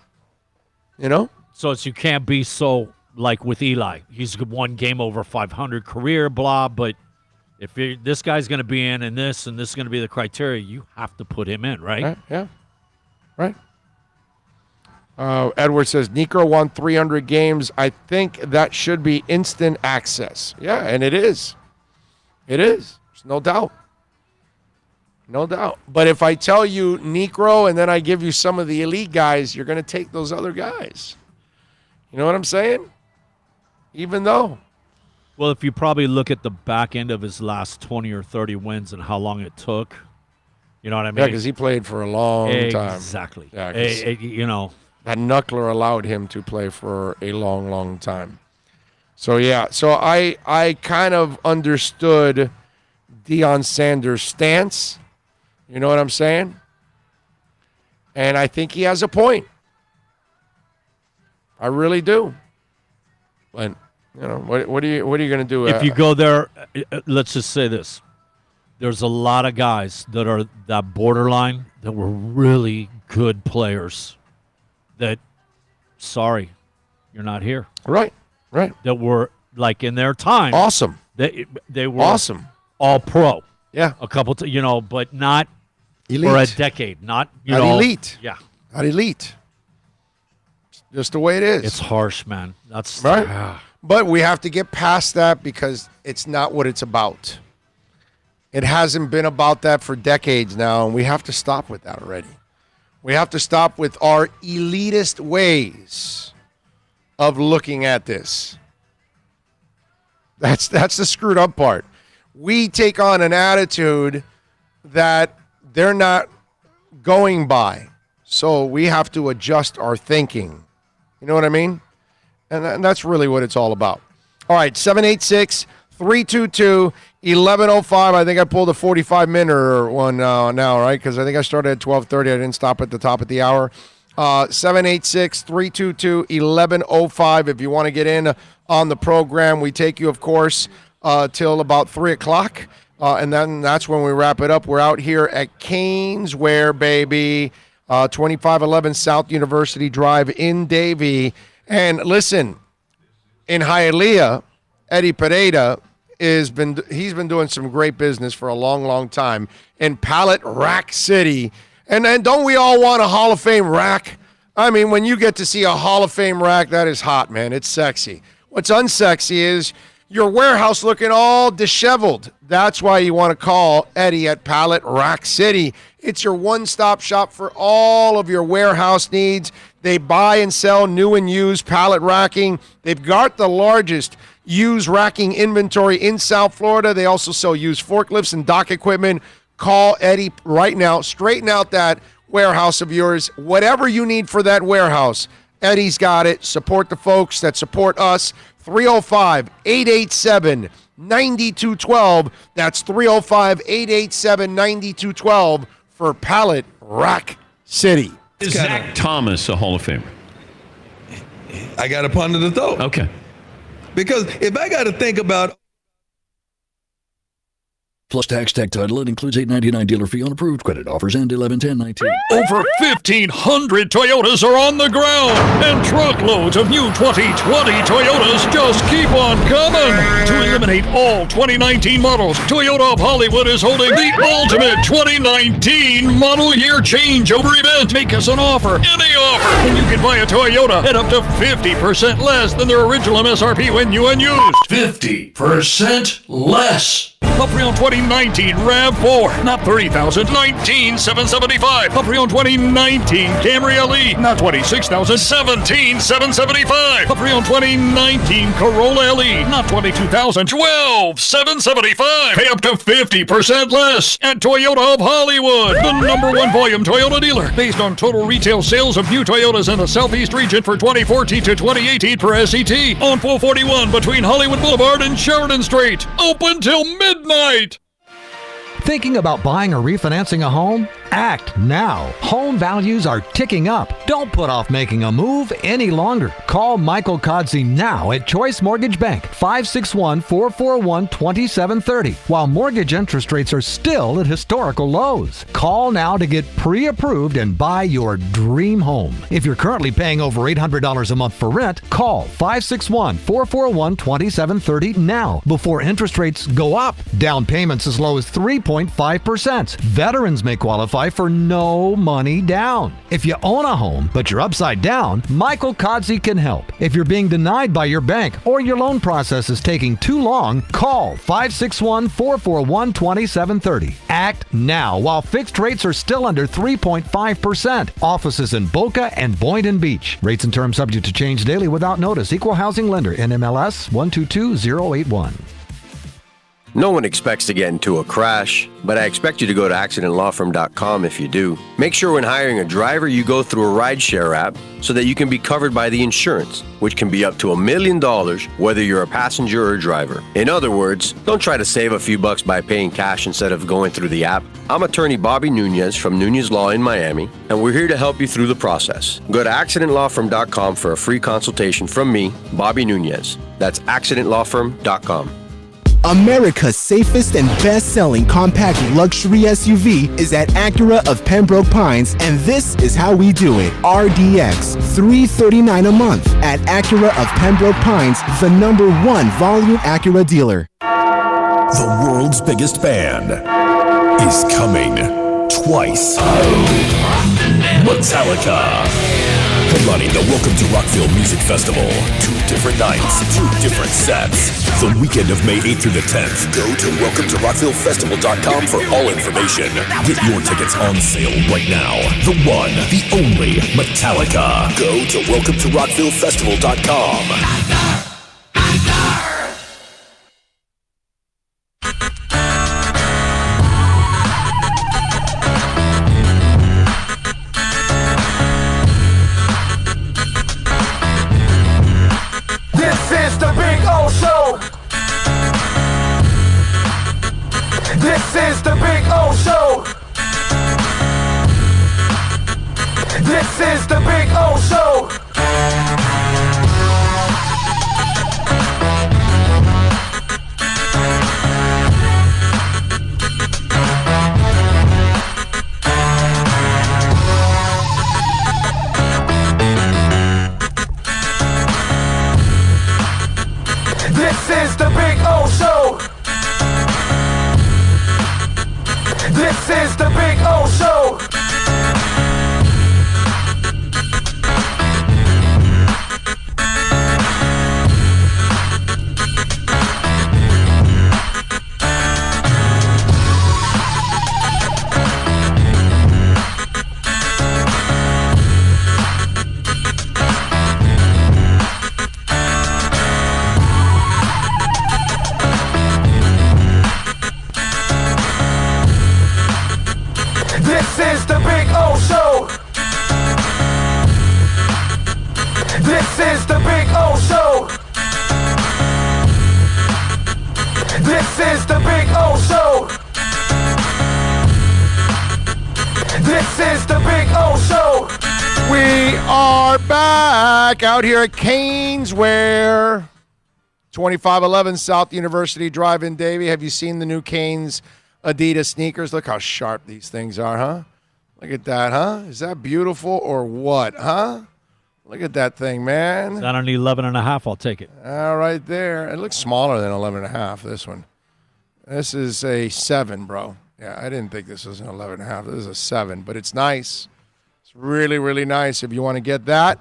So you can't be so like with Eli. He's one game over 500 career, blah, but if this guy's going to be in and this is going to be the criteria, you have to put him in, right? Yeah. Right. Edward says, Niekro won 300 games. I think that should be instant access. Yeah, and it is. It is. There's no doubt. No doubt. But if I tell you Niekro and then I give you some of the elite guys, you're going to take those other guys. You know what I'm saying? Even though. Well, if you probably look at the back end of his last 20 or 30 wins and how long it took, you know what I mean? Yeah, because he played for a long time. Exactly. Yeah, that knuckler allowed him to play for a long, long time. So, yeah. So, I kind of understood Deion Sanders' stance. You know what I'm saying? And I think he has a point. I really do. But, what are you going to do? If you go there, let's just say this. There's a lot of guys that are that borderline that were really good players that, sorry, you're not here. Right. That were, like, in their time. Awesome. They were awesome. All pro. Yeah. A couple, but not elite. For a decade. Not elite. Yeah. Not elite. Just the way it is. It's harsh, man. That's right. But we have to get past that because it's not what it's about. It hasn't been about that for decades now, and we have to stop with that already. We have to stop with our elitist ways of looking at this. That's the screwed up part. We take on an attitude that they're not going by. So we have to adjust our thinking. You know what I mean? And that's really what it's all about. All right, 786-322-1105. I think I pulled a 45-minute one now, right? Because I think I started at 12:30. I didn't stop at the top of the hour. 786-322-1105. If you want to get in on the program, we take you, of course, till about 3 o'clock. And then that's when we wrap it up. We're out here at Canesware, baby. 2511 South University Drive in Davie. And listen, in Hialeah, Eddie Pereira he's been doing some great business for a long, long time in Pallet Rack City. And then don't we all want a Hall of Fame rack? I mean, when you get to see a Hall of Fame rack, that is hot, man. It's sexy. What's unsexy is your warehouse looking all disheveled. That's why you want to call Eddie at Pallet Rack City. It's your one-stop shop for all of your warehouse needs. They buy and sell new and used pallet racking. They've got the largest used racking inventory in South Florida. They also sell used forklifts and dock equipment. Call Eddie right now. Straighten out that warehouse of yours. Whatever you need for that warehouse, Eddie's got it. Support the folks that support us. 305-887-9212. That's 305-887-9212 for Pallet Rack City. Is Zach Thomas a Hall of Famer? I got to ponder the thought. Okay. Because if I got to think about... Plus tax, tech title. It includes $8.99 dealer fee on approved credit offers and 11/10/19. Over 1,500 Toyotas are on the ground, and truckloads of new 2020 Toyotas just keep on coming. To eliminate all 2019 models, Toyota of Hollywood is holding the ultimate 2019 model year changeover event. Make us an offer, any offer, and you can buy a Toyota at up to 50% less than their original MSRP when new and used. 50% less. A pre-owned 2019 RAV4, not $30,000, $19,775. A pre-owned 2019 Camry LE, not $26,000, $17,775. A pre-owned 2019 Corolla LE, not $22,000, $12,775. Pay up to 50% less at Toyota of Hollywood, the #1 volume Toyota dealer, based on total retail sales of new Toyotas in the Southeast region for 2014 to 2018 per SET, on 441 between Hollywood Boulevard and Sheridan Street. Open till midnight. Thinking about buying or refinancing a home? Act now. Home values are ticking up. Don't put off making a move any longer. Call Michael Kodsey now at Choice Mortgage Bank, 561-441-2730, while mortgage interest rates are still at historical lows. Call now to get pre-approved and buy your dream home. If you're currently paying over $800 a month for rent, call 561-441-2730 now before interest rates go up. Down payments as low as 3.5%. Veterans may qualify for no money down. If you own a home, but you're upside down, Michael Kodsey can help. If you're being denied by your bank or your loan process is taking too long, call 561-441-2730. Act now while fixed rates are still under 3.5%. Offices in Boca and Boynton Beach. Rates and terms subject to change daily without notice. Equal housing lender. NMLS 122081. No one expects to get into a crash, but I expect you to go to accidentlawfirm.com if you do. Make sure when hiring a driver, you go through a rideshare app so that you can be covered by the insurance, which can be up to $1 million whether you're a passenger or a driver. In other words, don't try to save a few bucks by paying cash instead of going through the app. I'm attorney Bobby Nunez from Nunez Law in Miami, and we're here to help you through the process. Go to accidentlawfirm.com for a free consultation from me, Bobby Nunez. That's accidentlawfirm.com. America's safest and best-selling compact luxury SUV is at Acura of Pembroke Pines, and this is how we do it. RDX, $339 a month at Acura of Pembroke Pines, the #1 volume Acura dealer. The world's biggest band is coming twice. Metallica. Headlining the Welcome to Rockville Music Festival. 2 different nights, 2 different sets. The weekend of May 8th through the 10th. Go to welcometorockvillefestival.com for all information. Get your tickets on sale right now. The one, the only Metallica. Go to welcometorockvillefestival.com. This is the Big O Show. This is the Big O Show. This is the Big O Show. This is the Big O Show. This is the Big O Show. This is the Big O Show. This is the Big O Show. This is the Big O Show. We are back out here at Caneswear, 2511 South University Drive in Davie. Have you seen the new Canes Adidas sneakers? Look how sharp these things are, huh? Look at that, huh? Is that beautiful or what, huh? Look at that thing, man. Is that on 11.5? I'll take it. All right there. It looks smaller than 11.5, this one. This is a 7, bro. Yeah, I didn't think this was an 11.5. This is a 7, but it's nice. It's really, really nice if you want to get that.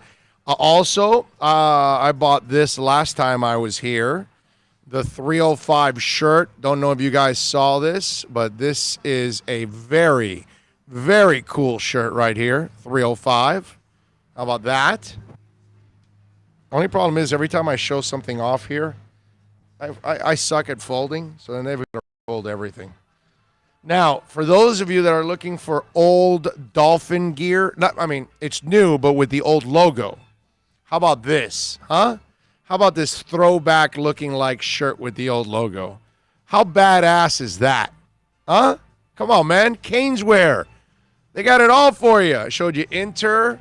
Also, I bought this last time I was here. The 305 shirt. Don't know if you guys saw this, but this is a very, very cool shirt right here. 305. How about that? Only problem is every time I show something off here, I suck at folding, so then they've got to fold everything. Now, for those of you that are looking for old Dolphin gear, it's new, but with the old logo. How about this, huh? How about this throwback looking like shirt with the old logo? How badass is that? Huh? Come on, man. Caneswear. They got it all for you. I showed you Inter.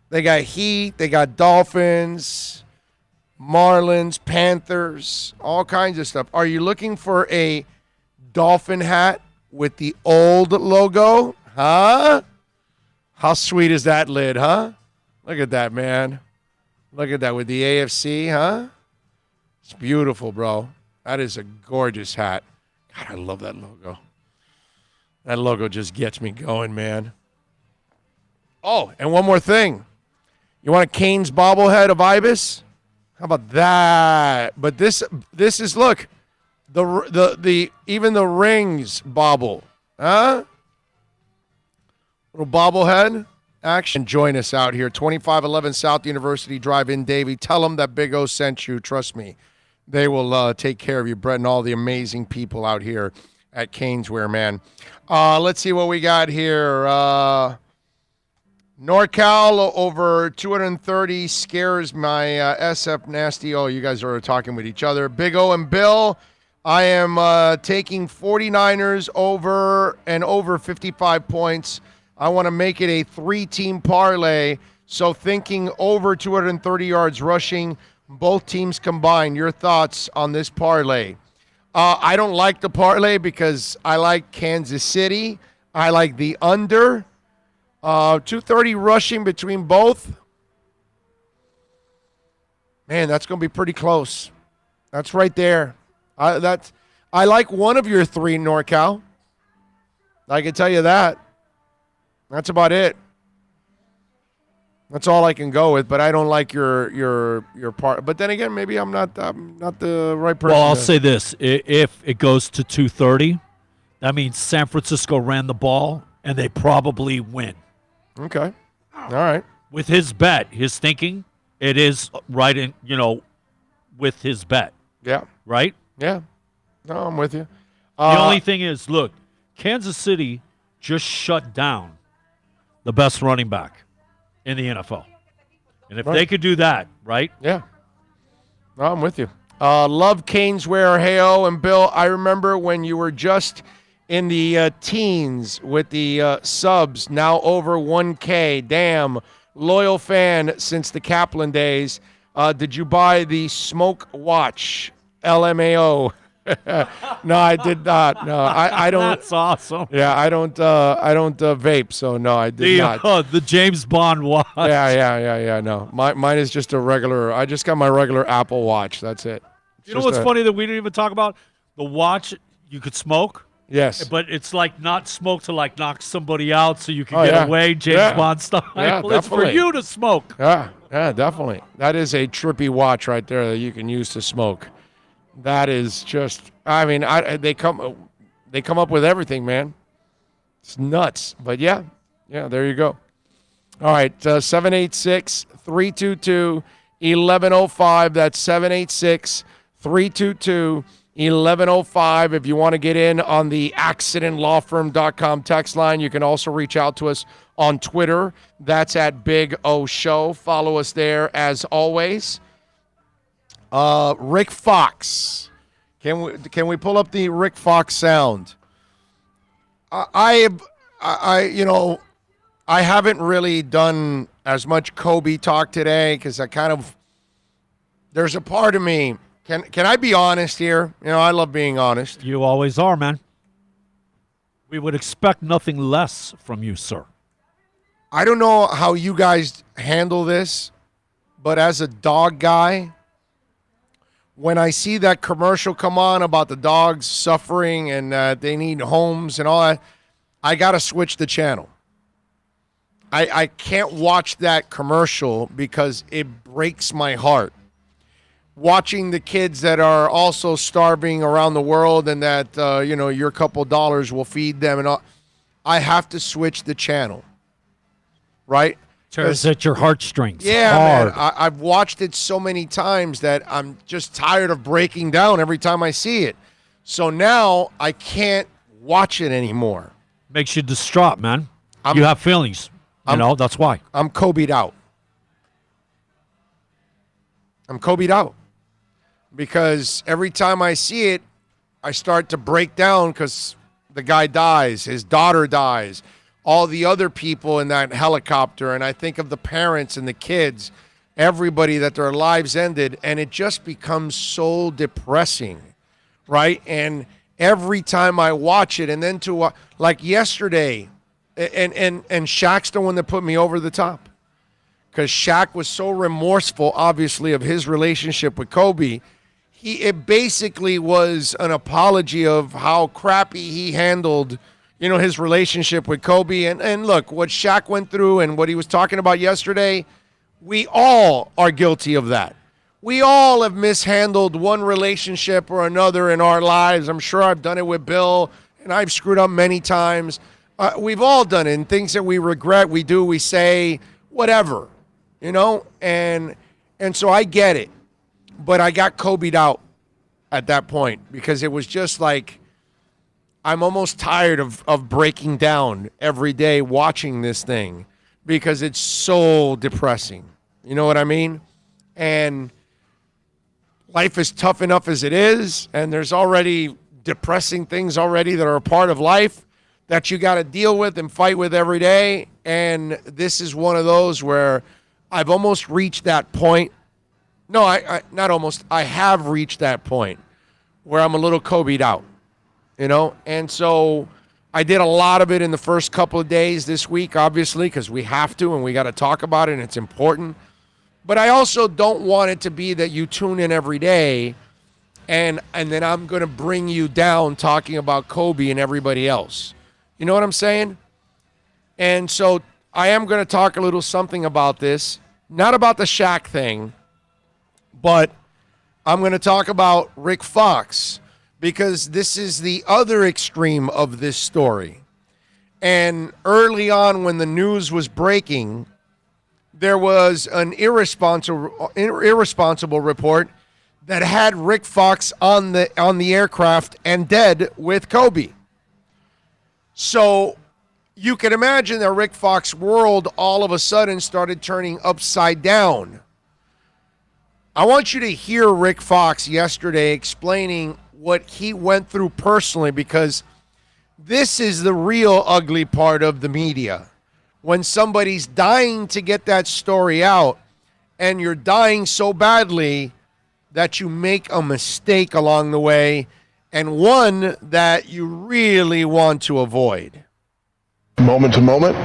They got Heat. They got Dolphins, Marlins, Panthers, all kinds of stuff. Are you looking for a Dolphin hat with the old logo? Huh? How sweet is that lid, huh? Look at that, man. Look at that with the AFC, huh? It's beautiful, bro. That is a gorgeous hat. God, I love that logo. That logo just gets me going, man. Oh, and one more thing. You want a Canes bobblehead of Ibis? How about that? But this is, look, the even the rings bobble. Huh? Little bobblehead action. Join us out here, 2511 South University Drive in Davie. Tell them that Big O sent you. Trust me, they will take care of you, Brett, and all the amazing people out here at Caneswear, man. Let's see what we got here. NorCal over 230 scares my SF Nasty. Oh, you guys are talking with each other. Big O and Bill, I am taking 49ers over 55 points. I want to make it a 3-team parlay. So thinking over 230 yards rushing, both teams combined. Your thoughts on this parlay? I don't like the parlay because I like Kansas City. I like the under. 230 rushing between both. Man, that's going to be pretty close. That's right there. I like one of your three, NorCal. I can tell you that. That's about it. That's all I can go with, but I don't like your part. But then again, maybe I'm not the right person. Well, I'll say this: if it goes to 230, that means San Francisco ran the ball and they probably win. Okay, all right. With his bet, his thinking, it is right in with his bet. Yeah. Right. Yeah. No, I'm with you. The only thing is, look, Kansas City just shut down the best running back in the NFL. And if they could do that, right? Yeah. No, I'm with you. Love Caneswear, Heyo, and Bill. I remember when you were just in the teens with the subs, now over 1K. Damn, loyal fan since the Kaplan days. Did you buy the Smoke Watch, LMAO? No, I did not. No, I don't. That's awesome. Yeah, I don't vape, so no, I did not. The James Bond watch. Yeah. No, mine is just a regular. I just got my regular Apple Watch. That's it. You know what's funny that we didn't even talk about? The watch you could smoke. Yes. But it's like not smoke to like knock somebody out so you can get away, James Bond style. Yeah, It's for you to smoke. Yeah, definitely. That is a trippy watch right there that you can use to smoke. That is just, I mean, they come up with everything, man. It's nuts. But yeah, there you go. All right, 786-322-1105. That's 786-322-1105. If you want to get in on the accidentlawfirm.com text line, you can also reach out to us on Twitter. That's at Big O Show. Follow us there as always. Rick Fox. Can we pull up the Rick Fox sound? I haven't really done as much Kobe talk today because there's a part of me. Can I be honest here? I love being honest. You always are, man. We would expect nothing less from you, sir. I don't know how you guys handle this, but as a dog guy, when I see that commercial come on about the dogs suffering and they need homes and all that, I got to switch the channel. I can't watch that commercial because it breaks my heart. Watching the kids that are also starving around the world and that, your couple dollars will feed them and all, I have to switch the channel, right? Tears at your heartstrings. Yeah, hard. man. I've watched it so many times that I'm just tired of breaking down every time I see it. So now I can't watch it anymore. Makes you distraught, man. You have feelings. That's why. I'm Kobe'd out. Because every time I see it, I start to break down because the guy dies, his daughter dies, all the other people in that helicopter, and I think of the parents and the kids, everybody that their lives ended, and it just becomes so depressing, right? And every time I watch it, and then like yesterday, and Shaq's the one that put me over the top, because Shaq was so remorseful, obviously, of his relationship with Kobe. It basically was an apology of how crappy he handled, his relationship with Kobe. And look, what Shaq went through and what he was talking about yesterday, we all are guilty of that. We all have mishandled one relationship or another in our lives. I'm sure I've done it with Bill, and I've screwed up many times. We've all done it, and things that we regret, we do, we say, whatever, and so I get it. But I got Kobe'd out at that point because it was just like, I'm almost tired of breaking down every day watching this thing because it's so depressing. You know what I mean? And life is tough enough as it is, and there's already depressing things already that are a part of life that you got to deal with and fight with every day. And this is one of those where I've almost reached that point. No, I not almost. I have reached that point where I'm a little Kobe'd out, And so I did a lot of it in the first couple of days this week, obviously, because we have to and we got to talk about it and it's important. But I also don't want it to be that you tune in every day and then I'm going to bring you down talking about Kobe and everybody else. You know what I'm saying? And so I am going to talk a little something about this, not about the Shaq thing, but I'm going to talk about Rick Fox because this is the other extreme of this story. And early on when the news was breaking, there was an irresponsible report that had Rick Fox on the aircraft and dead with Kobe. So you can imagine that Rick Fox's world all of a sudden started turning upside down. I want you to hear Rick Fox yesterday explaining what he went through personally, because this is the real ugly part of the media. When somebody's dying to get that story out and you're dying so badly that you make a mistake along the way, and one that you really want to avoid. Moment to moment.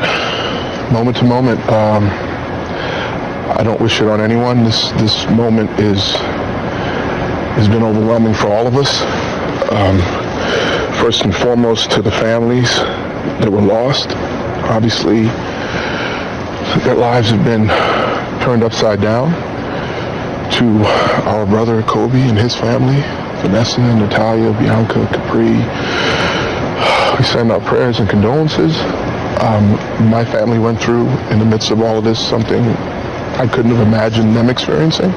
I don't wish it on anyone. This moment has been overwhelming for all of us. First and foremost to the families that were lost. Obviously, their lives have been turned upside down. To our brother Kobe and his family, Vanessa, Natalia, Bianca, Capri, we send our prayers and condolences. My family went through, in the midst of all of this, something I couldn't have imagined them experiencing.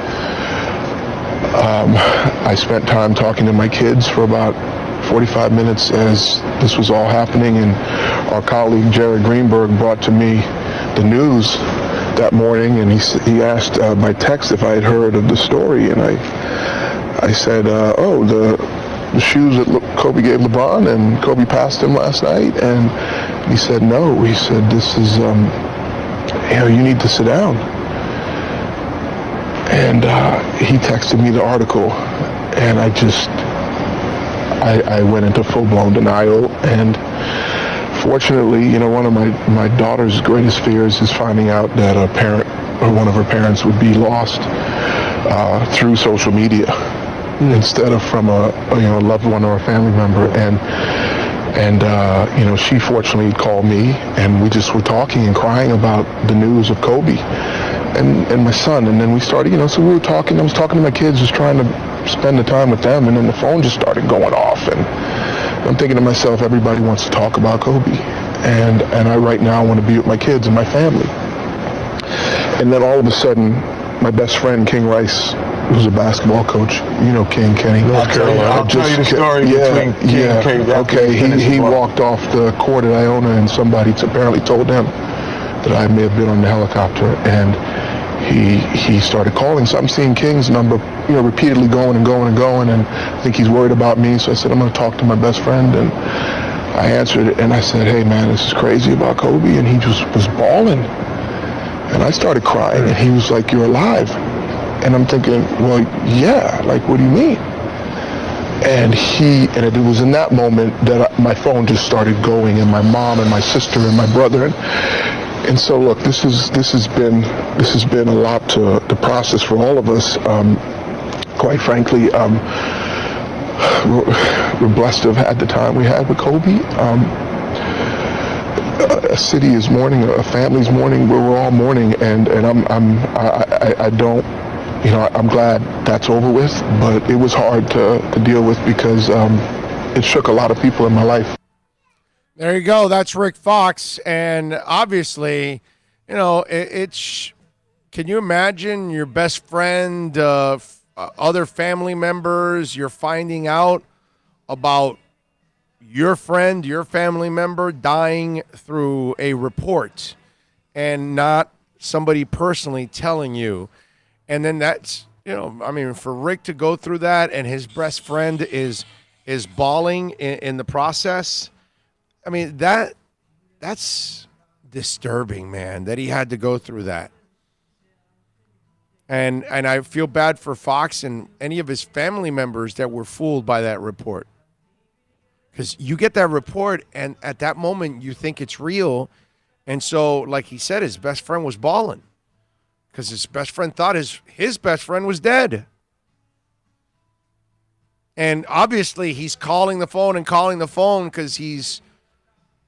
I spent time talking to my kids for about 45 minutes as this was all happening, and our colleague Jared Greenberg brought to me the news that morning, and he asked by text if I had heard of the story, and I said, the shoes that Kobe gave LeBron, and Kobe passed him last night, and he said no. He said, this is, you need to sit down. And he texted me the article, and I went into full-blown denial. And fortunately, one of my daughter's greatest fears is finding out that a parent or one of her parents would be lost through social media instead of from a loved one or a family member. And she fortunately called me, and we just were talking and crying about the news of Kobe and my son. And then we started, so we were talking. I was talking to my kids, just trying to spend the time with them, and then the phone just started going off. And I'm thinking to myself, everybody wants to talk about Kobe, and I right now want to be with my kids and my family. And then all of a sudden, my best friend King Rice, who's a basketball coach, King, Kenny, North Carolina. I'll tell you the story between King and King. Okay, he walked off the court at Iona, and somebody apparently told him that I may have been on the helicopter, and he started calling. So I'm seeing King's number, repeatedly going, and I think he's worried about me. So I said, I'm going to talk to my best friend, and I answered it and I said, hey man, this is crazy about Kobe. And he just was bawling. And I started crying and he was like, you're alive. And I'm thinking, well, yeah, like, what do you mean? And it was in that moment that my phone just started going, and my mom and my sister and my brother. And so look, this has been a lot to process for all of us. Quite frankly, we're blessed to have had the time we had with Kobe. A city is mourning, a family's mourning, we're all mourning, and I don't, I'm glad that's over with, but it was hard to deal with because it shook a lot of people in my life. There you go. That's Rick Fox, and obviously, it's. Can you imagine your best friend, other family members? You're finding out about your friend, your family member dying through a report, and not somebody personally telling you. And then that's, for Rick to go through that, and his best friend is bawling in the process. I mean, that's disturbing, man, that he had to go through that. And I feel bad for Fox and any of his family members that were fooled by that report. Because you get that report, and at that moment, you think it's real. And so, like he said, his best friend was bawling. Because his best friend thought his best friend was dead. And obviously, he's calling the phone because he's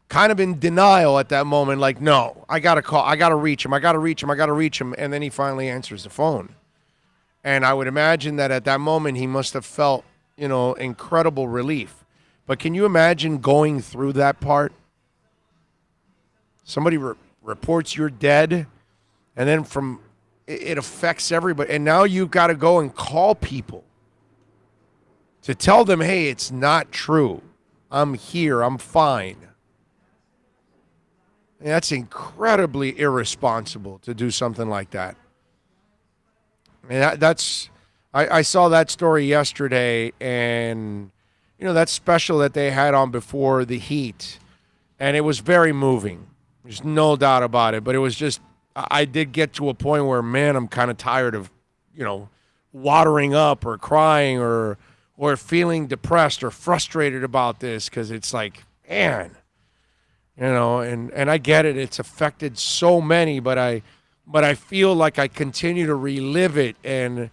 kind of in denial at that moment. Like, no, I got to call. I got to reach him. And then he finally answers the phone. And I would imagine that at that moment, he must have felt, incredible relief. But can you imagine going through that part? Somebody reports you're dead, and then it affects everybody. And now you've got to go and call people to tell them, hey, it's not true. I'm here. I'm fine. And that's incredibly irresponsible to do something like that. And I saw that story yesterday, and, that special that they had on before the Heat, and it was very moving. There's no doubt about it. But it was just, I did get to a point where, man, I'm kind of tired of, watering up or crying or feeling depressed or frustrated about this, because it's like, man, and I get it. It's affected so many, but I feel like I continue to relive it, and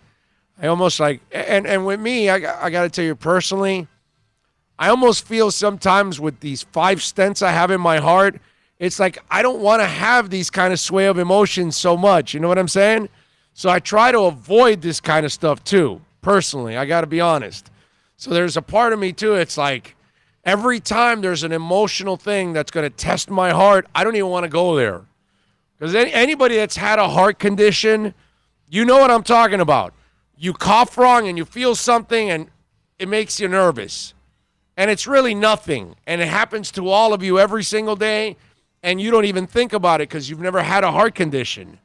I almost like, and with me, I got to tell you personally, I almost feel sometimes with these 5 stents I have in my heart, it's like I don't want to have these kind of sway of emotions so much. You know what I'm saying? So I try to avoid this kind of stuff too, personally. I got to be honest. So there's a part of me too, it's like every time there's an emotional thing that's going to test my heart, I don't even want to go there. Because anybody that's had a heart condition, you know what I'm talking about. You cough wrong and you feel something and it makes you nervous. And it's really nothing. And it happens to all of you every single day. And you don't even think about it because you've never had a heart condition.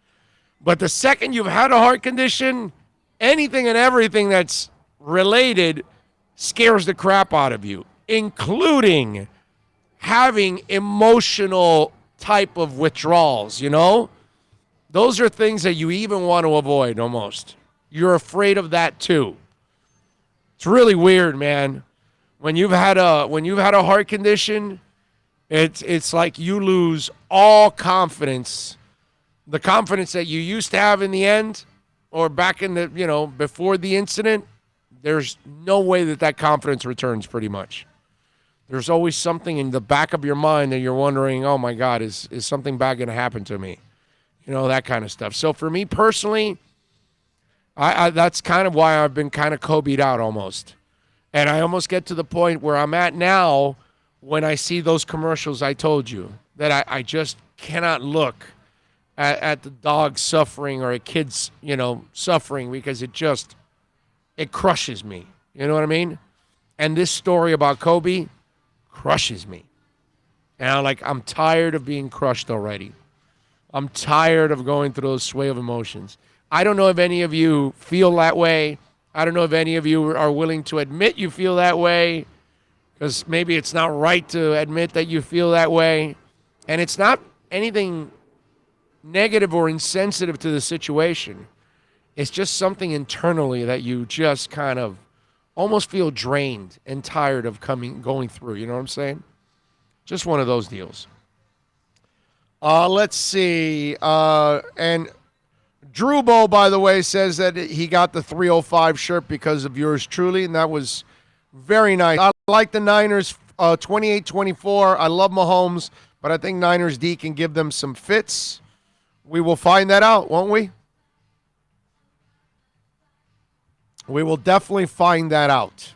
But the second you've had a heart condition, anything and everything that's related scares the crap out of you, including having emotional type of withdrawals, Those are things that you even want to avoid almost. You're afraid of that too. It's really weird, man. When you've had a heart condition, it's like you lose all confidence. The confidence that you used to have in the end or back in the, before the incident, there's no way that confidence returns pretty much. There's always something in the back of your mind that you're wondering, oh my God, is something bad going to happen to me? That kind of stuff. So for me personally, I that's kind of why I've been kind of Kobe'd out almost. And I almost get to the point where I'm at now when I see those commercials I told you, that I just cannot look at the dog suffering or a kid's, suffering, because it crushes me. You know what I mean? And this story about Kobe crushes me. And I'm tired of being crushed already. I'm tired of going through those sway of emotions. I don't know if any of you feel that way. I don't know if any of you are willing to admit you feel that way. because maybe it's not right to admit that you feel that way. And it's not anything negative or insensitive to the situation. It's just something internally that you just kind of almost feel drained and tired of going through. You know what I'm saying? Just one of those deals. Let's see. And Drewbo, by the way, says that he got the 305 shirt because of yours truly, and that was very nice. I like the Niners 28-24. I love Mahomes, but I think Niners D can give them some fits. We will find that out, won't we? We will definitely find that out.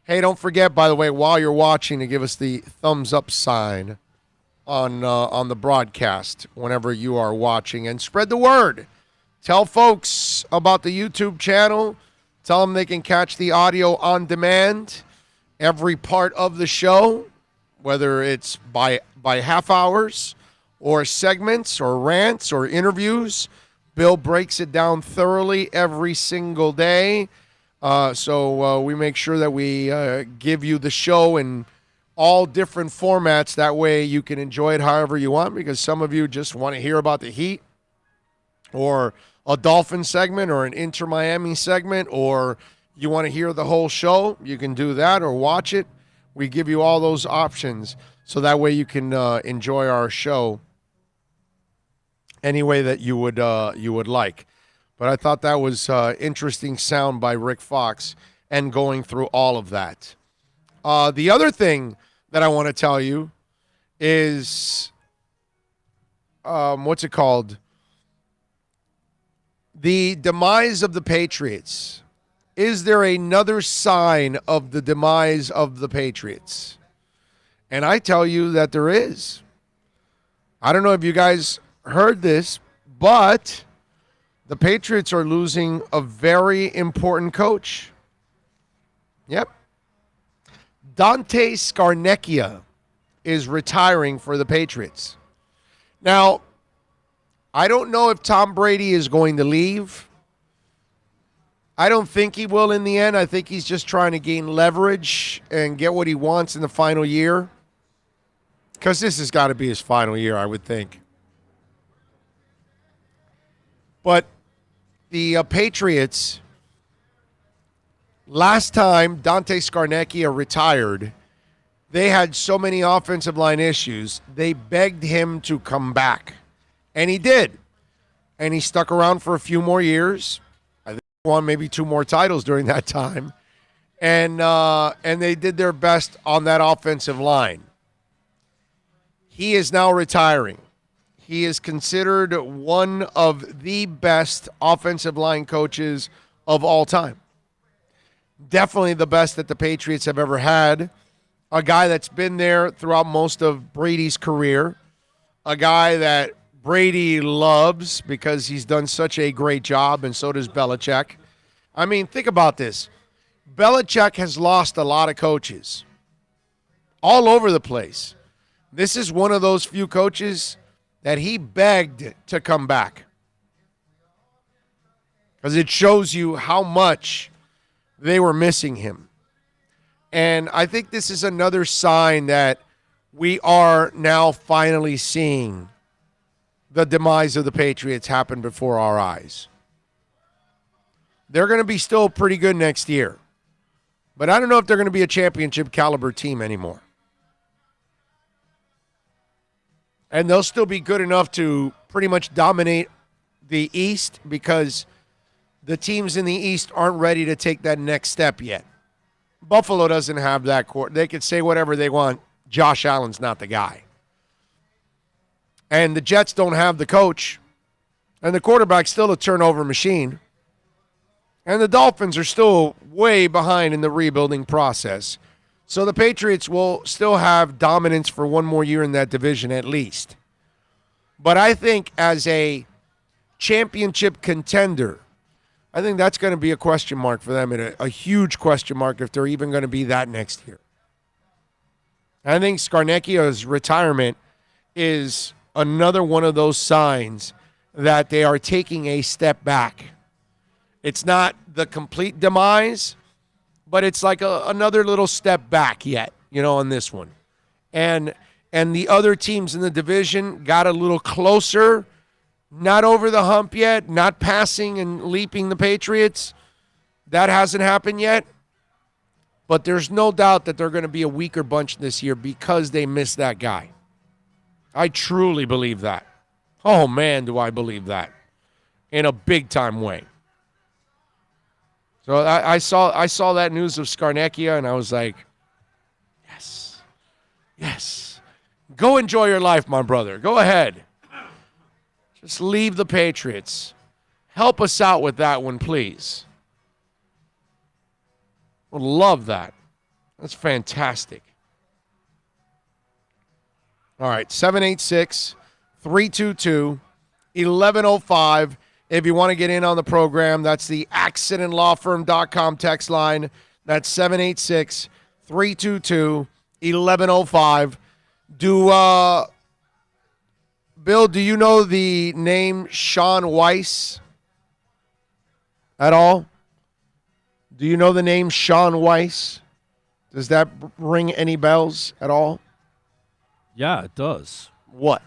Hey, don't forget, by the way, while you're watching, to give us the thumbs up sign on the broadcast whenever you are watching, and spread the word. Tell folks about the YouTube channel. Tell them they can catch the audio on demand, every part of the show, whether it's by half hours or segments or rants or interviews. Bill breaks it down thoroughly every single day. So we make sure that we give you the show in all different formats. That way you can enjoy it however you want, because some of you just want to hear about the Heat or a Dolphin segment or an Inter Miami segment, or you want to hear the whole show. You can do that or watch it. We give you all those options so that way you can enjoy our show any way that you would like. But I thought that was interesting sound by Rick Fox and going through all of that. The other thing that I want to tell you is, what's it called? The demise of the Patriots. Is there another sign of the demise of the Patriots? And I tell you that there is. I don't know if you guys heard this, but the Patriots are losing a very important coach. Yep. Dante Scarnecchia is retiring for the Patriots. Now, I don't know if Tom Brady is going to leave. I don't think he will in the end. I think he's just trying to gain leverage and get what he wants in the final year. Because this has got to be his final year, I would think. But the Patriots, last time Dante Scarnecchia retired, they had so many offensive line issues, they begged him to come back. And he did. And he stuck around for a few more years. I think he won maybe 2 more titles during that time. And they did their best on that offensive line. He is now retiring. He is considered one of the best offensive line coaches of all time. Definitely the best that the Patriots have ever had. A guy that's been there throughout most of Brady's career. A guy that Brady loves because he's done such a great job, and so does Belichick. I mean, think about this. Belichick has lost a lot of coaches all over the place. This is one of those few coaches that he begged to come back, because it shows you how much they were missing him. And I think this is another sign that we are now finally seeing the demise of the Patriots happen before our eyes. They're going to be still pretty good next year, but I don't know if they're going to be a championship caliber team anymore. And they'll still be good enough to pretty much dominate the East, because the teams in the East aren't ready to take that next step yet. Buffalo doesn't have that core. They can say whatever they want. Josh Allen's not the guy. And the Jets don't have the coach. And the quarterback's still a turnover machine. And the Dolphins are still way behind in the rebuilding process. So the Patriots will still have dominance for one more year in that division at least. But I think as a championship contender, I think that's going to be a question mark for them, and a huge question mark if they're even going to be that next year. I think Scarnecchia's retirement is another one of those signs that they are taking a step back. It's not the complete demise, but it's like another little step back yet. on this one. And the other teams in the division got a little closer, not over the hump yet, not passing and leaping the Patriots. That hasn't happened yet. But there's no doubt that they're going to be a weaker bunch this year because they missed that guy. I truly believe that. Oh, man, do I believe that. In a big-time way. So I saw that news of Scarnecchia, and I was like, yes. Go enjoy your life, my brother. Go ahead. Just leave the Patriots. Help us out with that one, please. Would love that. That's fantastic. All right, 786-322-1105. If you want to get in on the program, that's the accidentlawfirm.com text line. That's 786-322-1105. Bill, do you know the name Sean Weiss at all? Do you know the name Sean Weiss? Does that ring any bells at all? Yeah, it does. What?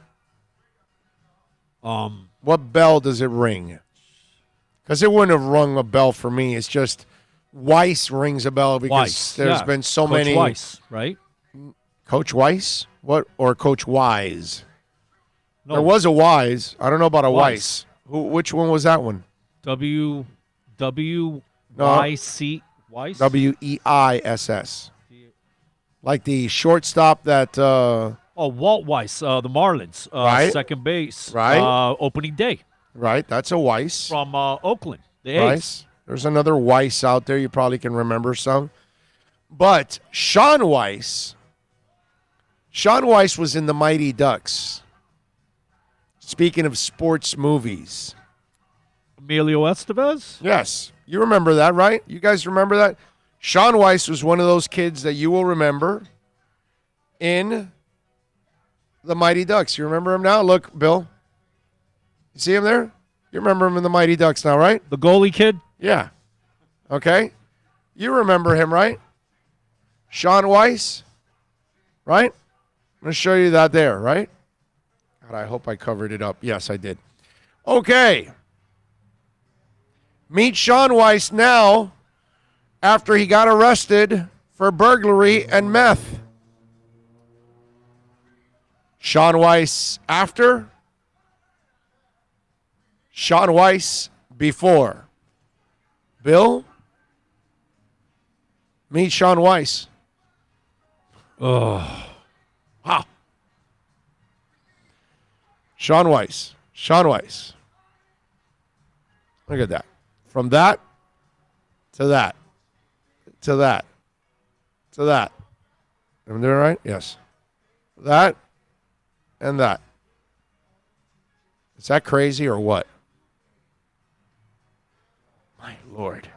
What bell does it ring? Because it wouldn't have rung a bell for me. It's just Weiss rings a bell because there's been so Coach many. Weiss, right? Coach Weiss? What? Or Coach Wise? No. There was a Wise. I don't know about a Weiss. Weiss. Which one was that one? W-Y-C. Weiss? W-E-I-S-S. Like the shortstop that... Walt Weiss, the Marlins. Right. Second base. Right. Opening day. Right, that's a Weiss. From Oakland, the A's. Weiss. There's another Weiss out there. You probably can remember some. But Sean Weiss was in the Mighty Ducks. Speaking of sports movies. Emilio Estevez? Yes. You remember that, right? You guys remember that? Sean Weiss was one of those kids that you will remember in the Mighty Ducks. You remember him now? Look, Bill. You see him there? You remember him in the Mighty Ducks now, right? The goalie kid? Yeah. Okay. You remember him, right? Sean Weiss? Right? I'm going to show you that there, right? God, I hope I covered it up. Yes, I did. Okay. Meet Sean Weiss now after he got arrested for burglary and meth. Sean Weiss after. Sean Weiss before. Bill? Meet Sean Weiss. Oh. Wow. Sean Weiss. Look at that. From that to that. To that. To that. Am I doing it right? Yes. That and that. Is that crazy or what? My Lord.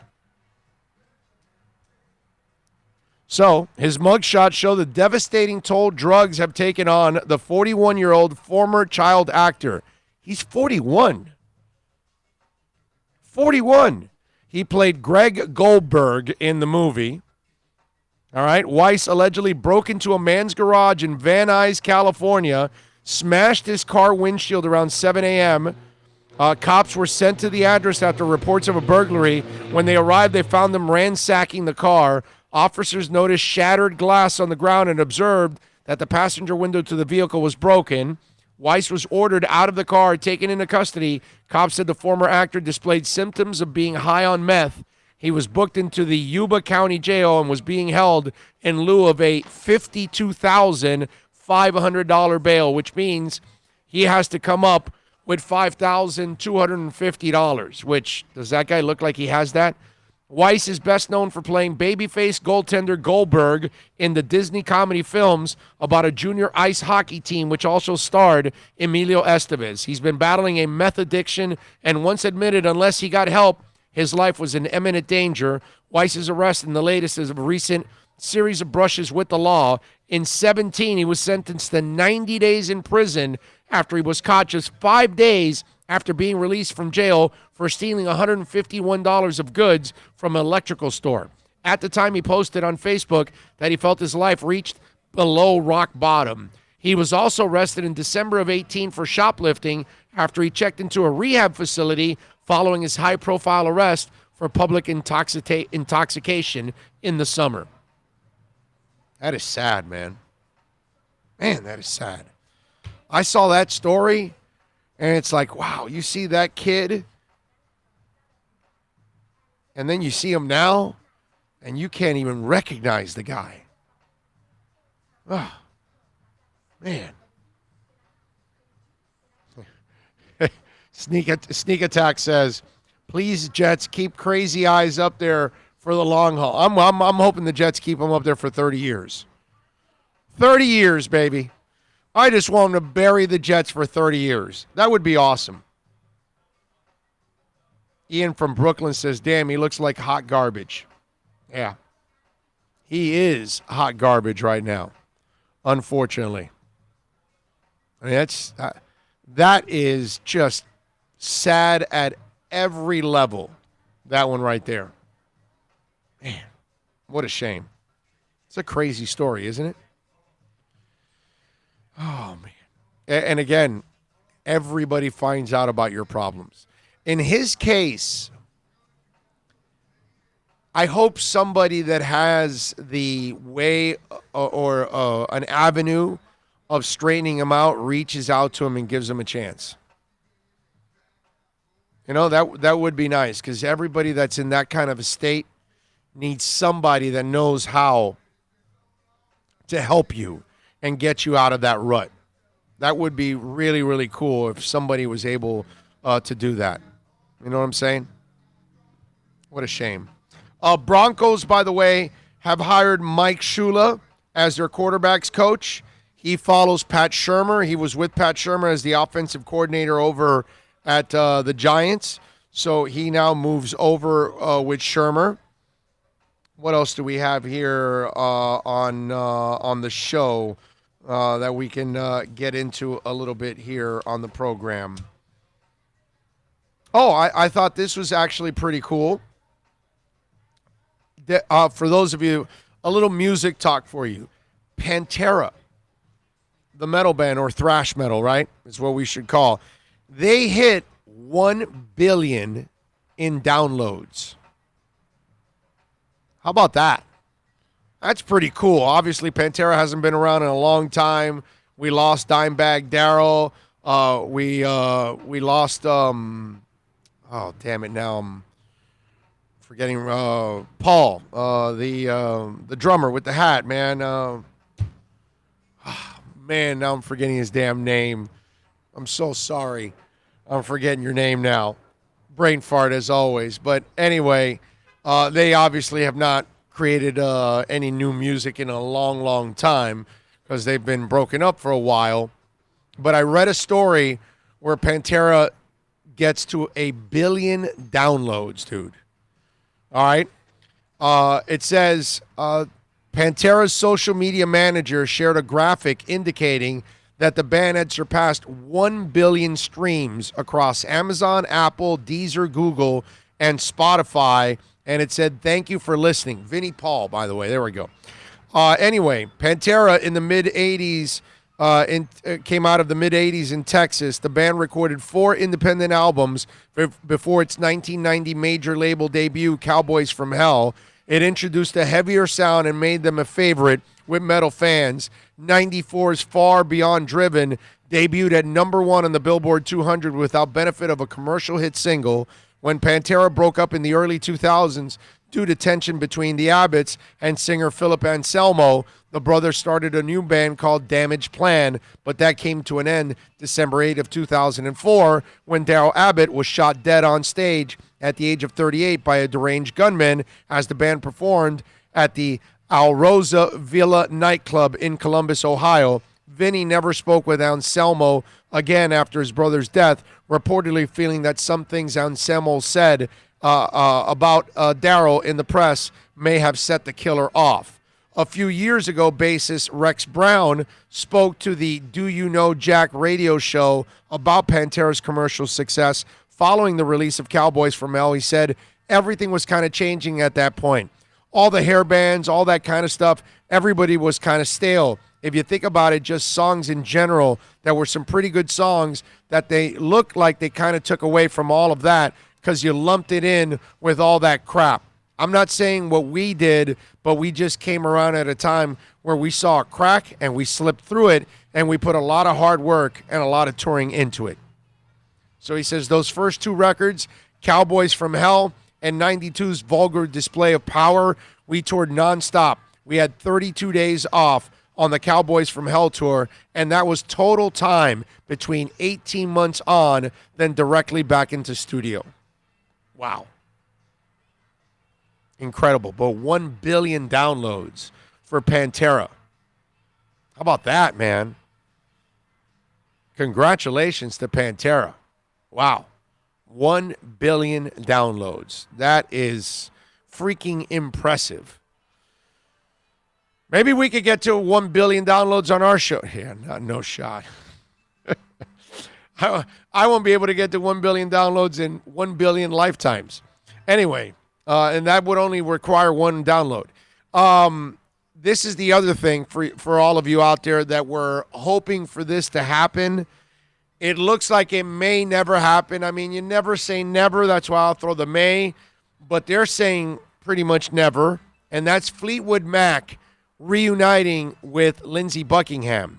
So, his mugshots show the devastating toll drugs have taken on the 41-year-old former child actor. He's 41. 41. He played Greg Goldberg in the movie. All right. Weiss allegedly broke into a man's garage in Van Nuys, California, smashed his car windshield around 7 a.m. Cops were sent to the address after reports of a burglary. When they arrived, they found them ransacking the car. Officers noticed shattered glass on the ground and observed that the passenger window to the vehicle was broken. Weiss was ordered out of the car, taken into custody. Cops said the former actor displayed symptoms of being high on meth. He was booked into the Yuba County Jail and was being held in lieu of a $52,500 bail, which means he has to come up with $5,250, which, does that guy look like he has that? Weiss is best known for playing babyface goaltender Goldberg in the Disney comedy films about a junior ice hockey team, which also starred Emilio Estevez. He's been battling a meth addiction and once admitted unless he got help, his life was in imminent danger. Weiss's arrest in the latest is a recent series of brushes with the law. In 2017, he was sentenced to 90 days in prison after he was caught just 5 days after being released from jail for stealing $151 of goods from an electrical store. At the time, he posted on Facebook that he felt his life reached below rock bottom. He was also arrested in December of 18 for shoplifting after he checked into a rehab facility following his high-profile arrest for public intoxication in the summer. That is sad, man. Man, that is sad. I saw that story, and it's like, wow, you see that kid, and then you see him now, and you can't even recognize the guy. Oh, man. Sneak Attack says, please, Jets, keep Crazy Eyes up there for the long haul. I'm hoping the Jets keep him up there for 30 years. 30 years, baby. I just want them to bury the Jets for 30 years. That would be awesome. Ian from Brooklyn says, damn, he looks like hot garbage. Yeah. He is hot garbage right now, unfortunately. I mean, that is just sad at every level, that one right there. Man, what a shame. It's a crazy story, isn't it? Oh, man. And again, everybody finds out about your problems. In his case, I hope somebody that has the way or an avenue of straightening him out reaches out to him and gives him a chance. You know, that would be nice, because everybody that's in that kind of a state needs somebody that knows how to help you and get you out of that rut. That would be really, really cool if somebody was able to do that. You know what I'm saying? What a shame. Broncos, by the way, have hired Mike Shula as their quarterback's coach. He follows Pat Shurmur. He was with Pat Shurmur as the offensive coordinator over at the Giants. So he now moves over with Shurmur. What else do we have here on the show that we can get into a little bit here on the program? Oh, I thought this was actually pretty cool. For those of you, a little music talk for you. Pantera, the metal band, or thrash metal, right, is what we should call. They hit 1 billion in downloads. How about that? That's pretty cool. Obviously, Pantera hasn't been around in a long time. We lost Dimebag Darrell. We lost, oh, damn it, now I'm forgetting Paul, the drummer with the hat, man. Man, now I'm forgetting his damn name. I'm so sorry. I'm forgetting your name now. Brain fart as always. But anyway, they obviously have not created any new music in a long, long time because they've been broken up for a while. But I read a story where Pantera gets to 1 billion downloads, dude. All right. It says Pantera's social media manager shared a graphic indicating that the band had surpassed 1 billion streams across Amazon, Apple, Deezer, Google, and Spotify. And it said, thank you for listening. Vinnie Paul, by the way. There we go. Anyway, Pantera in the mid-'80s, came out of the mid-'80s in Texas. The band recorded 4 independent albums before its 1990 major label debut, Cowboys from Hell. It introduced a heavier sound and made them a favorite with metal fans. 94's Far Beyond Driven debuted at number 1 on the Billboard 200 without benefit of a commercial hit single. When Pantera broke up in the early 2000s due to tension between the Abbotts and singer Philip Anselmo, the brothers started a new band called Damage Plan, but that came to an end December 8 of 2004 when Darrell Abbott was shot dead on stage at the age of 38 by a deranged gunman as the band performed at the Alrosa Villa nightclub in Columbus, Ohio. Vinny never spoke with Anselmo again after his brother's death, reportedly feeling that some things Anselmo said about Darrell in the press may have set the killer off. A few years ago, bassist Rex Brown spoke to the Do You Know Jack radio show about Pantera's commercial success following the release of Cowboys from Hell. He said, everything was kind of changing at that point. all the hair bands, all that kind of stuff, everybody was kind of stale. If you think about it, just songs in general, there were some pretty good songs that they looked like they kind of took away from all of that because you lumped it in with all that crap. I'm not saying what we did, but we just came around at a time where we saw a crack and we slipped through it, and we put a lot of hard work and a lot of touring into it. So he says those first two records, Cowboys from Hell and 92's Vulgar Display of Power, we toured nonstop. We had 32 days off on the Cowboys from Hell tour, and that was total time between 18 months on, then directly back into studio. Wow. Incredible. But 1 billion downloads for Pantera. How about that, man? Congratulations to Pantera. Wow. 1 billion downloads. That is freaking impressive. Maybe we could get to 1 billion downloads on our show. Yeah, no shot. I won't be able to get to 1 billion downloads in 1 billion lifetimes. Anyway, and that would only require one download. This is the other thing for all of you out there that were hoping for this to happen. It looks like it may never happen. I mean, you never say never. That's why I'll throw the may. But they're saying pretty much never. And that's Fleetwood Mac reuniting with Lindsey Buckingham.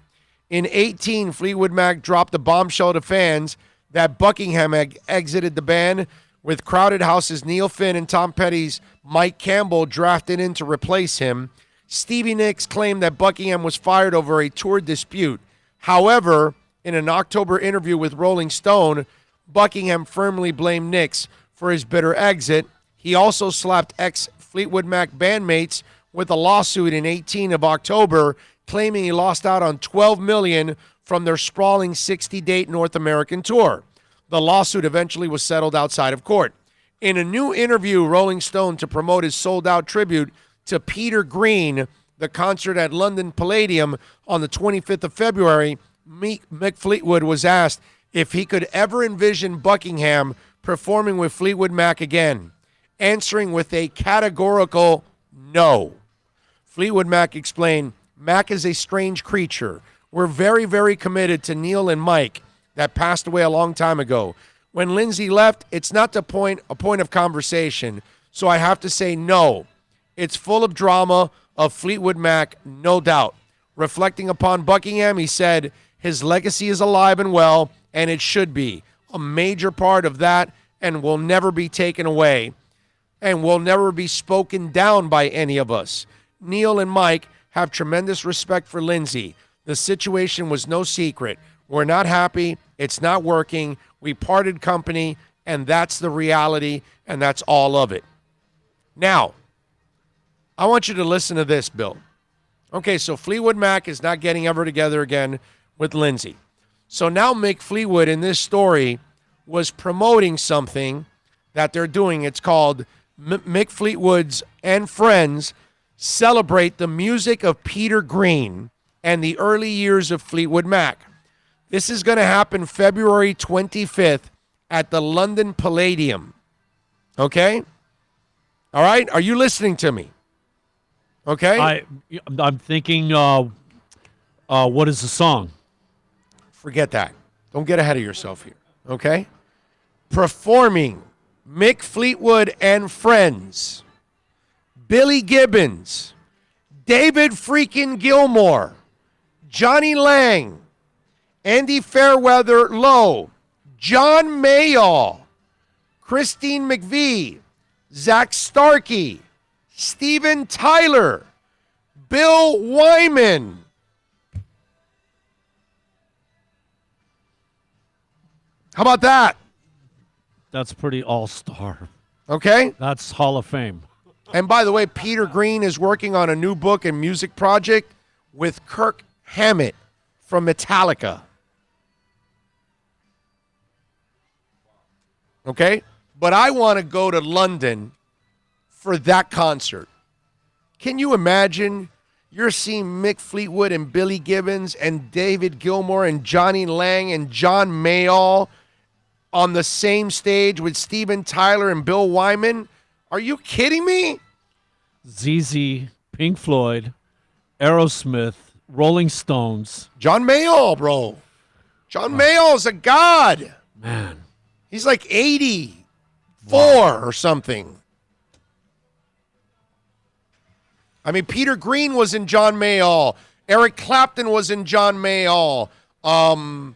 In 2018, Fleetwood Mac dropped a bombshell to fans that Buckingham had exited the band, with Crowded House's Neil Finn and Tom Petty's Mike Campbell drafted in to replace him. Stevie Nicks claimed that Buckingham was fired over a tour dispute. However, in an October interview with Rolling Stone, Buckingham firmly blamed Nicks for his bitter exit. He also slapped ex-Fleetwood Mac bandmates with a lawsuit in 18 of October, claiming he lost out on $12 million from their sprawling 60-date North American tour. The lawsuit eventually was settled outside of court. In a new interview, Rolling Stone, to promote his sold-out tribute to Peter Green, the concert at London Palladium on the 25th of February, Mick Fleetwood was asked if he could ever envision Buckingham performing with Fleetwood Mac again, answering with a categorical no. Fleetwood Mac explained, "Mac is a strange creature. We're very, very committed to Neil and Mike that passed away a long time ago. When Lindsey left, it's not a point of conversation, so I have to say no. It's full of drama of Fleetwood Mac, no doubt." Reflecting upon Buckingham, he said, "His legacy is alive and well, and it should be a major part of that and will never be taken away and will never be spoken down by any of us. Neil and Mike have tremendous respect for Lindsey. The situation was no secret. We're not happy. It's not working. We parted company, and that's the reality, and that's all of it." Now, I want you to listen to this, Bill. Okay, so Fleetwood Mac is not getting ever together again with Lindsey. So now Mick Fleetwood in this story was promoting something that they're doing. It's called Mick Fleetwood's and Friends Celebrate the Music of Peter Green and the Early Years of Fleetwood Mac. This is going to happen February 25th at the London Palladium. Okay? All right? Are you listening to me? Okay? I'm thinking, what is the song? Forget that. Don't get ahead of yourself here. Okay? Performing Mick Fleetwood and Friends, Billy Gibbons, David freaking Gilmour, Johnny Lang, Andy Fairweather Lowe, John Mayall, Christine McVie, Zach Starkey, Steven Tyler, Bill Wyman. How about that? That's pretty all-star. Okay? That's Hall of Fame. And by the way, Peter Green is working on a new book and music project with Kirk Hammett from Metallica. Okay? But I want to go to London for that concert. Can you imagine you're seeing Mick Fleetwood and Billy Gibbons and David Gilmour and Johnny Lang and John Mayall on the same stage with Steven Tyler and Bill Wyman? Are you kidding me? ZZ, Pink Floyd, Aerosmith, Rolling Stones. John Mayall, bro. John Mayall's a god. Man. He's like 84 or something. I mean, Peter Green was in John Mayall. Eric Clapton was in John Mayall. I'm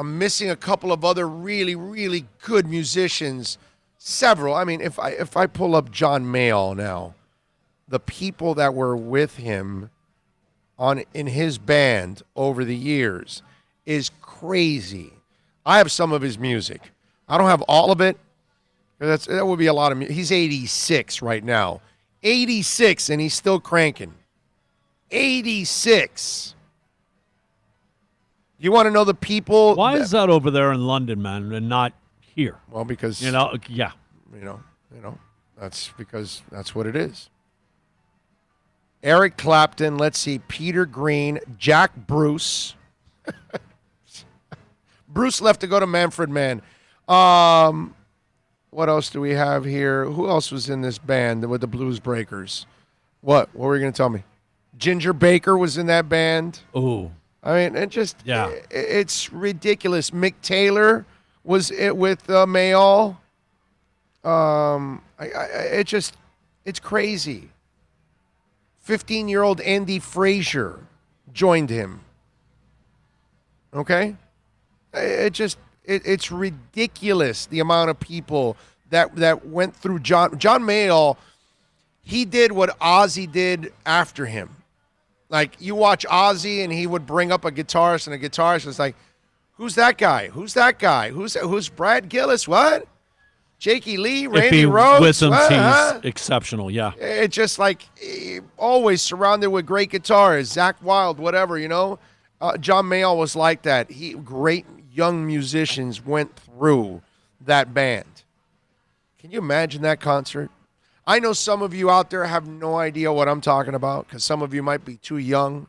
missing a couple of other really, really good musicians. Several. I mean, if I pull up John Mayall now, the people that were with him in his band over the years is crazy. I have some of his music. I don't have all of it. That would be a lot of music. He's 86 right now. 86, and he's still cranking. 86. You want to know the people? Why is that over there in London, man, and not here? Well, because yeah, that's because that's what it is. Eric Clapton. Let's see, Peter Green, Jack Bruce. Bruce left to go to Manfred Mann. What else do we have here? Who else was in this band with the Blues Breakers? What were you going to tell me? Ginger Baker was in that band. Oh. I mean, it's ridiculous. Mick Taylor was with Mayall. It's crazy. 15-year-old Andy Frazier joined him. Okay? It's ridiculous the amount of people that went through John Mayall. He did what Ozzy did after him. Like, you watch Ozzy and he would bring up a guitarist, and a guitarist was like, who's that guy? Who's that guy? Who's Brad Gillis? What? Jakey Lee? Randy Rhoads? With him, what? he's exceptional, yeah. It's just like always surrounded with great guitarists. Zach Wilde, whatever, John Mayall was like that. Great young musicians went through that band. Can you imagine that concert? I know some of you out there have no idea what I'm talking about because some of you might be too young.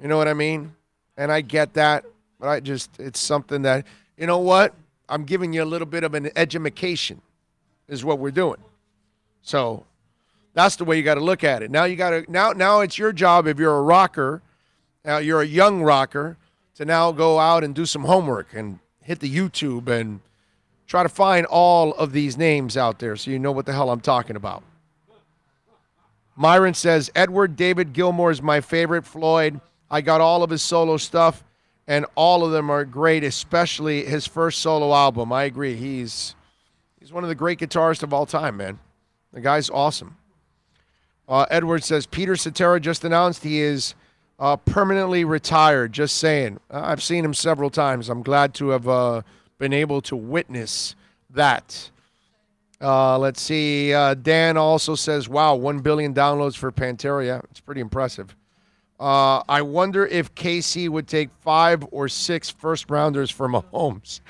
You know what I mean? And I get that, but it's something that, you know what? I'm giving you a little bit of an education is what we're doing. So that's the way you got to look at it. Now now it's your job if you're a rocker, you're a young rocker, to now go out and do some homework and hit the YouTube and try to find all of these names out there so you know what the hell I'm talking about. Myron says, Edward David Gilmour is my favorite Floyd. I got all of his solo stuff, and all of them are great, especially his first solo album. I agree. He's one of the great guitarists of all time, man. The guy's awesome. Edward says, Peter Cetera just announced he is permanently retired. Just saying. I've seen him several times. I'm glad to have been able to witness that. Let's see. Dan also says, wow, 1 billion downloads for Pantera. Yeah, it's pretty impressive. I wonder if KC would take 5 or 6 first-rounders for Mahomes.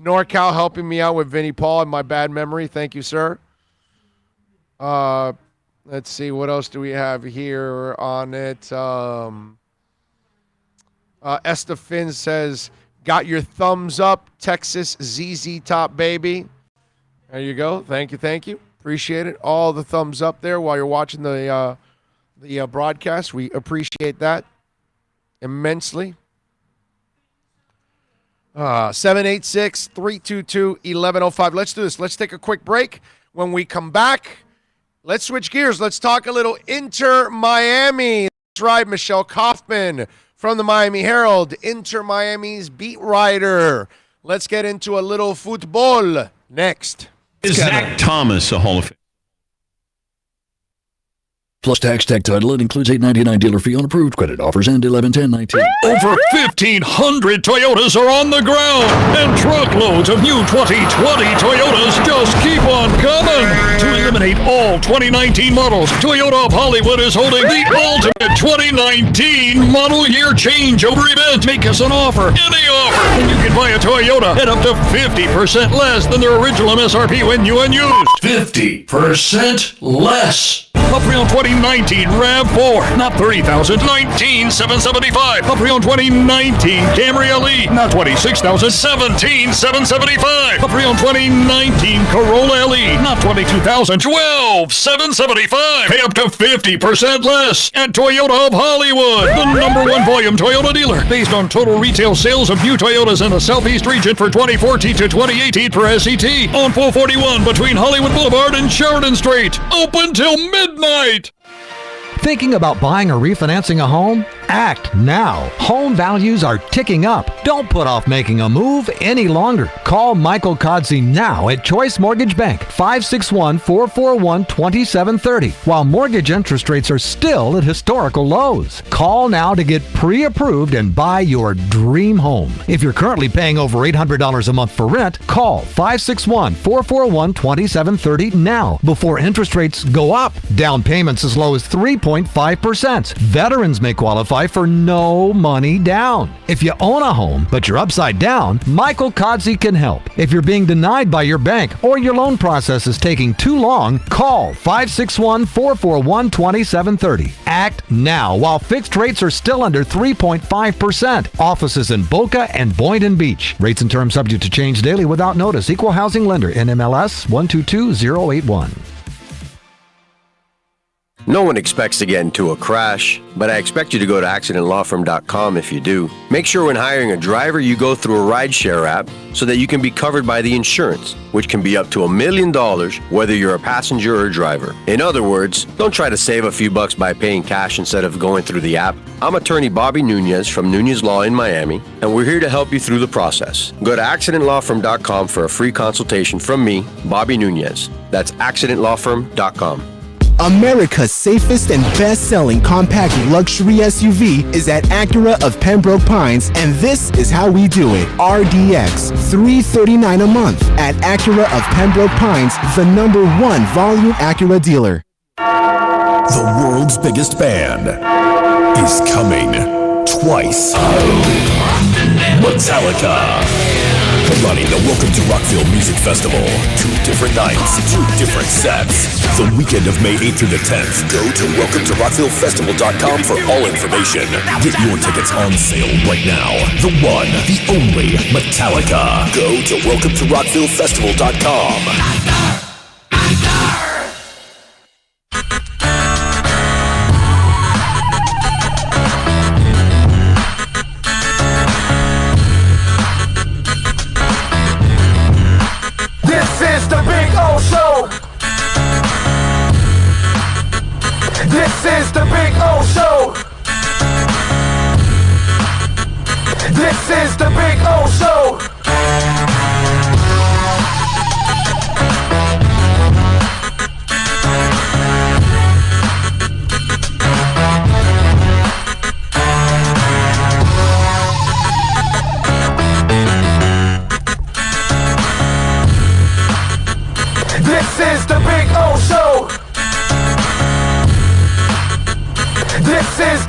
NorCal helping me out with Vinnie Paul and my bad memory. Thank you, sir. Let's see. What else do we have here on it? Estefan says, got your thumbs up, Texas ZZ Top, baby. There you go. Thank you. Appreciate it. All the thumbs up there while you're watching the broadcast. We appreciate that immensely. 786-322-1105. Let's do this. Let's take a quick break. When we come back, let's switch gears. Let's talk a little Inter Miami. That's right, Michelle Kaufman from the Miami Herald, Inter Miami's beat writer. Let's get into a little football next. Is Zach Thomas a Hall of Fame? Plus tax, tech title. It includes $8.99 dealer fee on approved credit offers and 11/10/19. Over 1,500 Toyotas are on the ground, and truckloads of new 2020 Toyotas just keep on coming. To eliminate all 2019 models, Toyota of Hollywood is holding the ultimate 2019 model year changeover event. Make us an offer, any offer, and you can buy a Toyota at up to 50% less than their original MSRP when new and used. 50% less. A pre-owned 2019 RAV4, not $30,000, $19,775. A pre-owned 2019 Camry LE, not $26,000, $17,775. A pre-owned 2019 Corolla LE, not $22,000, $12,775. Pay up to 50% less at Toyota of Hollywood, the #1 volume Toyota dealer, based on total retail sales of new Toyotas in the Southeast region for 2014 to 2018 per SCT, on 441 between Hollywood Boulevard and Sheridan Street. Open till midnight. Thinking about buying or refinancing a home? Act now. Home values are ticking up. Don't put off making a move any longer. Call Michael Kodzie now at Choice Mortgage Bank, 561-441-2730, while mortgage interest rates are still at historical lows. Call now to get pre-approved and buy your dream home. If you're currently paying over $800 a month for rent, call 561-441-2730 now before interest rates go up. Down payments as low as 3.5%. Veterans may qualify for no money down. If you own a home, but you're upside down, Michael Kodzie can help. If you're being denied by your bank or your loan process is taking too long, call 561-441-2730. Act now while fixed rates are still under 3.5%. Offices in Boca and Boynton Beach. Rates and terms subject to change daily without notice. Equal housing lender. NMLS 122081. No one expects to get into a crash, but I expect you to go to accidentlawfirm.com if you do. Make sure when hiring a driver, you go through a rideshare app so that you can be covered by the insurance, which can be up to $1 million whether you're a passenger or a driver. In other words, don't try to save a few bucks by paying cash instead of going through the app. I'm attorney Bobby Nunez from Nunez Law in Miami, and we're here to help you through the process. Go to accidentlawfirm.com for a free consultation from me, Bobby Nunez. That's accidentlawfirm.com. America's safest and best-selling compact luxury SUV is at Acura of Pembroke Pines, and this is how we do it. RDX, $339 a month at Acura of Pembroke Pines, the #1 volume Acura dealer. The world's biggest band is coming twice. Metallica. Running the Welcome to Rockville Music Festival. 2 different nights, 2 different sets. The weekend of May 8th through the 10th. Go to welcometorockvillefestival.com for all information. Get your tickets on sale right now. The one, the only Metallica. Go to welcometorockvillefestival.com. This is the Big O Show. This is the Big O Show. This is the Big O Show. This is the Big O Show. This is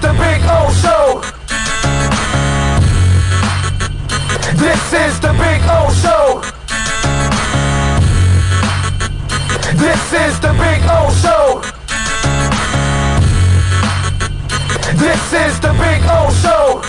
the Big O Show. This is the Big O Show. This is the Big O Show. This is the Big O Show.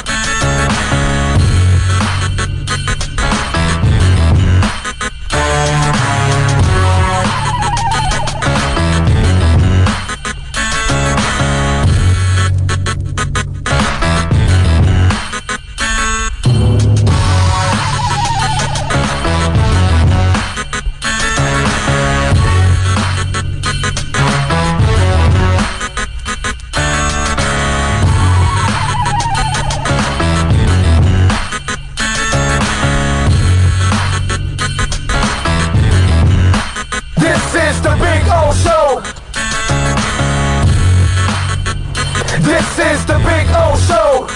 This is the Big O Show.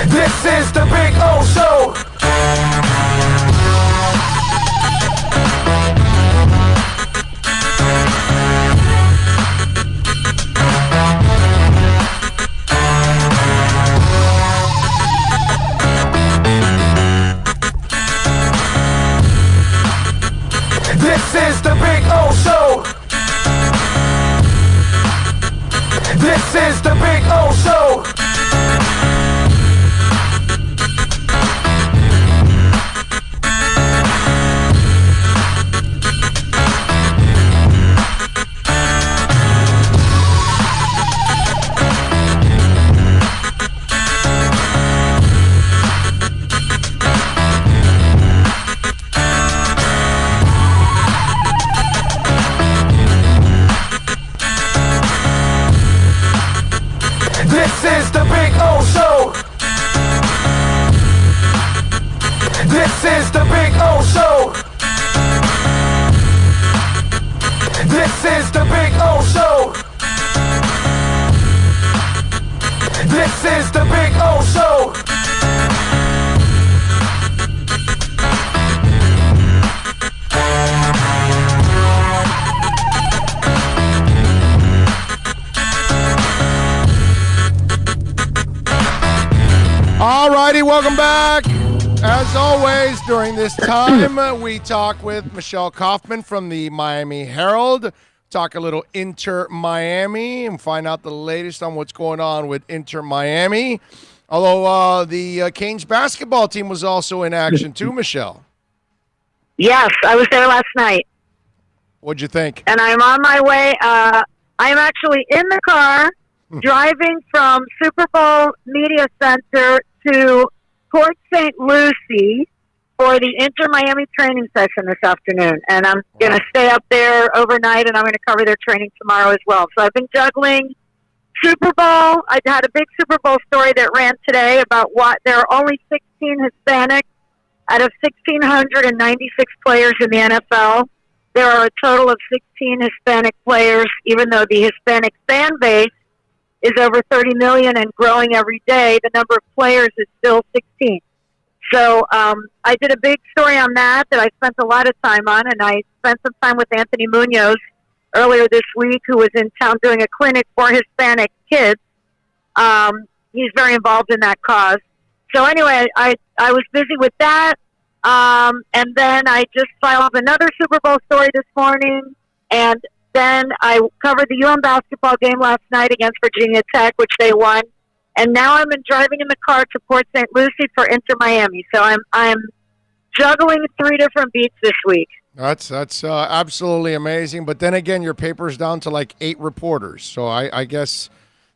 This is the Big O Show. This is the Big O Show. This is the Big O Show. This is the Big O Show. This is the Big O Show. This is the Big O Show. This is the Big O Show. All righty, welcome back. As always, during this time, we talk with Michelle Kaufman from the Miami Herald. Talk a little Inter Miami and find out the latest on what's going on with Inter Miami. Although the Canes basketball team was also in action too, Michelle. Yes, I was there last night. What'd you think? And I'm on my way. I'm actually in the car driving from Super Bowl Media Center to Port St. Lucie for the Inter Miami training session this afternoon. And I'm going to stay up there overnight, and I'm going to cover their training tomorrow as well. So I've been juggling Super Bowl. I had a big Super Bowl story that ran today about what there are only 16 Hispanics out of 1,696 players in the NFL. There are a total of 16 Hispanic players, even though the Hispanic fan base is over 30 million and growing every day. The number of players is still 16. So I did a big story on that I spent a lot of time on, and I spent some time with Anthony Munoz earlier this week, who was in town doing a clinic for Hispanic kids. He's very involved in that cause. So anyway, I was busy with that, and then I just filed another Super Bowl story this morning, and then I covered the UM basketball game last night against Virginia Tech, which they won. And now I'm driving in the car to Port St. Lucie for Inter Miami. So I'm juggling 3 different beats this week. That's absolutely amazing. But then again, your paper's down to like 8 reporters. So I guess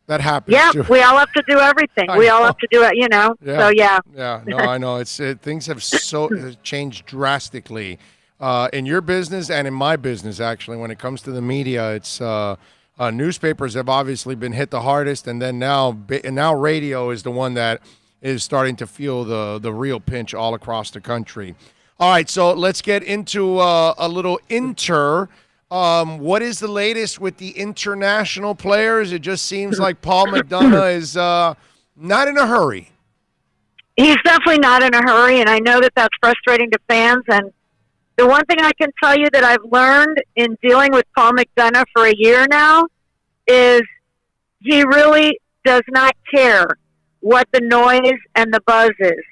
that happens. Yeah, too. we all have to do everything. We all have to do it, Yeah. So, yeah. Yeah, no, I know. Things have changed drastically. In your business and in my business, actually, when it comes to the media, it's newspapers have obviously been hit the hardest, and then now radio is the one that is starting to feel the real pinch all across the country. All right, so let's get into a little Inter. What is the latest with the international players? It just seems like Paul McDonough is not in a hurry. He's definitely not in a hurry, and I know that that's frustrating to fans. And the one thing I can tell you that I've learned in dealing with Paul McDonough for a year now is he really does not care what the noise and the buzz is.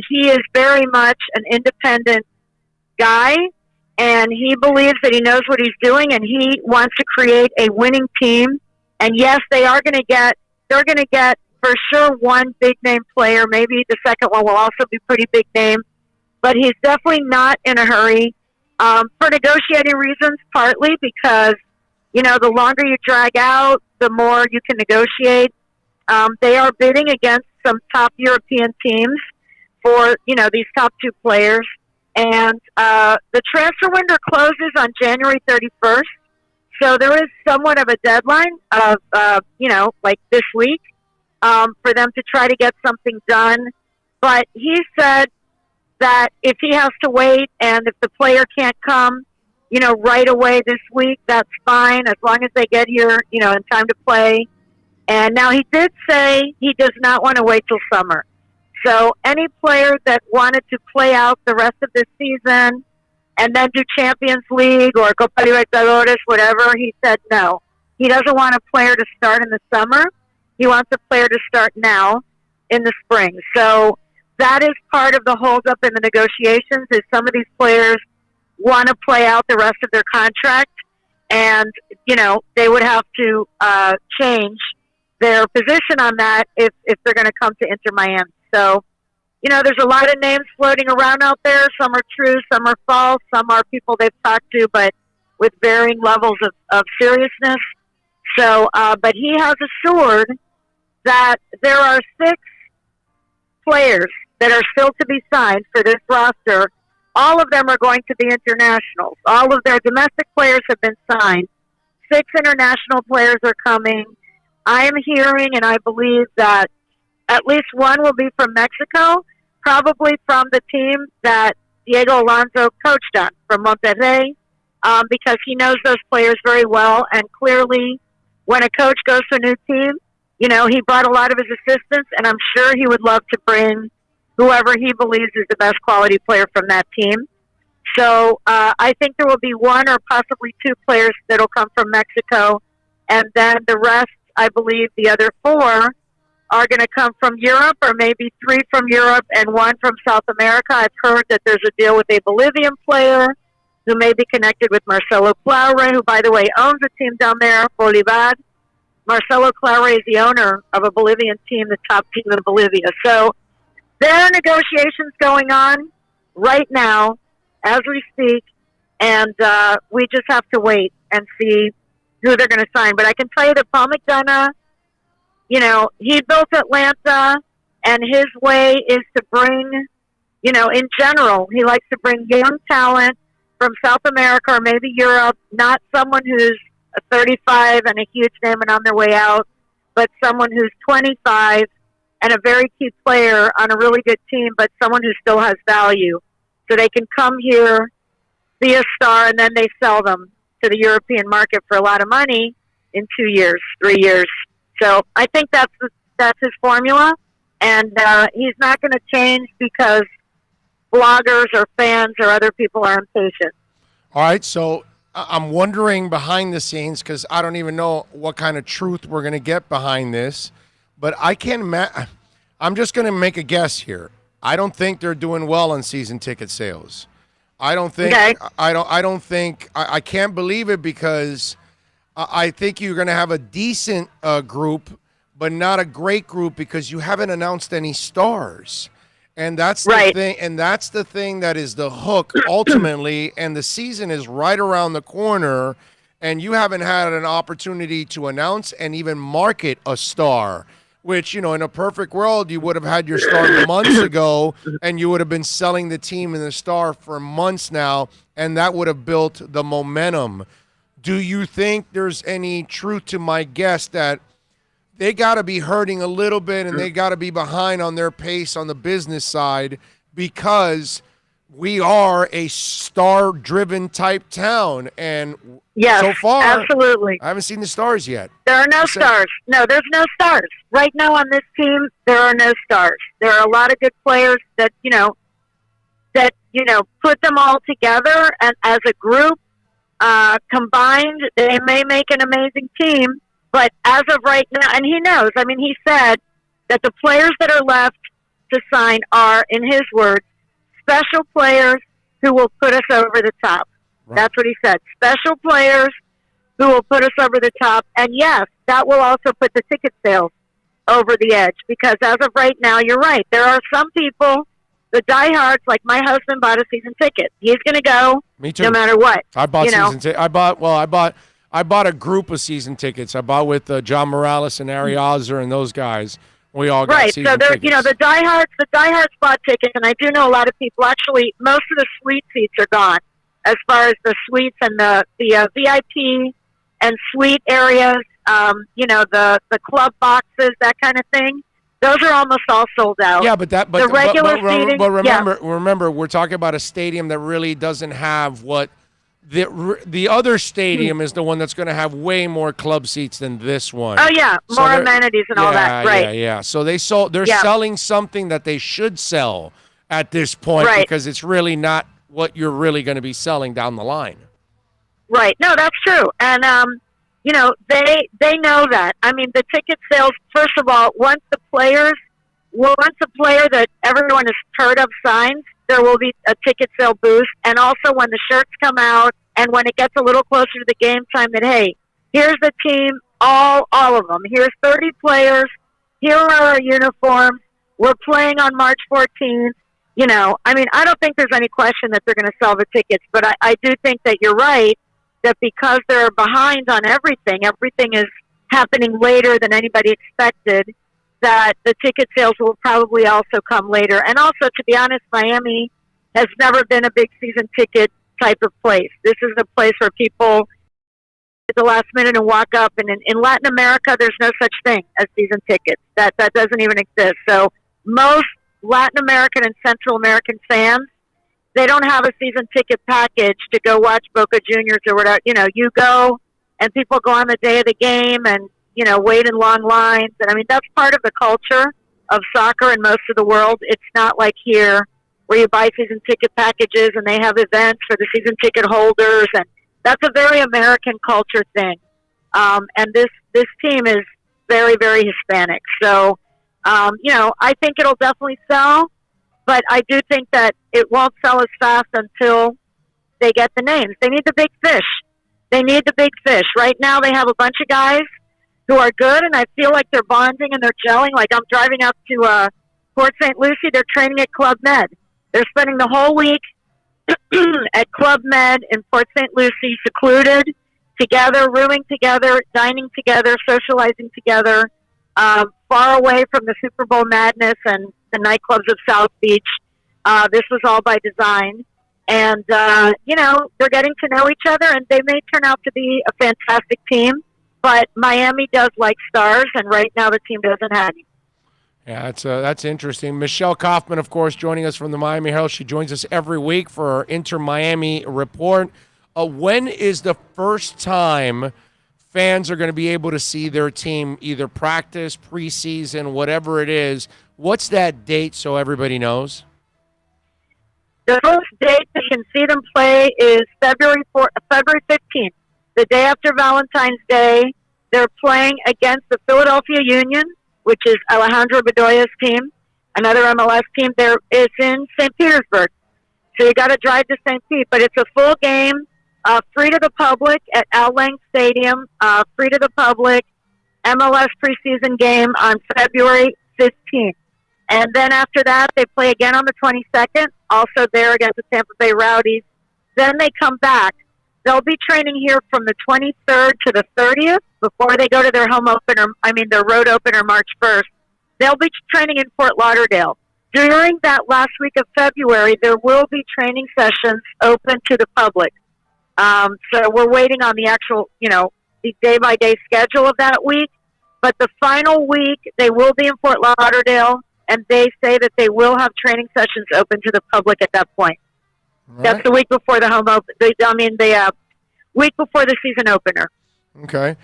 He is very much an independent guy, and he believes that he knows what he's doing, and he wants to create a winning team. And yes, they're going to get for sure one big name player. Maybe the second one will also be pretty big name. But he's definitely not in a hurry for negotiating reasons, partly because, the longer you drag out, the more you can negotiate. They are bidding against some top European teams for, these top 2 players. And the transfer window closes on January 31st. So there is somewhat of a deadline of, like this week for them to try to get something done. But he said that if he has to wait and if the player can't come, right away this week, that's fine as long as they get here, in time to play. And now he did say he does not want to wait till summer. So any player that wanted to play out the rest of this season and then do Champions League or Copa Libertadores, whatever, he said no. He doesn't want a player to start in the summer. He wants a player to start now in the spring. So that is part of the holdup in the negotiations is some of these players want to play out the rest of their contract, and, they would have to change their position on that if they're going to come to Inter Miami. So, there's a lot of names floating around out there. Some are true, some are false, some are people they've talked to, but with varying levels of seriousness. So, but he has assured that there are 6 players that are still to be signed for this roster. All of them are going to be internationals. All of their domestic players have been signed. 6 international players are coming. I am hearing, and I believe that at least one will be from Mexico, probably from the team that Diego Alonso coached on, from Monterrey, because he knows those players very well. And clearly, when a coach goes to a new team, he brought a lot of his assistants, and I'm sure he would love to bring whoever he believes is the best quality player from that team. So I think there will be 1 or possibly 2 players that will come from Mexico, and then the rest, I believe the other 4 are going to come from Europe, or maybe 3 from Europe and 1 from South America. I've heard that there's a deal with a Bolivian player who may be connected with Marcelo Claure, who, by the way, owns a team down there, Bolívar. Marcelo Claure is the owner of a Bolivian team, the top team in Bolivia. So there are negotiations going on right now as we speak, and we just have to wait and see who they're going to sign. But I can tell you that Paul McDonough, he built Atlanta, and his way is to bring, in general, he likes to bring young talent from South America or maybe Europe, not someone who's 35 and a huge name and on their way out, but someone who's 25 and a very key player on a really good team, but someone who still has value. So they can come here, be a star, and then they sell them to the European market for a lot of money in 2 years, 3 years. So I think that's his formula, and he's not going to change because bloggers or fans or other people are impatient. All right, so I'm wondering behind the scenes, because I don't even know what kind of truth we're going to get behind this, but I can't I'm just going to make a guess here. I don't think they're doing well on season ticket sales. I don't think. Okay. I can't believe it, because I think you're going to have a decent group, but not a great group, because you haven't announced any stars. And that's the thing, and that's the thing that is the hook ultimately. And the season is right around the corner, and you haven't had an opportunity to announce and even market a star. Which, in a perfect world, you would have had your star months ago, and you would have been selling the team and the star for months now, and that would have built the momentum. Do you think there's any truth to my guess that they got to be hurting a little bit, and they got to be behind on their pace on the business side, because we are a star-driven type town, and so far, absolutely, I haven't seen the stars yet. There are no stars. No, there's no stars right now on this team. There are no stars. There are a lot of good players that put them all together, and as a group combined, they may make an amazing team. But as of right now, and he knows, he said that the players that are left to sign are, in his words, special players who will put us over the top. Right. That's what he said. Special players who will put us over the top. And yes, that will also put the ticket sales over the edge, because as of right now, you're right. There are some people, the diehards, like my husband bought a season ticket. He's going to go no matter what. I bought season tickets. I bought a group of season tickets. I bought with John Morales and Ari Azer and those guys. We all got season tickets. Right, so the diehards bought tickets, and I do know a lot of people. Actually, most of the suite seats are gone, as far as the suites and the VIP and suite areas. The club boxes, that kind of thing. Those are almost all sold out. Yeah, but the regular seating. Remember, we're talking about a stadium that really doesn't have what the other stadium is the one that's going to have way more club seats than this one. Oh yeah, more amenities and all that, right? Yeah. So they're selling something that they should sell at this point because it's really not what you're really going to be selling down the line. Right. No, that's true. And they know that. I mean, the ticket sales. First of all, once a player that everyone has heard of signs, there will be a ticket sale boost. And also when the shirts come out and when it gets a little closer to the game time, that hey, here's the team, all of them. Here's 30 players. Here are our uniforms. We're playing on March 14th. I mean, I don't think there's any question that they're going to sell the tickets, but I do think that you're right, that because they're behind on everything is happening later than anybody expected, that the ticket sales will probably also come later. And also, to be honest, Miami has never been a big season ticket type of place. This is a place where people at the last minute and walk up. And in Latin America, there's no such thing as season tickets. That doesn't even exist. So most Latin American and Central American fans, they don't have a season ticket package to go watch Boca Juniors or whatever. You go and people go on the day of the game and, wait in long lines. And I mean, that's part of the culture of soccer in most of the world. It's not like here where you buy season ticket packages and they have events for the season ticket holders. And that's a very American culture thing. And this team is very, very Hispanic. So, I think it'll definitely sell, but I do think that it won't sell as fast until they get the names. They need the big fish. Right now they have a bunch of guys who are good, and I feel like they're bonding and they're gelling. Like I'm driving up to Port St. Lucie. They're training at Club Med. They're spending the whole week at Club Med in Port St. Lucie, secluded, together, rooming together, dining together, socializing together, far away from the Super Bowl madness and the nightclubs of South Beach. This was all by design. And, they're getting to know each other, and they may turn out to be a fantastic team. But Miami does like stars, and right now the team doesn't have any. Yeah, that's interesting. Michelle Kaufman, of course, joining us from the Miami Herald. She joins us every week for our Inter-Miami report. When is the first time fans are going to be able to see their team either practice, preseason, whatever it is? What's that date so everybody knows? The first date they can see them play is February 15th, the day after Valentine's Day. They're playing against the Philadelphia Union, which is Alejandro Bedoya's team, another MLS team. It's in St. Petersburg. So you got to drive to St. Pete, but it's a full game, free to the public at Al Lang Stadium, free to the public, MLS preseason game on February 15th. And then after that, they play again on the 22nd, also there against the Tampa Bay Rowdies. Then they come back. They'll be training here from the 23rd to the 30th before they go to their their road opener March 1st. They'll be training in Fort Lauderdale. During that last week of February, there will be training sessions open to the public. So we're waiting on the actual, the day-by-day schedule of that week. But the final week, they will be in Fort Lauderdale, and they say that they will have training sessions open to the public at that point. Right. That's the week before the the week before the season opener. Okay.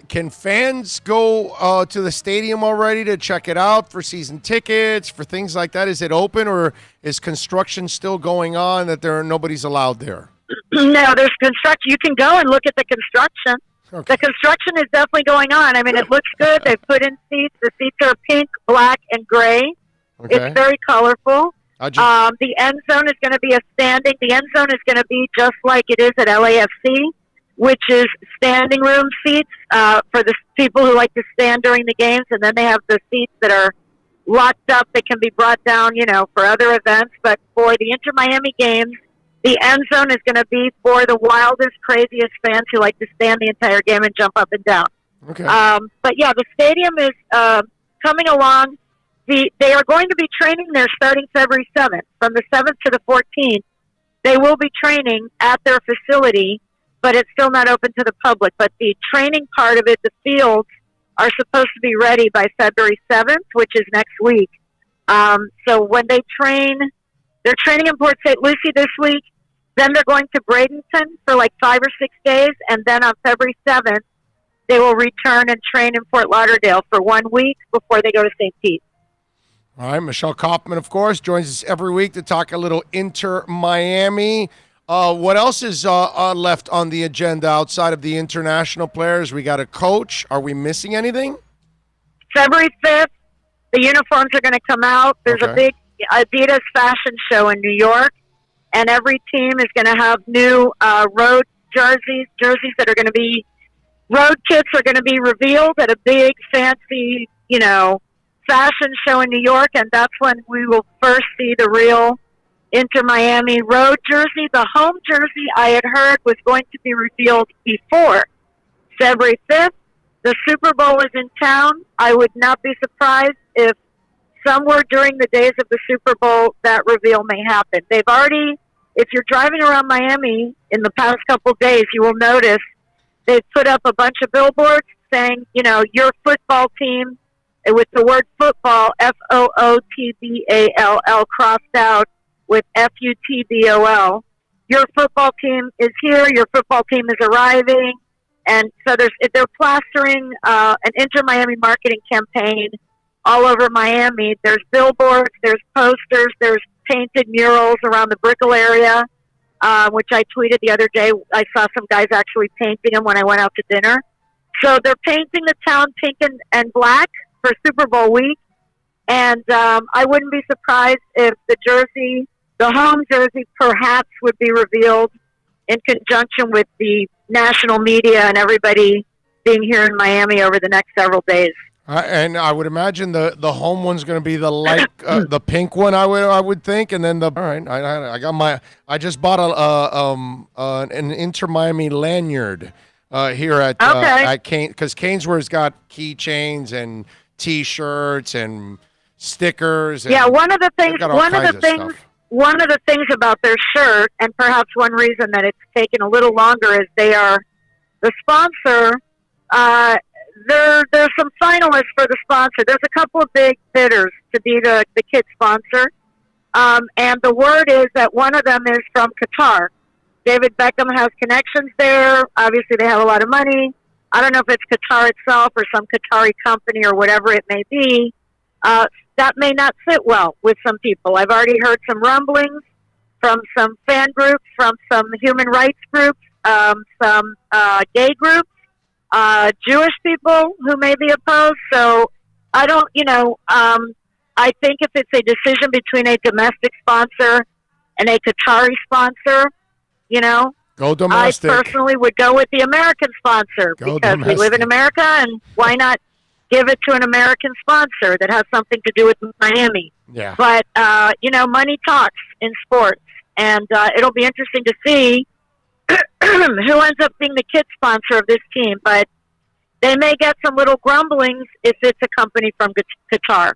Can fans go to the stadium already to check it out for season tickets, for things like that? Is it open, or is construction still going on that nobody's allowed there? No, there's construction. You can go and look at the construction. Okay. The construction is definitely going on. I mean, it looks good. They've put in seats. The seats are pink, black, and gray. Okay. It's very colorful. The end zone is going to be the end zone is going to be just like it is at LAFC, which is standing room seats for the people who like to stand during the games. And then they have the seats that are locked up that can be brought down, for other events. But for the Inter-Miami games, the end zone is going to be for the wildest, craziest fans who like to stand the entire game and jump up and down. Okay. But yeah, the stadium is coming along. They are going to be training there starting February 7th. From the 7th to the 14th, they will be training at their facility, but it's still not open to the public. But the training part of it, the fields, are supposed to be ready by February 7th, which is next week. So when they train, they're training in Port St. Lucie this week. Then they're going to Bradenton for like 5 or 6 days, and then on February 7th, they will return and train in Fort Lauderdale for 1 week before they go to St. Pete. All right, Michelle Kaufman, of course, joins us every week to talk a little Inter Miami. What else is left on the agenda outside of the international players? We got a coach. Are we missing anything? February 5th, the uniforms are going to come out. There's a big Adidas fashion show in New York, and every team is going to have new road jerseys that are going to be, road kits are going to be revealed at a big, fancy, fashion show in New York, and that's when we will first see the real Inter Miami road jersey. The home jersey I had heard was going to be revealed before February 5th. The Super Bowl is in town. I would not be surprised if somewhere during the days of the Super Bowl that reveal may happen. They've already, if you're driving around Miami in the past couple of days, you will notice they've put up a bunch of billboards saying, your football team, with the word football, Football, crossed out with Futbol. Your football team is here. Your football team is arriving. And so they're plastering an Inter Miami marketing campaign all over Miami. There's billboards, there's posters, there's painted murals around the Brickell area, which I tweeted the other day. I saw some guys actually painting them when I went out to dinner. So they're painting the town pink and black for Super Bowl week. And I wouldn't be surprised if the home jersey perhaps would be revealed in conjunction with the national media and everybody being here in Miami over the next several days. And I would imagine the home one's going to be the light, the pink one. I would think, and then all right. I just bought an Inter Miami lanyard here at Kane, because Canesware's got keychains and T-shirts and stickers. And one of the things about their shirt, and perhaps one reason that it's taken a little longer, is they are the sponsor. There's some finalists for the sponsor. There's a couple of big bidders to be the kid sponsor. And the word is that one of them is from Qatar. David Beckham has connections there. Obviously, they have a lot of money. I don't know if it's Qatar itself or some Qatari company or whatever it may be. That may not sit well with some people. I've already heard some rumblings from some fan groups, from some human rights groups, some gay groups, Jewish people who may be opposed. So I don't, I think if it's a decision between a domestic sponsor and a Qatari sponsor, go domestic. I personally would go with the American sponsor because we live in America, and why not give it to an American sponsor that has something to do with Miami? Yeah. But, money talks in sports, and it'll be interesting to see who ends up being the kid sponsor of this team. But they may get some little grumblings if it's a company from Qatar.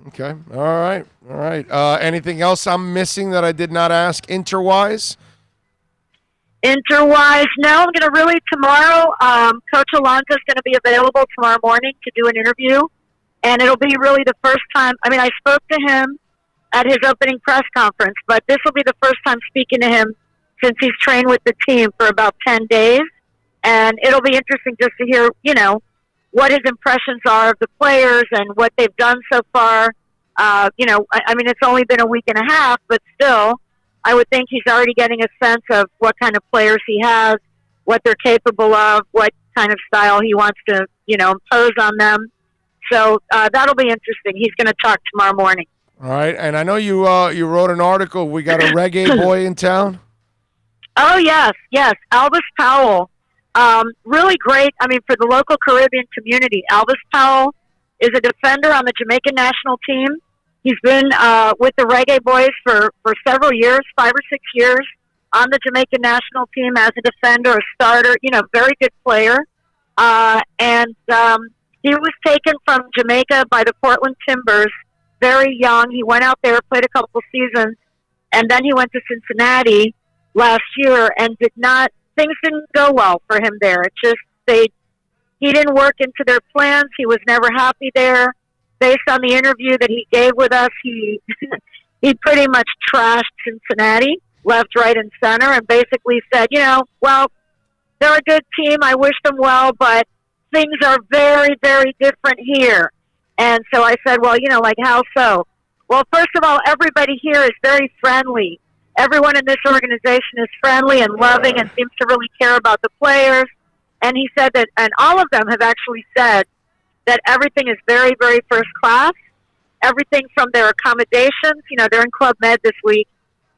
Okay. All right. Anything else I'm missing that I did not ask Inter-wise? Inter-wise, no. I'm going to really tomorrow, Coach Alonso is going to be available tomorrow morning to do an interview, and it'll be really the first time. I mean, I spoke to him at his opening press conference, but this will be the first time speaking to him since he's trained with the team for about 10 days, and it'll be interesting just to hear, what his impressions are of the players and what they've done so far. I mean, it's only been a week and a half, but still, I would think he's already getting a sense of what kind of players he has, what they're capable of, what kind of style he wants to, impose on them. So that'll be interesting. He's going to talk tomorrow morning. All right. And I know you wrote an article. We got a reggae boy in town. Oh, yes. Albus Powell. Really great. I mean, for the local Caribbean community, Albus Powell is a defender on the Jamaican national team. He's been with the Reggae Boys for several years, 5 or 6 years, on the Jamaican national team as a defender, a starter, very good player. And he was taken from Jamaica by the Portland Timbers very young. He went out there, played a couple seasons, and then he went to Cincinnati last year and things didn't go well for him there. It just, he didn't work into their plans. He was never happy there. Based on the interview that he gave with us, he pretty much trashed Cincinnati. left, right, and center, and basically said, well, they're a good team. I wish them well, but things are very, very different here. And so I said, well, like how so? Well, first of all, everybody here is very friendly. Everyone in this organization is friendly and loving and seems to really care about the players. And he said that, and all of them have actually said that everything is very, very first class. Everything from their accommodations, they're in Club Med this week,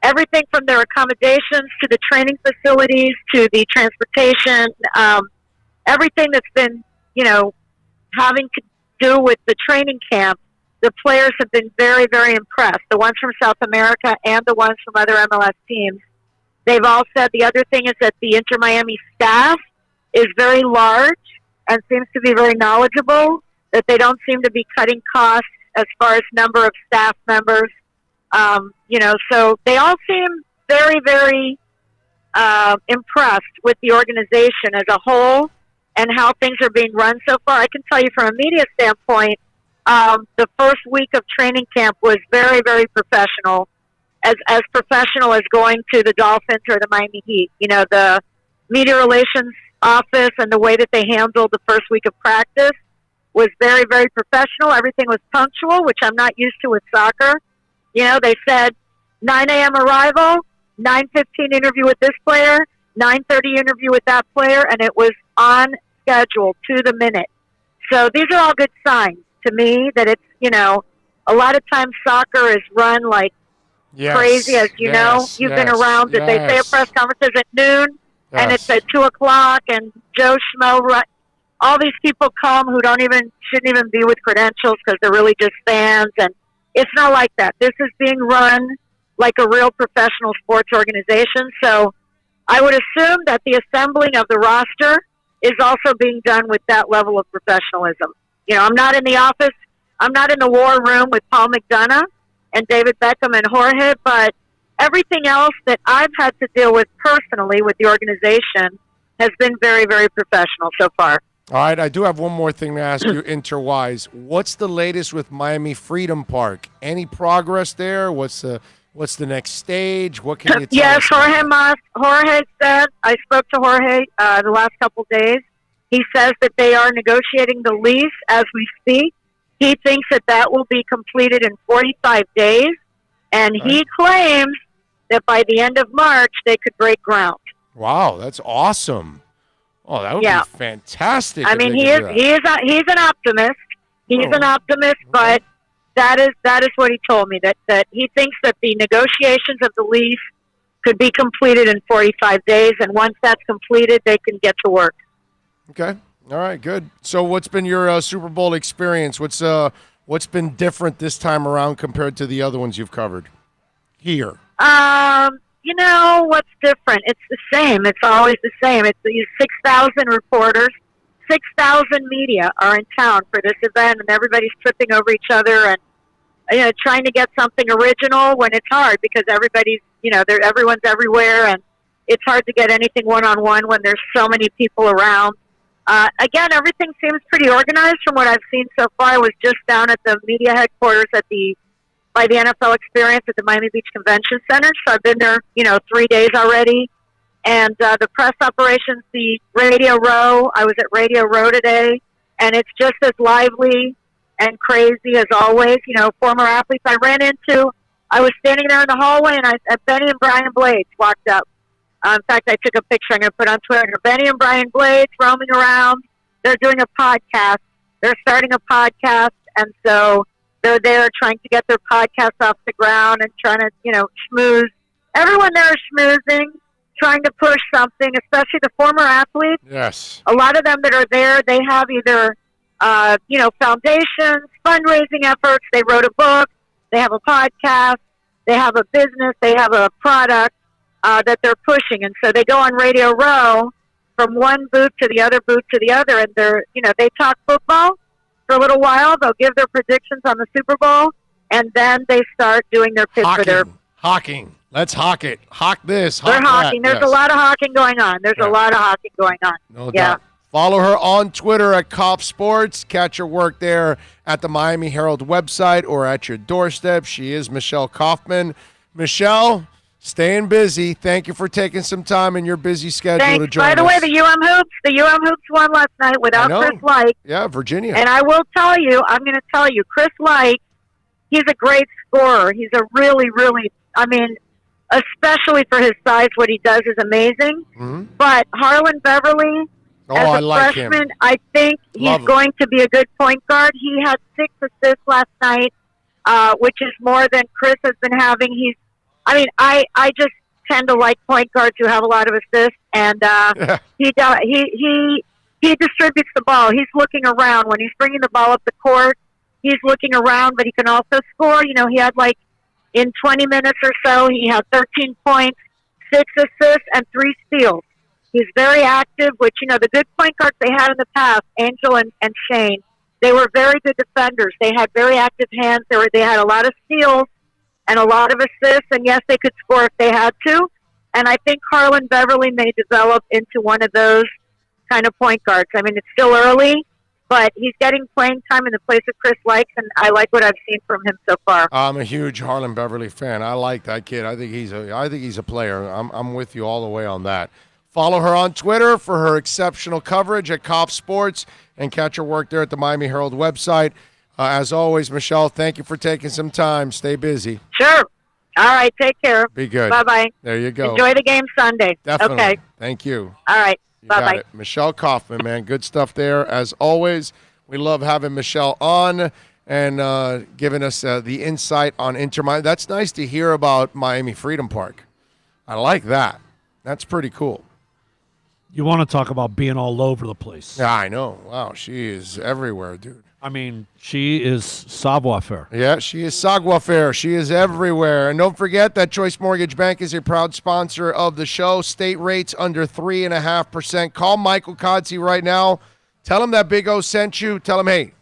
everything from their accommodations to the training facilities to the transportation, everything that's been, having to do with the training camp, the players have been very, very impressed. The ones from South America and the ones from other MLS teams. They've all said the other thing is that the Inter Miami staff is very large and seems to be very knowledgeable, that they don't seem to be cutting costs as far as number of staff members. So they all seem very, very impressed with the organization as a whole and how things are being run so far. I can tell you from a media standpoint, the first week of training camp was very, very professional, as professional as going to the Dolphins or the Miami Heat. The media relations office and the way that they handled the first week of practice was very, very professional. Everything was punctual, which I'm not used to with soccer. They said 9 a.m. arrival, 9:15 interview with this player, 9:30 interview with that player, and it was on schedule to the minute. So these are all good signs to me that it's, a lot of times soccer is run like crazy, as you know. You've been around it. They say a press conference is at noon, and it's at 2 o'clock, and Joe Schmo, all these people come who shouldn't even be with credentials because they're really just fans, and it's not like that. This is being run like a real professional sports organization. So I would assume that the assembling of the roster is also being done with that level of professionalism. I'm not in the office. I'm not in the war room with Paul McDonough and David Beckham and Jorge, but everything else that I've had to deal with personally with the organization has been very, very professional so far. All right, I do have one more thing to ask you, Interwise. What's the latest with Miami Freedom Park? Any progress there? What's the next stage? What can you tell Yes, us? Jorge said, I spoke to Jorge the last couple days. He says that they are negotiating the lease as we speak. He thinks that will be completed in 45 days, and he claims that by the end of March they could break ground. Wow, that's awesome. Oh, that would be fantastic. I mean, he's an optimist. He's an optimist, but that is what he told me, that he thinks that the negotiations of the lease could be completed in 45 days, and once that's completed, they can get to work. Okay. All right, good. So what's been your Super Bowl experience? What's been different this time around compared to the other ones you've covered here? What's different? It's the same. It's always the same. It's these 6,000 reporters, 6,000 media are in town for this event, and everybody's tripping over each other and trying to get something original when it's hard because everybody's everyone's everywhere, and it's hard to get anything one-on-one when there's so many people around. Again, everything seems pretty organized from what I've seen so far. I was just down at the media headquarters by the NFL Experience at the Miami Beach Convention Center. So I've been there, 3 days already. And the press operations, the Radio Row, I was at Radio Row today, and it's just as lively and crazy as always. Former athletes I was standing there in the hallway, and Benny and Brian Blades walked up. In fact, I took a picture I'm going to put on Twitter. Benny and Brian Blades roaming around. They're doing a podcast. They're starting a podcast, and so they're there trying to get their podcast off the ground and trying to, schmooze. Everyone there is schmoozing, trying to push something, especially the former athletes. Yes. A lot of them that are there, they have either, foundations, fundraising efforts. They wrote a book. They have a podcast. They have a business. They have a product that they're pushing. And so they go on Radio Row from one booth to the other booth to the other, and they talk football for a little while. They'll give their predictions on the Super Bowl, and then they start doing their pitch for their hawking. Let's hawk it. Hawk this. They're hawking. There's a lot of hawking going on. No doubt. Follow her on Twitter at Cop Sports. Catch her work there at the Miami Herald website or at your doorstep. She is Michelle Kaufman. Michelle, Staying busy. Thank you for taking some time in your busy schedule Thanks. to join us. By the way, the UM Hoops won last night without Chris Light. Yeah, Virginia. And I will tell you, I'm going to tell you, Chris Light, he's a great scorer. He's a really, really, I mean, especially for his size, what he does is amazing. Mm-hmm. But Harlan Beverly, as a freshman, I think he's going to be a good point guard. He had 6 assists last night, which is more than Chris has been having. I just tend to like point guards who have a lot of assists, and he distributes the ball. He's looking around when he's bringing the ball up the court. He's looking around, but he can also score. You know, he had in 20 minutes or so, he had 13 points, 6 assists, and 3 steals. He's very active, which, the good point guards they had in the past, Angel and Shane, they were very good defenders. They had very active hands. They had a lot of steals and a lot of assists, and yes, they could score if they had to. And I think Harlan Beverly may develop into one of those kind of point guards. I mean, it's still early, but he's getting playing time in the place of Chris likes, and I like what I've seen from him so far. I'm a huge Harlan Beverly fan. I like that kid. I think he's a player. I'm with you all the way on that. Follow her on Twitter for her exceptional coverage at Cop Sports, and catch her work there at the Miami Herald website. As always, Michelle, thank you for taking some time. Stay busy. Sure. All right. Take care. Be good. Bye-bye. There you go. Enjoy the game Sunday. Definitely. Okay. Thank you. All right. Bye-bye. Michelle Kaufman, man. Good stuff there. As always, we love having Michelle on and giving us the insight on Inter Miami. That's nice to hear about Miami Freedom Park. I like that. That's pretty cool. You want to talk about being all over the place. Yeah, I know. Wow, she is everywhere, dude. I mean, she is savoir-faire. Yeah, she is savoir-faire. She is everywhere. And don't forget that Choice Mortgage Bank is a proud sponsor of the show. State rates under 3.5%. Call Michael Kodsey right now. Tell him that Big O sent you. Tell him, hey,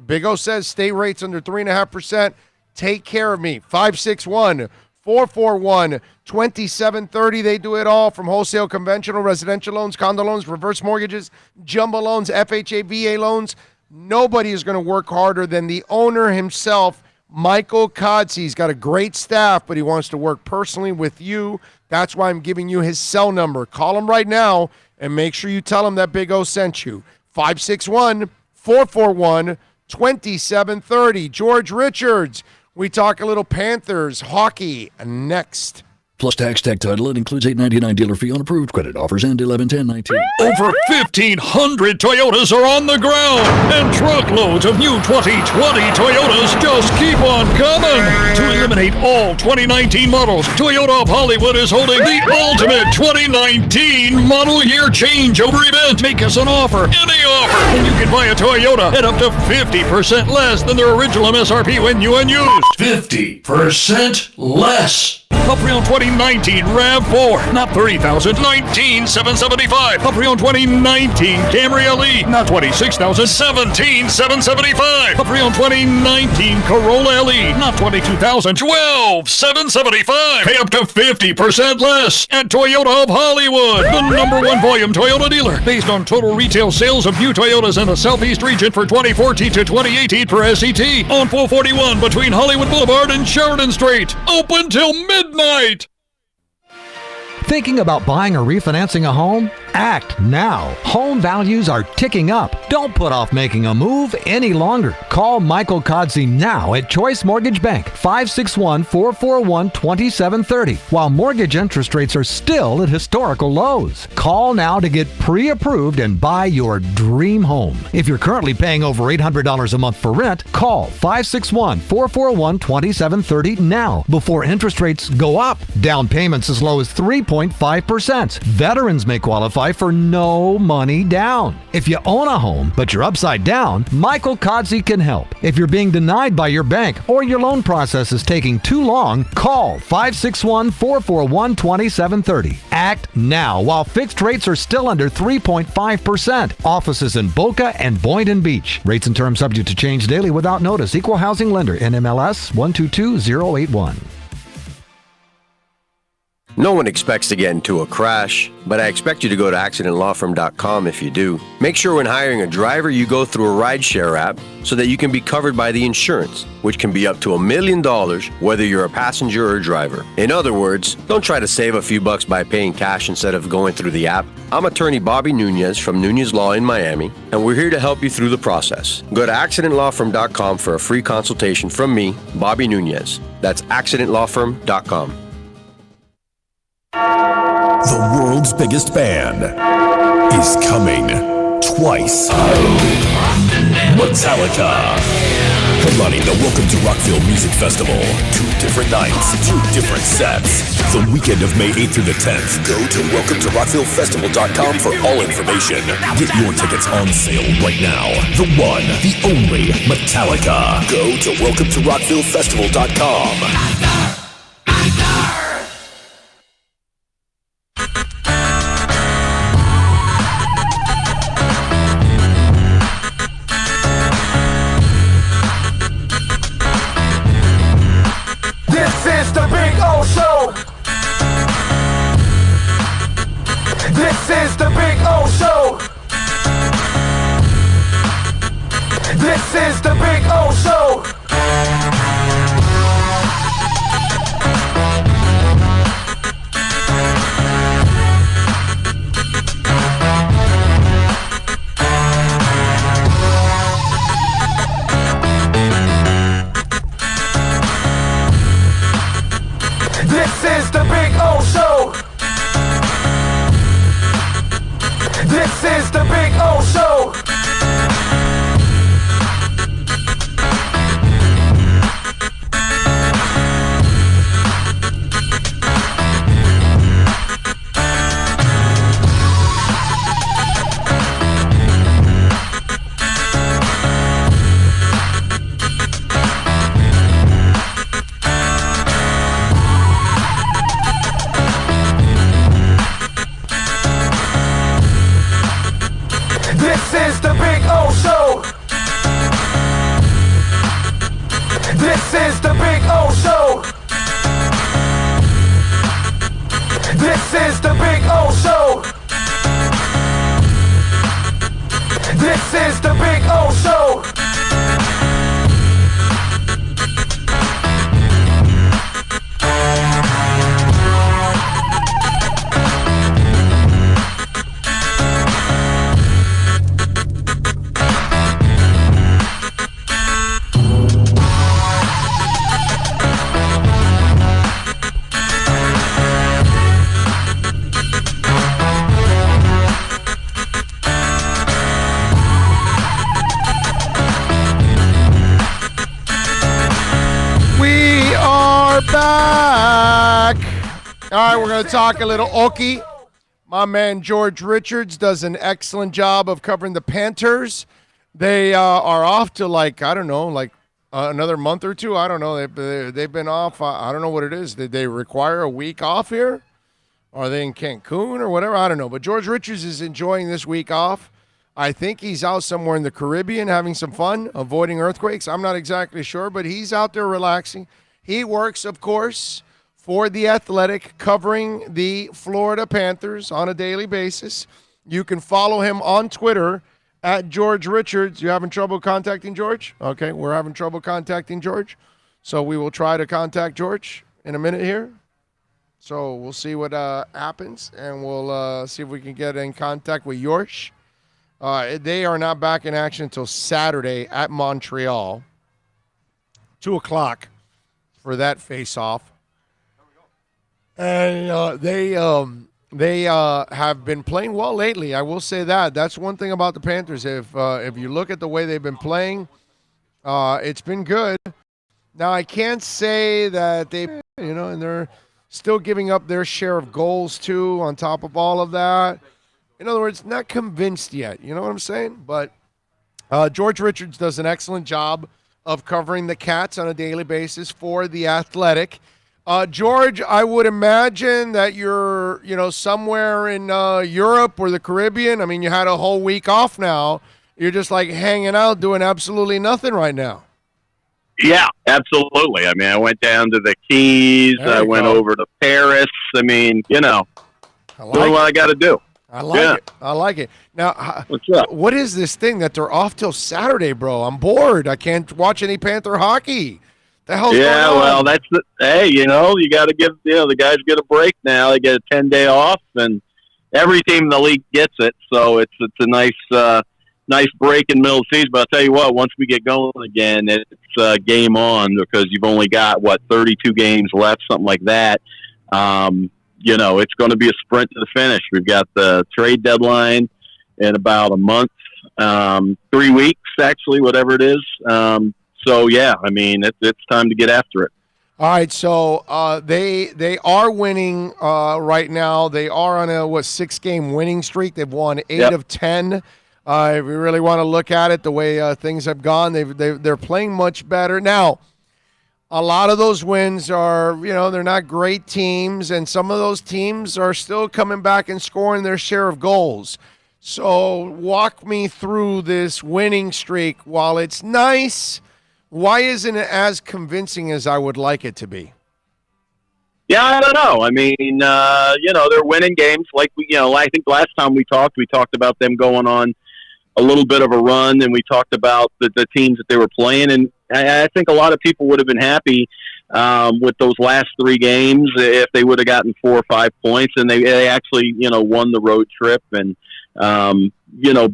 Big O says state rates under 3.5%. Take care of me. 561-441-2730. They do it all from wholesale, conventional, residential loans, condo loans, reverse mortgages, jumbo loans, FHA, VA loans. Nobody is going to work harder than the owner himself, Michael Kodsey. He's got a great staff, but he wants to work personally with you. That's why I'm giving you his cell number. Call him right now and make sure you tell him that Big O sent you. 561-441-2730. George Richards. We talk a little Panthers hockey next. Plus tax, tech title. It includes $8.99 dealer fee on approved credit offers and 11/10/19. Over 1,500 Toyotas are on the ground, and truckloads of new 2020 Toyotas just keep on coming. To eliminate all 2019 models, Toyota of Hollywood is holding the ultimate 2019 model year changeover event. Make us an offer, any offer, and you can buy a Toyota at up to 50% less than their original MSRP when new and used. 50% less. A pre-owned 2019 RAV4, not $30,000, $19,775. A pre-owned 2019 Camry LE, not $26,000, $17,775. A pre-owned 2019 Corolla LE, not $22,000, $12,775. Pay up to 50% less at Toyota of Hollywood, the #1 volume Toyota dealer, based on total retail sales of new Toyotas in the Southeast region for 2014 to 2018 per SCT, on 441 between Hollywood Boulevard and Sheridan Street. Open till midnight. Thinking about buying or refinancing a home? Act now. Home values are ticking up. Don't put off making a move any longer. Call Michael Kodsey now at Choice Mortgage Bank, 561-441-2730, while mortgage interest rates are still at historical lows. Call now to get pre-approved and buy your dream home. If you're currently paying over $800 a month for rent, call 561-441-2730 now before interest rates go up. Down payments as low as 3.5%. Veterans may qualify for no money down. If you own a home, but you're upside down, Michael Kodsey can help. If you're being denied by your bank or your loan process is taking too long, call 561-441-2730. Act now while fixed rates are still under 3.5%. Offices in Boca and Boynton Beach. Rates and terms subject to change daily without notice. Equal housing lender. NMLS 122081. No one expects to get into a crash, but I expect you to go to accidentlawfirm.com if you do. Make sure when hiring a driver, you go through a rideshare app so that you can be covered by the insurance, which can be up to $1 million whether you're a passenger or a driver. In other words, don't try to save a few bucks by paying cash instead of going through the app. I'm attorney Bobby Nunez from Nunez Law in Miami, and we're here to help you through the process. Go to accidentlawfirm.com for a free consultation from me, Bobby Nunez. That's accidentlawfirm.com. The world's biggest band is coming twice. Metallica. Headlining the Welcome to Rockville Music Festival. 2 different nights, 2 different sets. The weekend of May 8th through the 10th. Go to welcometorockvillefestival.com for all information. Get your tickets on sale right now. The one, the only Metallica. Go to welcometorockvillefestival.com. This is the Big O Show. This is the Big O Show. This is the Big O Show. This is the Big O Show. This is the Big O Show. This is the Big O Show. This is the Big O Show. This is the Big O Show. This is the Big O Show. We are back. All right, we're going to talk a little Okie. My man George Richards does an excellent job of covering the Panthers. They are off to another month or two. I don't know. They've been off. I don't know what it is. Did they require a week off here? Are they in Cancun or whatever? I don't know. But George Richards is enjoying this week off. I think he's out somewhere in the Caribbean having some fun, avoiding earthquakes. I'm not exactly sure, but he's out there relaxing. He works, of course, for The Athletic, covering the Florida Panthers on a daily basis. You can follow him on Twitter at George Richards. You having trouble contacting George? Okay, we're having trouble contacting George. So we will try to contact George in a minute here. So we'll see what happens, and we'll see if we can get in contact with Yorsh. They are not back in action until Saturday at Montreal, 2 o'clock for that face-off. And they have been playing well lately. I will say that. That's one thing about the Panthers. If you look at the way they've been playing, it's been good. Now, I can't say that and they're still giving up their share of goals, too, on top of all of that. In other words, not convinced yet. You know what I'm saying? But George Richards does an excellent job of covering the Cats on a daily basis for The Athletic. George, I would imagine that you're, somewhere in Europe or the Caribbean. I mean, you had a whole week off now. You're just like hanging out, doing absolutely nothing right now. Yeah, absolutely. I mean, I went down to the Keys. I went over to Paris. I mean, doing what I got to do. I like it. I like it. Now, what's up? What is this thing that they're off till Saturday, bro? I'm bored. I can't watch any Panther hockey. The hell's going on? Well, that's you got to give the guys get a break now. They get a 10-day off, and every team in the league gets it. So it's a nice break in the middle of the season. But I'll tell you what, once we get going again, it's game on, because you've only got 32 games left, something like that. It's going to be a sprint to the finish. We've got the trade deadline in about a month, 3 weeks, actually, whatever it is. So, yeah, I mean, it's time to get after it. All right, so they are winning right now. They are on a 6-game winning streak. They've won 8 of 10. If we really want to look at it, the way things have gone, they're playing much better now. A lot of those wins are, they're not great teams, and some of those teams are still coming back and scoring their share of goals. So walk me through this winning streak. While it's nice, why isn't it as convincing as I would like it to be? Yeah, I don't know. I mean, they're winning games. Like I think last time we talked about them going on a little bit of a run, and we talked about the teams that they were playing, and I think a lot of people would have been happy with those last 3 games if they would have gotten 4 or 5 points, and they actually won the road trip and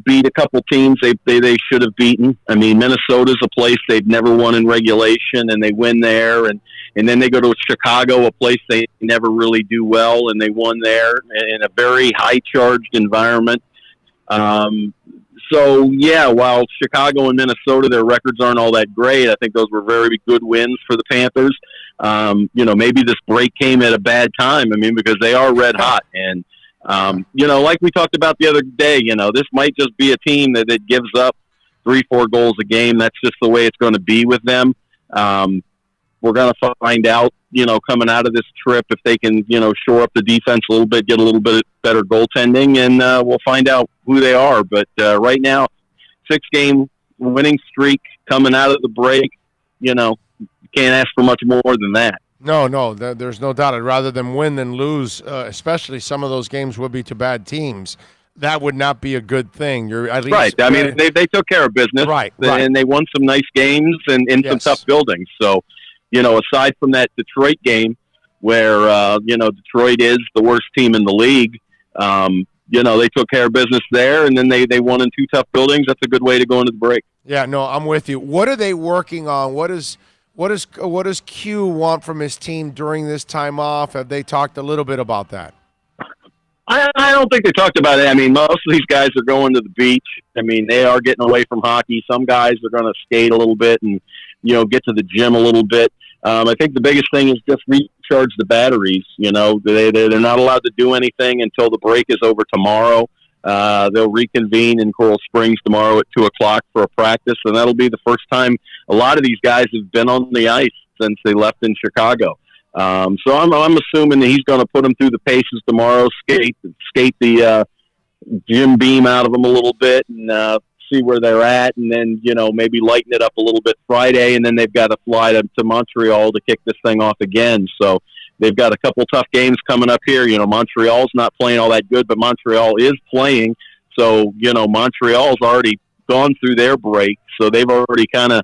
beat a couple teams they should have beaten. I mean, Minnesota's a place they've never won in regulation, and they win there, and then they go to Chicago, a place they never really do well, and they won there in a very high-charged environment. So, yeah, while Chicago and Minnesota, their records aren't all that great, I think those were very good wins for the Panthers. Maybe this break came at a bad time, because they are red hot. And, like we talked about the other day, this might just be a team that gives up 3-4 goals a game. That's just the way it's going to be with them. We're going to find out, coming out of this trip, if they can, shore up the defense a little bit, get a little bit better goaltending, and we'll find out who they are. But right now, 6-game winning streak coming out of the break, can't ask for much more than that. No, there's no doubt. I'd rather them win than lose, especially some of those games would be to bad teams. That would not be a good thing. You're at least right. I mean, they took care of business, right. And they won some nice games and in some tough buildings. So, aside from that Detroit game where, Detroit is the worst team in the league, they took care of business there, and then they won in 2 tough buildings. That's a good way to go into the break. Yeah, no, I'm with you. What are they working on? What does Q want from his team during this time off? Have they talked a little bit about that? I don't think they talked about it. I mean, most of these guys are going to the beach. I mean, they are getting away from hockey. Some guys are going to skate a little bit and, get to the gym a little bit. I think the biggest thing is just recharge the batteries. They're not allowed to do anything until the break is over tomorrow. They'll reconvene in Coral Springs tomorrow at 2:00 for a practice, and that'll be the first time a lot of these guys have been on the ice since they left in Chicago. So I'm assuming that he's going to put them through the paces tomorrow, skate the gym beam out of them a little bit, and see where they're at, and then maybe lighten it up a little bit Friday, and then they've got to fly to Montreal to kick this thing off again. So they've got a couple tough games coming up here. Montreal's not playing all that good, but Montreal is playing. So Montreal's already gone through their break, so they've already kind of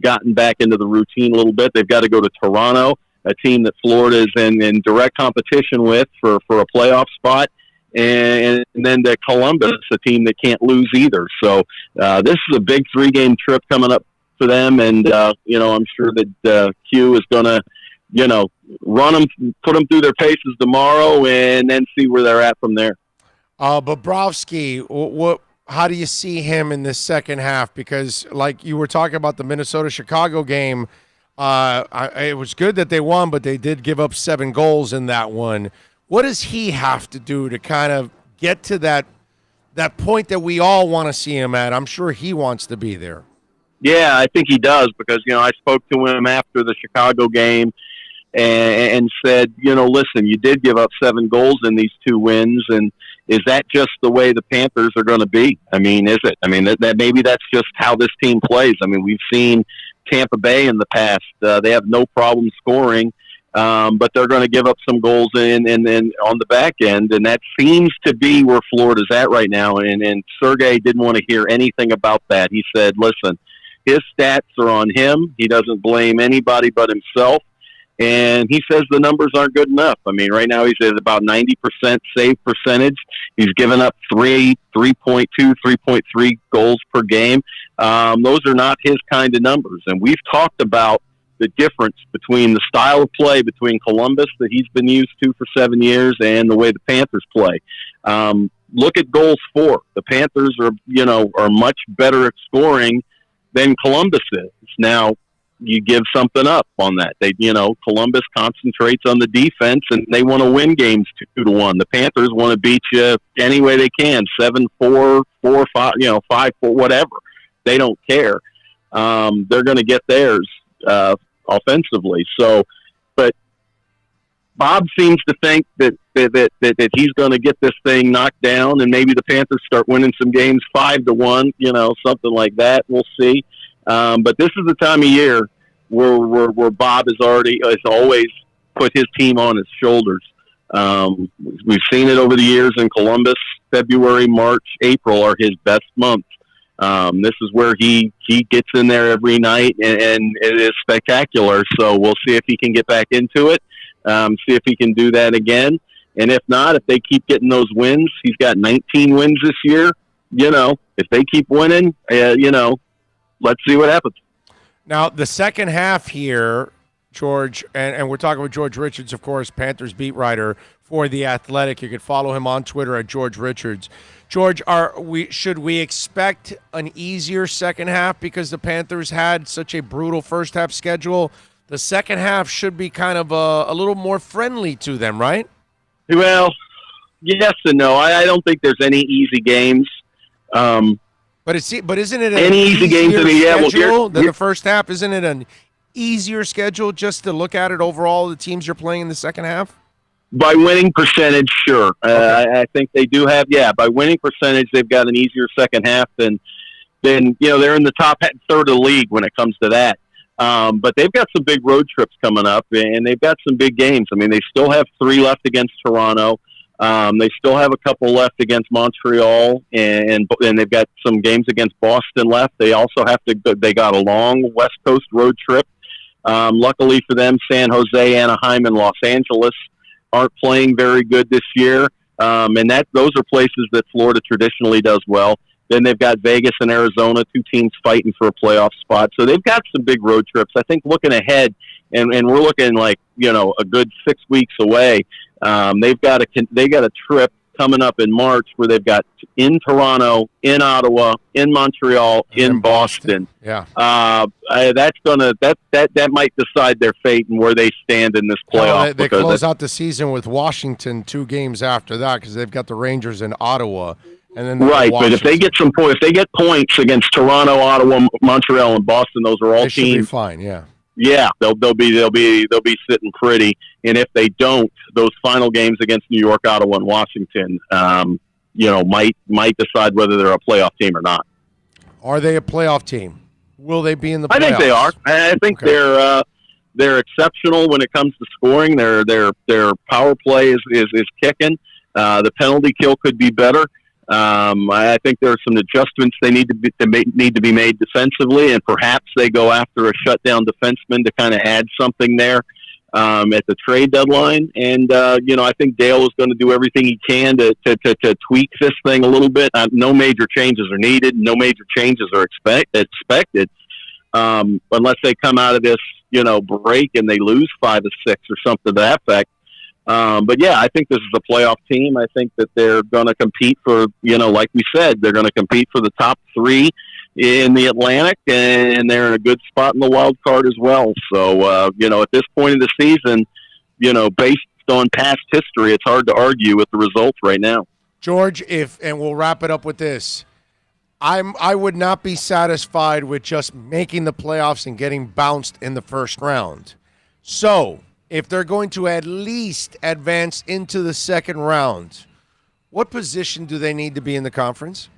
gotten back into the routine a little bit. They've got to go to Toronto, a team that Florida is in direct competition with for a playoff spot. And then to Columbus, a team that can't lose either. So this is a big 3-game trip coming up for them, and I'm sure that Q is going to, run them, put them through their paces tomorrow, and then see where they're at from there. Bobrovsky, how do you see him in this second half? Because like you were talking about the Minnesota-Chicago game, it was good that they won, but they did give up 7 goals in that one. What does he have to do to kind of get to that point that we all want to see him at? I'm sure he wants to be there. Yeah, I think he does, because, I spoke to him after the Chicago game and said, listen, you did give up 7 goals in these 2 wins, and is that just the way the Panthers are going to be? I mean, is it? I mean, that maybe that's just how this team plays. I mean, we've seen Tampa Bay in the past. They have no problem scoring, but they're going to give up some goals in on the back end, and that seems to be where Florida's at right now. And Sergei didn't want to hear anything about that. He said, listen, his stats are on him. He doesn't blame anybody but himself. And he says the numbers aren't good enough. I mean, right now he's at about 90% save percentage. He's given up 3.2, 3.3 goals per game. Those are not his kind of numbers. And we've talked about the difference between the style of play between Columbus that he's been used to for 7 years and the way the Panthers play. Look at goals for. The Panthers are much better at scoring than Columbus is. Now, you give something up on that. Columbus concentrates on the defense and they want to win games 2-1. The Panthers want to beat you any way they can, 7-4, 4-5, 5-4, whatever. They don't care. They're going to get theirs offensively. So, but Bob seems to think that he's going to get this thing knocked down, and maybe the Panthers start winning some games 5-1, something like that. We'll see. But this is the time of year where Bob has always put his team on his shoulders. We've seen it over the years in Columbus. February, March, April are his best months. This is where he gets in there every night, and it is spectacular. So we'll see if he can get back into it, see if he can do that again. And if not, if they keep getting those wins, he's got 19 wins this year. If they keep winning, let's see what happens. Now, the second half here, George, and we're talking with George Richards, of course, Panthers beat writer for The Athletic. You can follow him on Twitter at George Richards. George, should we expect an easier second half because the Panthers had such a brutal first half schedule? The second half should be kind of a little more friendly to them, right? Well, yes and no. I don't think there's any easy games. But isn't it any easy games schedule than the first half? Isn't it an easier schedule just to look at it overall, the teams you're playing in the second half? By winning percentage, sure. Okay. I think they do have, by winning percentage, they've got an easier second half than they're in the top third of the league when it comes to that. But they've got some big road trips coming up, and they've got some big games. I mean, they still have 3 left against Toronto. They still have a couple left against Montreal, and they've got some games against Boston left. They also they got a long West Coast road trip. Luckily for them, San Jose, Anaheim, and Los Angeles aren't playing very good this year. And those are places that Florida traditionally does well. Then they've got Vegas and Arizona, 2 teams fighting for a playoff spot. So they've got some big road trips. I think looking ahead, and we're looking like, a good 6 weeks away. They've got a trip coming up in March where they've got in Toronto, in Ottawa, in Montreal, in Boston. Yeah. That might decide their fate and where they stand in this playoff. They close out the season with Washington 2 games after that because they've got the Rangers in Ottawa. And then right, but if they get points against Toronto, Ottawa, Montreal, and Boston, those are all they teams. Should be fine, yeah. Yeah, they'll be sitting pretty. And if they don't, those final games against New York, Ottawa, and Washington, might decide whether they're a playoff team or not. Are they a playoff team? Will they be in the playoffs? I think they are. I think they're exceptional when it comes to scoring. Their power play is kicking. The penalty kill could be better. I think there are some adjustments they need to be made defensively, and perhaps they go after a shutdown defenseman to kind of add something there at the trade deadline. And I think Dale is going to do everything he can to tweak this thing a little bit. No major changes are needed. No major changes are expected unless they come out of this break and they lose 5 or 6 or something to that effect. But yeah, I think this is a playoff team. I think that they're going to compete for, like we said, they're going to compete for the top 3 in the Atlantic, and they're in a good spot in the wild card as well. So, at this point in the season, based on past history, it's hard to argue with the results right now. George, and we'll wrap it up with this. I would not be satisfied with just making the playoffs and getting bounced in the first round. So, if they're going to at least advance into the second round, what position do they need to be in the conference?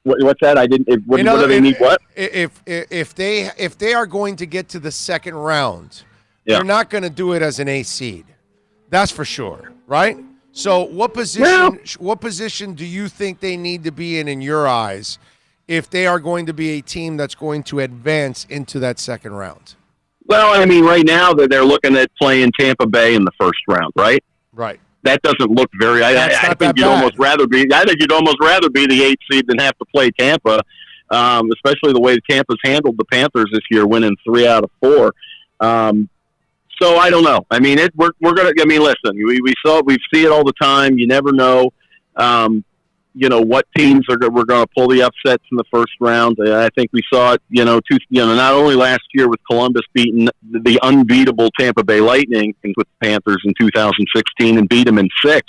What's that? I didn't. What do they need? What? If they are going to get to the second round, Yeah. they're not going to do it as an A seed. That's for sure, right? So what position do you think they need to be in your eyes if they are going to be a team that's going to advance into that second round? Well, I mean, right now they're looking at playing Tampa Bay in the first round, right? Right. That doesn't look very. I think you'd almost rather be. I think you'd almost rather be the 8th seed than have to play Tampa, especially the way Tampa's handled the Panthers this year, winning 3 out of 4. So I don't know. I mean, we're gonna. I mean, listen, we see it all the time. You never know. What teams we're going to pull the upsets in the first round. I think we saw it. Not only last year with Columbus beating the unbeatable Tampa Bay Lightning with the Panthers in 2016 and beat them in 6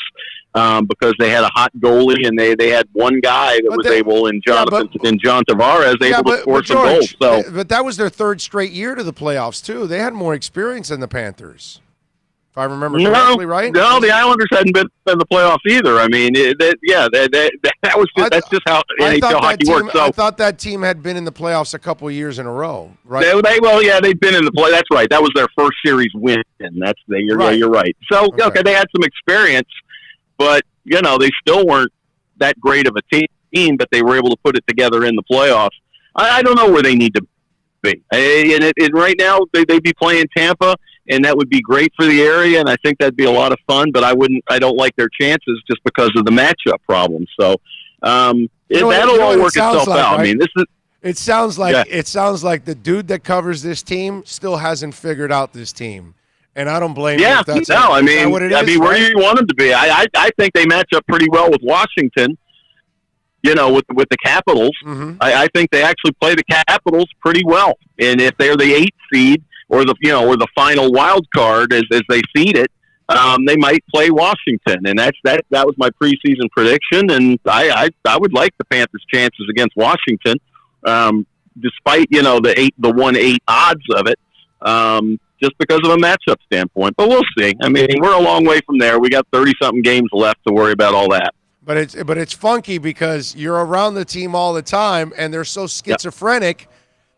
because they had a hot goalie and they had one guy that was able in John Tavares able to score some goals. So, but that was their 3rd straight year to the playoffs too. They had more experience than the Panthers. If I remember correctly, right? No, the Islanders hadn't been in the playoffs either. I mean, that was just, that's just how NHL hockey works. So I thought that team had been in the playoffs a couple of years in a row, right? They've been in the play. That's right. That was their first series win. You're right. So okay, they had some experience, but they still weren't that great of a team. But they were able to put it together in the playoffs. I don't know where they need to be. And right now they'd be playing Tampa. And that would be great for the area, and I think that'd be a lot of fun. But I don't like their chances just because of the matchup problem. So that'll all work itself out. Right? I mean, this is. It sounds like the dude that covers this team still hasn't figured out this team, and I don't blame him. If that's I mean, what it is, where do you want them to be? I think they match up pretty well with Washington. With the Capitals, I think they actually play the Capitals pretty well, and if they're the 8th seed. Or the final wild card as they seed it, they might play Washington, and that was my preseason prediction. And I would like the Panthers' chances against Washington, despite the 1-8 odds of it, just because of a matchup standpoint. But we'll see. I mean, we're a long way from there. We got 30-something games left to worry about all that. But it's funky because you're around the team all the time, and they're so schizophrenic. Yep.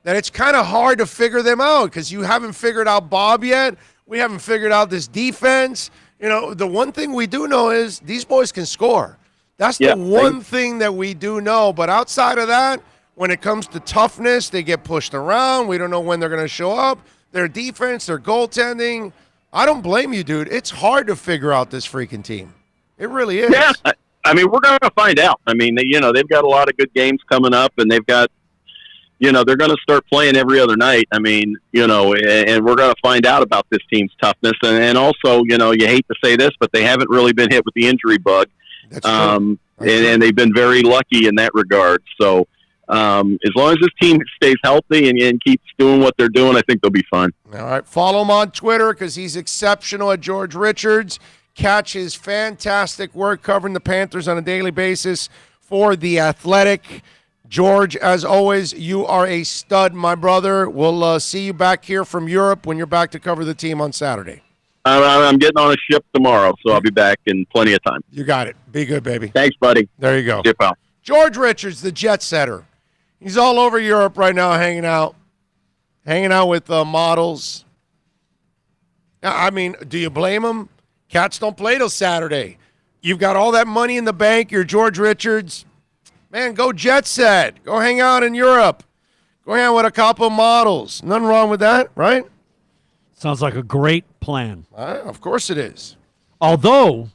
That it's kind of hard to figure them out because you haven't figured out Bob yet. We haven't figured out this defense. The one thing we do know is these boys can score. That's the one thing that we do know. But outside of that, when it comes to toughness, they get pushed around. We don't know when they're going to show up. Their defense, their goaltending. I don't blame you, dude. It's hard to figure out this freaking team. It really is. Yeah, I mean, we're going to find out. I mean, they've got a lot of good games coming up, and they've got they're going to start playing every other night. I mean, and we're going to find out about this team's toughness. And also, you hate to say this, but they haven't really been hit with the injury bug. That's true. And they've been very lucky in that regard. So as long as this team stays healthy and keeps doing what they're doing, I think they'll be fine. All right. Follow him on Twitter because he's exceptional at George Richards. Catch his fantastic work covering the Panthers on a daily basis for The Athletic. George, as always, you are a stud, my brother. We'll see you back here from Europe when you're back to cover the team on Saturday. I'm getting on a ship tomorrow, so I'll be back in plenty of time. You got it. Be good, baby. Thanks, buddy. There you go. See you, pal. George Richards, the jet setter. He's all over Europe right now hanging out with models. I mean, do you blame him? Cats don't play till Saturday. You've got all that money in the bank. You're George Richards. Man, go jet set. Go hang out in Europe. Go hang out with a couple of models. Nothing wrong with that, right? Sounds like a great plan. Of course it is. Although,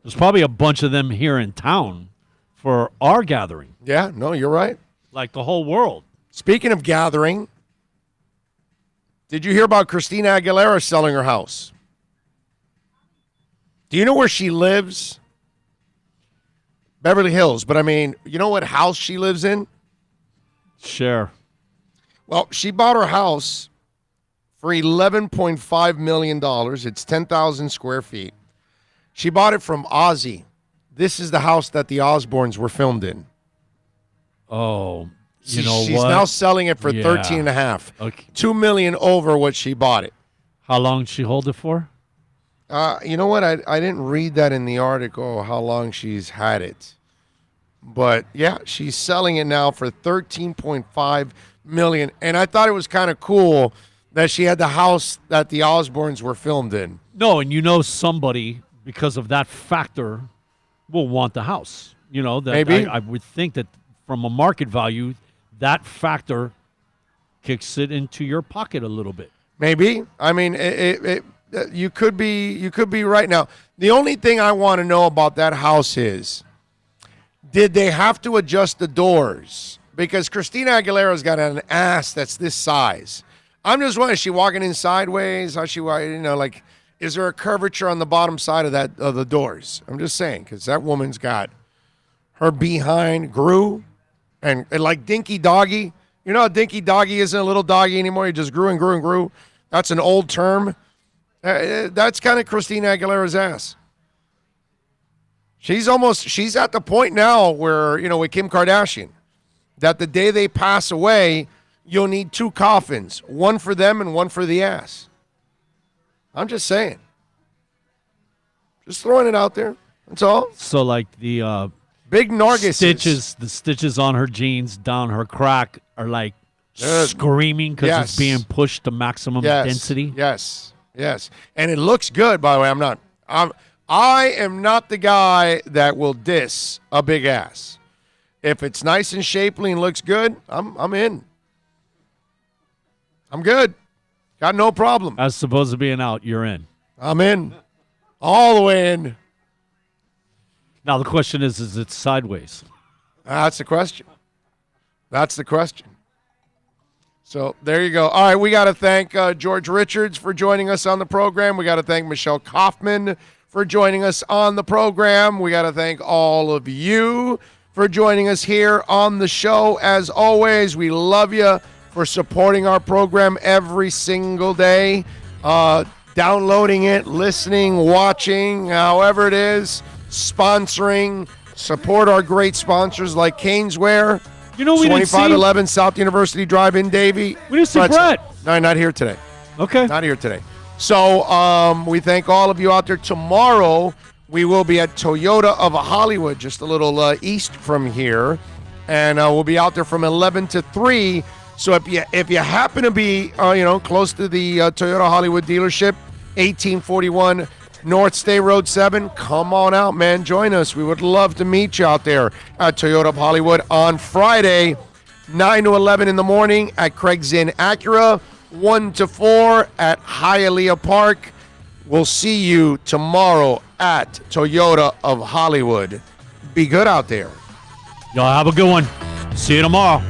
there's probably a bunch of them here in town for our gathering. Yeah, no, you're right. Like the whole world. Speaking of gathering, did you hear about Christina Aguilera selling her house? Do you know where she lives? Beverly Hills. But, I mean, you know what house she lives in? Sure. Well, she bought her house for $11.5 million. It's 10,000 square feet. She bought it from Ozzy. This is the house that the Osbournes were filmed in. Oh, She's now selling it for $13.5. Okay. $2 million over what she bought it. How long did she hold it for? You know what? I didn't read that in the article, how long she's had it. But yeah, she's selling it now for $13.5 million. And I thought it was kind of cool that she had the house that the Osbournes were filmed in. No, and somebody, because of that factor, will want the house. That Maybe. I would think that from a market value, that factor kicks it into your pocket a little bit. Maybe. I mean, you could be right. Now, the only thing I want to know about that house is, did they have to adjust the doors? Because Christina Aguilera's got an ass that's this size. I'm just wondering, is she walking in sideways? How she, is there a curvature on the bottom side of the doors? I'm just saying, because that woman's got her behind grew, and like Dinky Doggy. You know how Dinky Doggy isn't a little doggy anymore? He just grew and grew and grew. That's an old term. That's kind of Christina Aguilera's ass. She's at the point now where, with Kim Kardashian, that the day they pass away, you'll need 2 coffins, one for them and one for the ass. I'm just saying. Just throwing it out there. That's all. So like the big Nargis the stitches on her jeans down her crack are like screaming because it's being pushed to maximum density. Yes. And it looks good, by the way. I am not the guy that will diss a big ass. If it's nice and shapely and looks good, I'm in. I'm good. Got no problem. As opposed to being out, you're in. I'm in. All the way in. Now the question is it sideways? That's the question. So there you go. All right, we got to thank George Richards for joining us on the program. We got to thank Michelle Kaufman for joining us on the program. We got to thank all of you for joining us here on the show. As always, we love you for supporting our program every single day, downloading it, listening, watching, however it is, sponsoring. Support our great sponsors like Caneswear. We didn't see 2511 South University Drive in Davie. We didn't see Brett. No, not here today. Okay. Not here today. So we thank all of you out there. Tomorrow we will be at Toyota of Hollywood, just a little east from here, and we'll be out there from 11 to 3. So if you happen to be close to the Toyota Hollywood dealership, 1841 North State Road 7, come on out, man. Join us. We would love to meet you out there at Toyota of Hollywood on Friday, 9 to 11 in the morning at Craig's Inn Acura, 1 to 4 at Hialeah Park. We'll see you tomorrow at Toyota of Hollywood. Be good out there. Y'all have a good one. See you tomorrow.